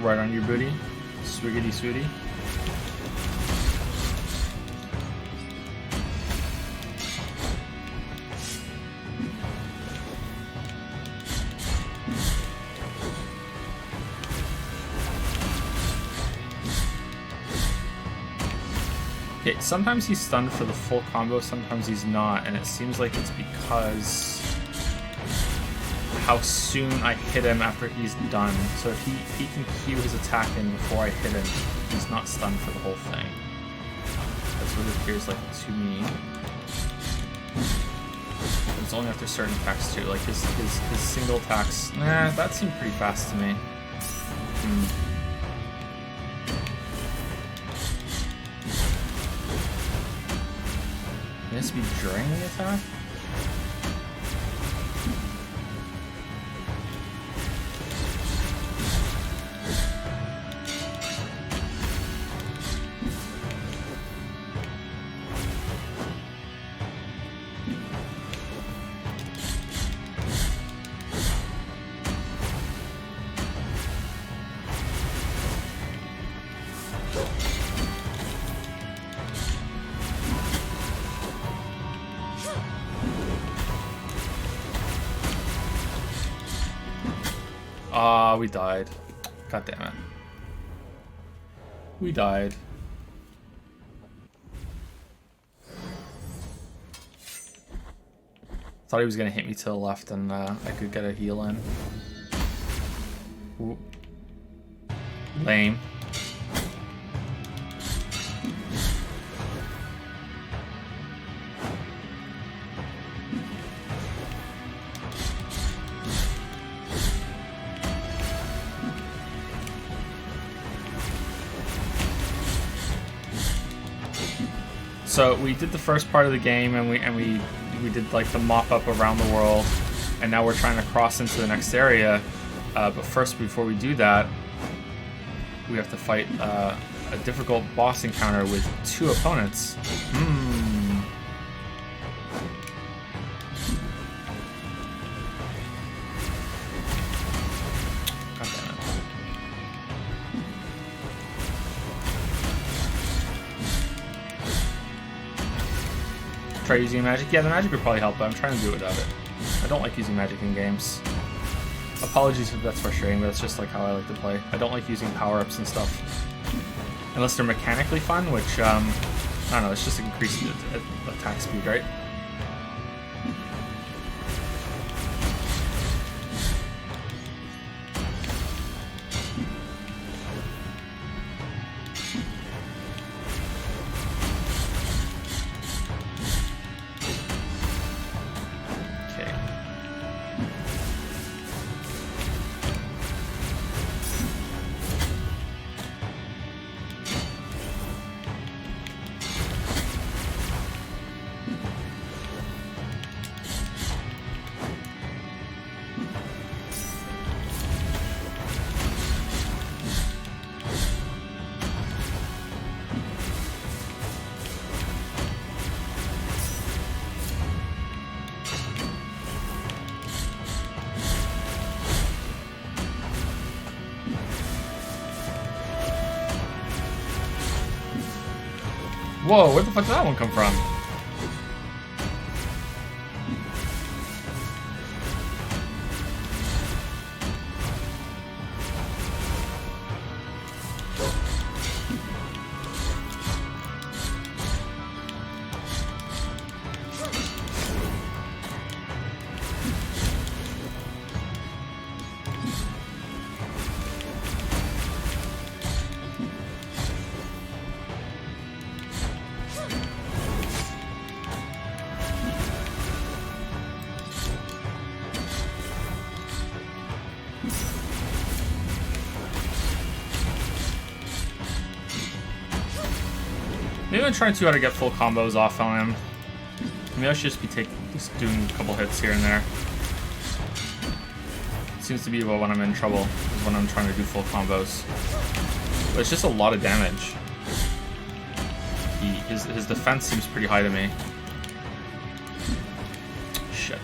Right on your booty. Swiggity swooty. Okay, sometimes he's stunned for the full combo, sometimes he's not, and it seems like it's because how soon I hit him after he's done. So if he can cue his attack in before I hit him, he's not stunned for the whole thing. That's what it appears like to me. It's only after certain attacks too, like his single attacks. Nah, that seemed pretty fast to me. It has to be during the attack? Ah, we died. God damn it. We died. Thought he was gonna hit me to the left and I could get a heal in. Ooh. Lame. So we did the first part of the game, and we did like the mop up around the world, and now we're trying to cross into the next area. But first, before we do that, we have to fight a difficult boss encounter with 2 opponents. Try using magic? Yeah, the magic would probably help, but I'm trying to do it without it. I don't like using magic in games. Apologies if that's frustrating, but that's just like how I like to play. I don't like using power-ups and stuff. Unless they're mechanically fun, which, I don't know, it's just increased attack speed, right? Whoa, where the fuck did that one come from? Maybe I'm trying too hard to get full combos off on him. Maybe I should just be just doing a couple hits here and there. Seems to be when I'm in trouble, is when I'm trying to do full combos. But it's just a lot of damage. His defense seems pretty high to me. Shit.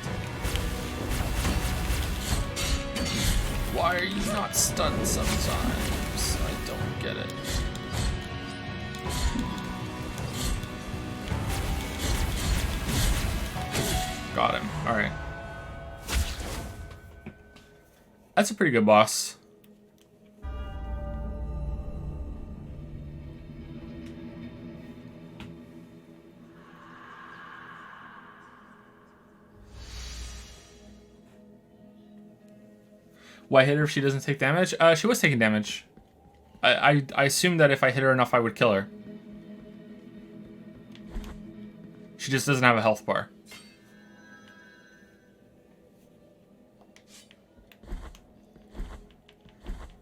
Why are you not stunned sometime? don't get it. Got him. Alright. That's a pretty good boss. Why hit her if she doesn't take damage? She was taking damage. I assumed that if I hit her enough, I would kill her. She just doesn't have a health bar.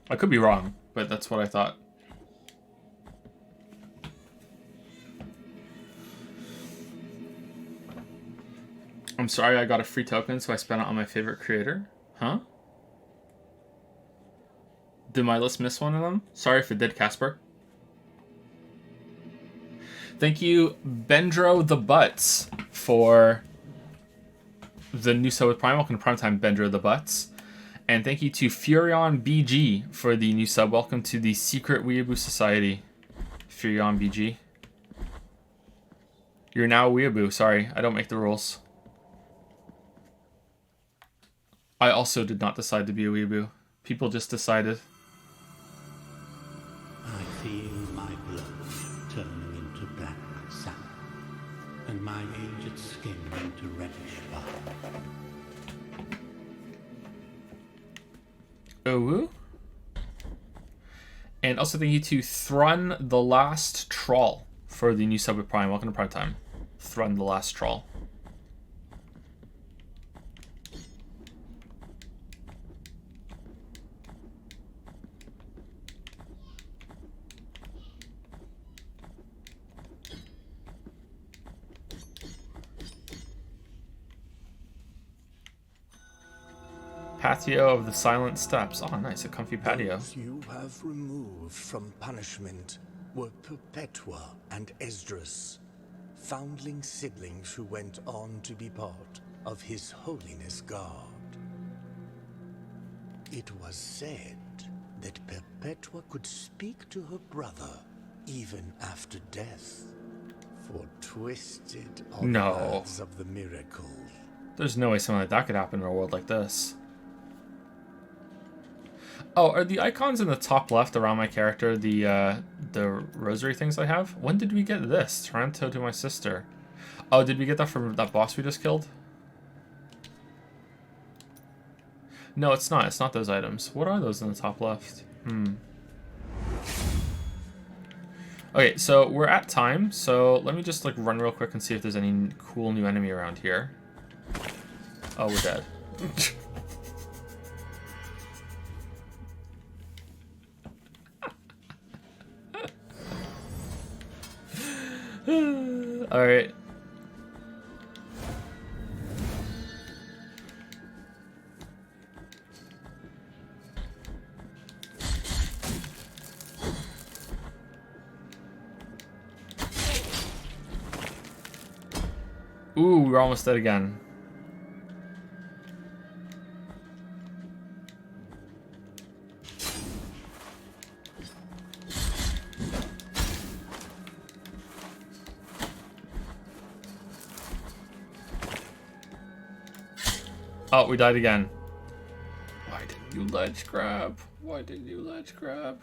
I could be wrong, but that's what I thought. I'm sorry I got a free token, so I spent it on my favorite creator. Huh? Did my list miss one of them? Sorry if it did, Casper. Thank you, Bendro the Butts, for the new sub with Prime. Welcome to Primetime, Bendro the Butts. And thank you to Furion BG for the new sub. Welcome to the Secret Weeaboo Society, Furion BG. You're now a weeaboo. Sorry, I don't make the rules. I also did not decide to be a weeaboo. People just decided. I feel my blood turning into black sap, and my aged skin into reddish bark. Oh, and also thank you to Thrun the Last Troll for the new sub with Prime. Welcome to Prime Time. Thrun the Last Troll. Patio of the Silent Steps. Oh, nice. A comfy patio. Those you have removed from punishment were Perpetua and Esdras, foundling siblings who went on to be part of His Holiness God. It was said that Perpetua could speak to her brother even after death, for twisted are the paths of the miracle. There's no way something like that could happen in a world like this. Oh, are the icons in the top left around my character the rosary things I have? When did we get this? Taranto to my sister. Oh, did we get that from that boss we just killed? No, it's not. It's not those items. What are those in the top left? Okay, so we're at time. So let me just like run real quick and see if there's any cool new enemy around here. Oh, we're dead. All right. Ooh, we're almost dead again. Oh, we died again. Why didn't you ledge grab? Why didn't you ledge grab?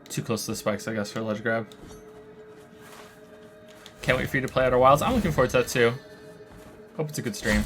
Too close to the spikes, I guess, for a ledge grab. Can't wait for you to play Outer Wilds. I'm looking forward to that too. Hope it's a good stream.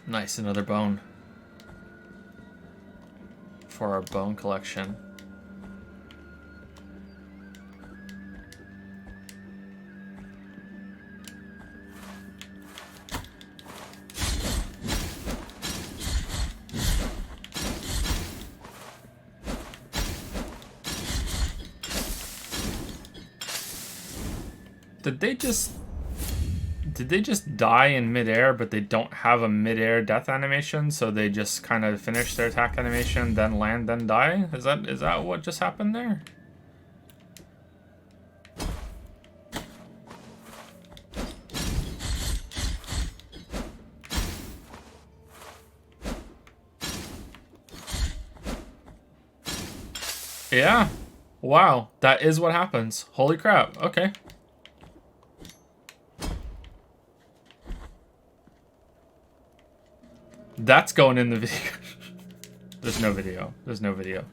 Nice, another bone. For our bone collection. Did they just die in midair, but they don't have a midair death animation, so they just kind of finish their attack animation, then land, then die? Is that what just happened there? Yeah. Wow, that is what happens. Holy crap. Okay. That's going in the video. There's no video. There's no video.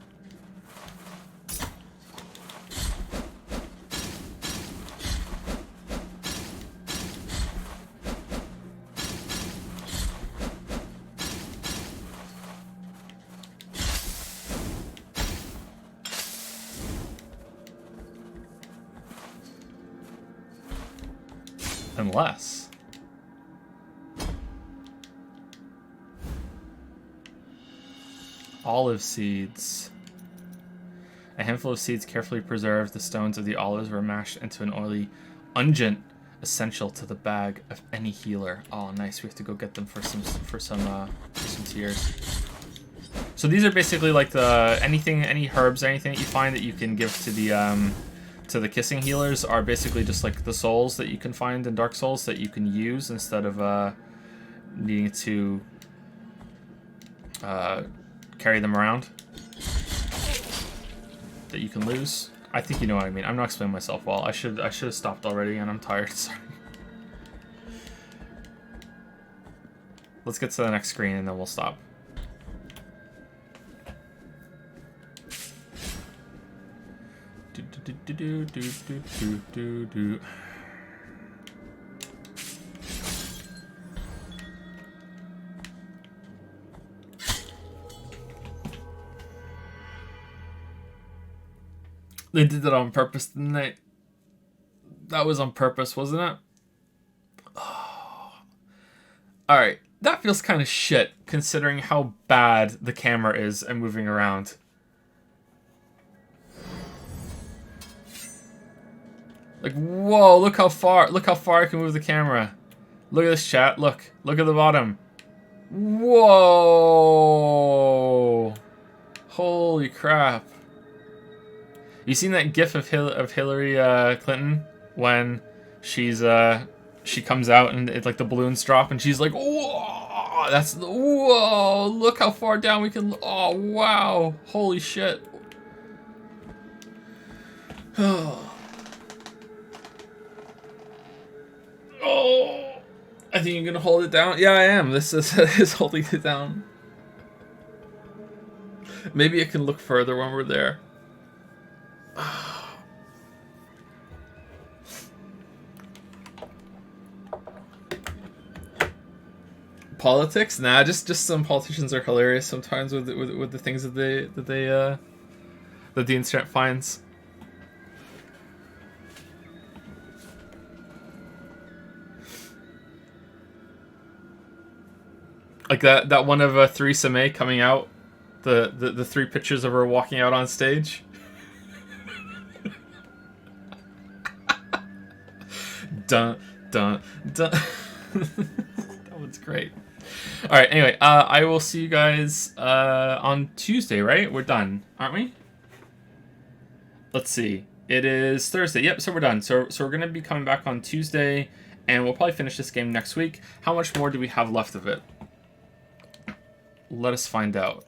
Unless... Olive seeds. A handful of seeds carefully preserved. The stones of the olives were mashed into an oily unguent essential to the bag of any healer. Oh, nice. We have to go get them for some tears. So these are basically like any herbs, anything that you find that you can give to the kissing healers are basically just like the souls that you can find in Dark Souls that you can use instead of needing to carry them around, that you can lose. I think you know what I mean. I'm not explaining myself well. I should have stopped already, and I'm tired. Sorry. Let's get to the next screen, and then we'll stop. They did that on purpose, didn't they? That was on purpose, wasn't it? Oh. Alright, that feels kind of shit, considering how bad the camera is and moving around. Like, whoa, look how far I can move the camera. Look at this, chat, look at the bottom. Whoa! Holy crap. You seen that gif of Hillary Clinton when she comes out and it's like the balloons drop and she's like, whoa, whoa, look how far down we can, oh wow, holy shit. Oh, I think you're gonna hold it down. Yeah, I am. This is holding it down. Maybe it can look further when we're there. Politics? Nah, just some politicians are hilarious sometimes with the things that the internet finds. Like that one of Theresa May coming out, the three pictures of her walking out on stage. Dun dun dun. That one's great. All right. Anyway, I will see you guys on Tuesday. Right? We're done, aren't we? Let's see. It is Thursday. Yep. So we're done. So we're gonna be coming back on Tuesday, and we'll probably finish this game next week. How much more do we have left of it? Let us find out.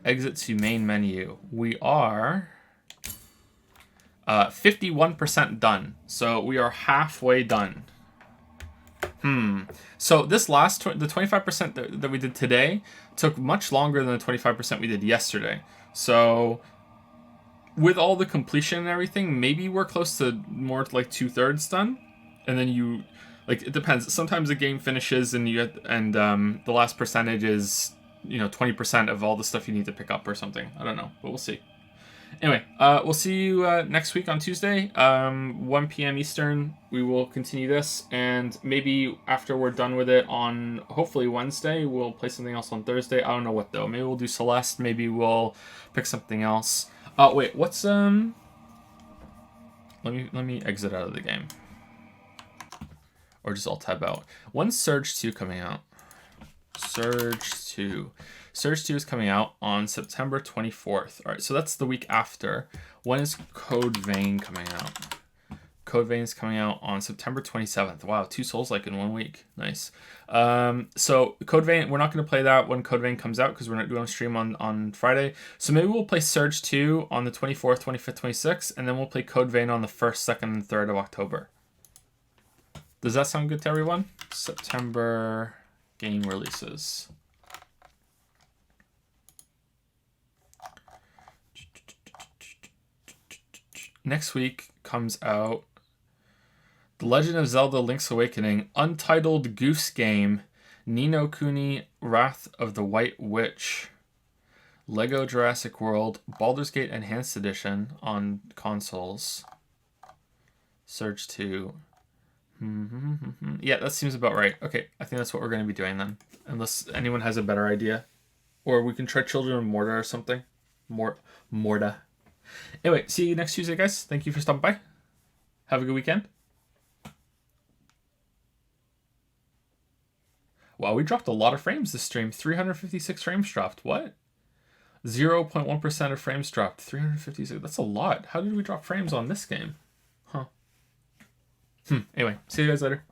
Exit to main menu. We are 51% done. So we are halfway done. So this last, the 25% that we did today took much longer than the 25% we did yesterday. So with all the completion and everything, maybe we're close to more like 2/3 done. And then you Like, it depends. Sometimes the game finishes and the last percentage is, 20% of all the stuff you need to pick up or something. I don't know, but we'll see. Anyway, we'll see you next week on Tuesday, 1 p.m. Eastern. We will continue this, and maybe after we're done with it on hopefully Wednesday, we'll play something else on Thursday. I don't know what though. Maybe we'll do Celeste. Maybe we'll pick something else. Oh wait, what's Let me exit out of the game, or just Alt tab out. When's Surge 2 coming out? Surge 2 is coming out on September 24th. All right, so that's the week after. When is Code Vein coming out? Code Vein is coming out on September 27th. Wow, 2 Souls-like in 1 week. Nice. So Code Vein, we're not going to play that when Code Vein comes out because we're not doing a stream on Friday. So maybe we'll play Surge 2 on the 24th, 25th, 26th, and then we'll play Code Vein on the 1st, 2nd, and 3rd of October. Does that sound good to everyone? September game releases. Next week comes out The Legend of Zelda Link's Awakening, Untitled Goose Game, Ni no Kuni, Wrath of the White Witch, Lego Jurassic World, Baldur's Gate Enhanced Edition on consoles, Surge 2. Yeah, that seems about right. Okay, I think that's what we're going to be doing then. Unless anyone has a better idea. Or we can try Children of Morta or something. Morta. Anyway, see you next Tuesday, guys. Thank you for stopping by. Have a good weekend. Wow, we dropped a lot of frames this stream. 356 frames dropped. What? 0.1% of frames dropped. 356. That's a lot. How did we drop frames on this game? Huh. Anyway, see you guys later.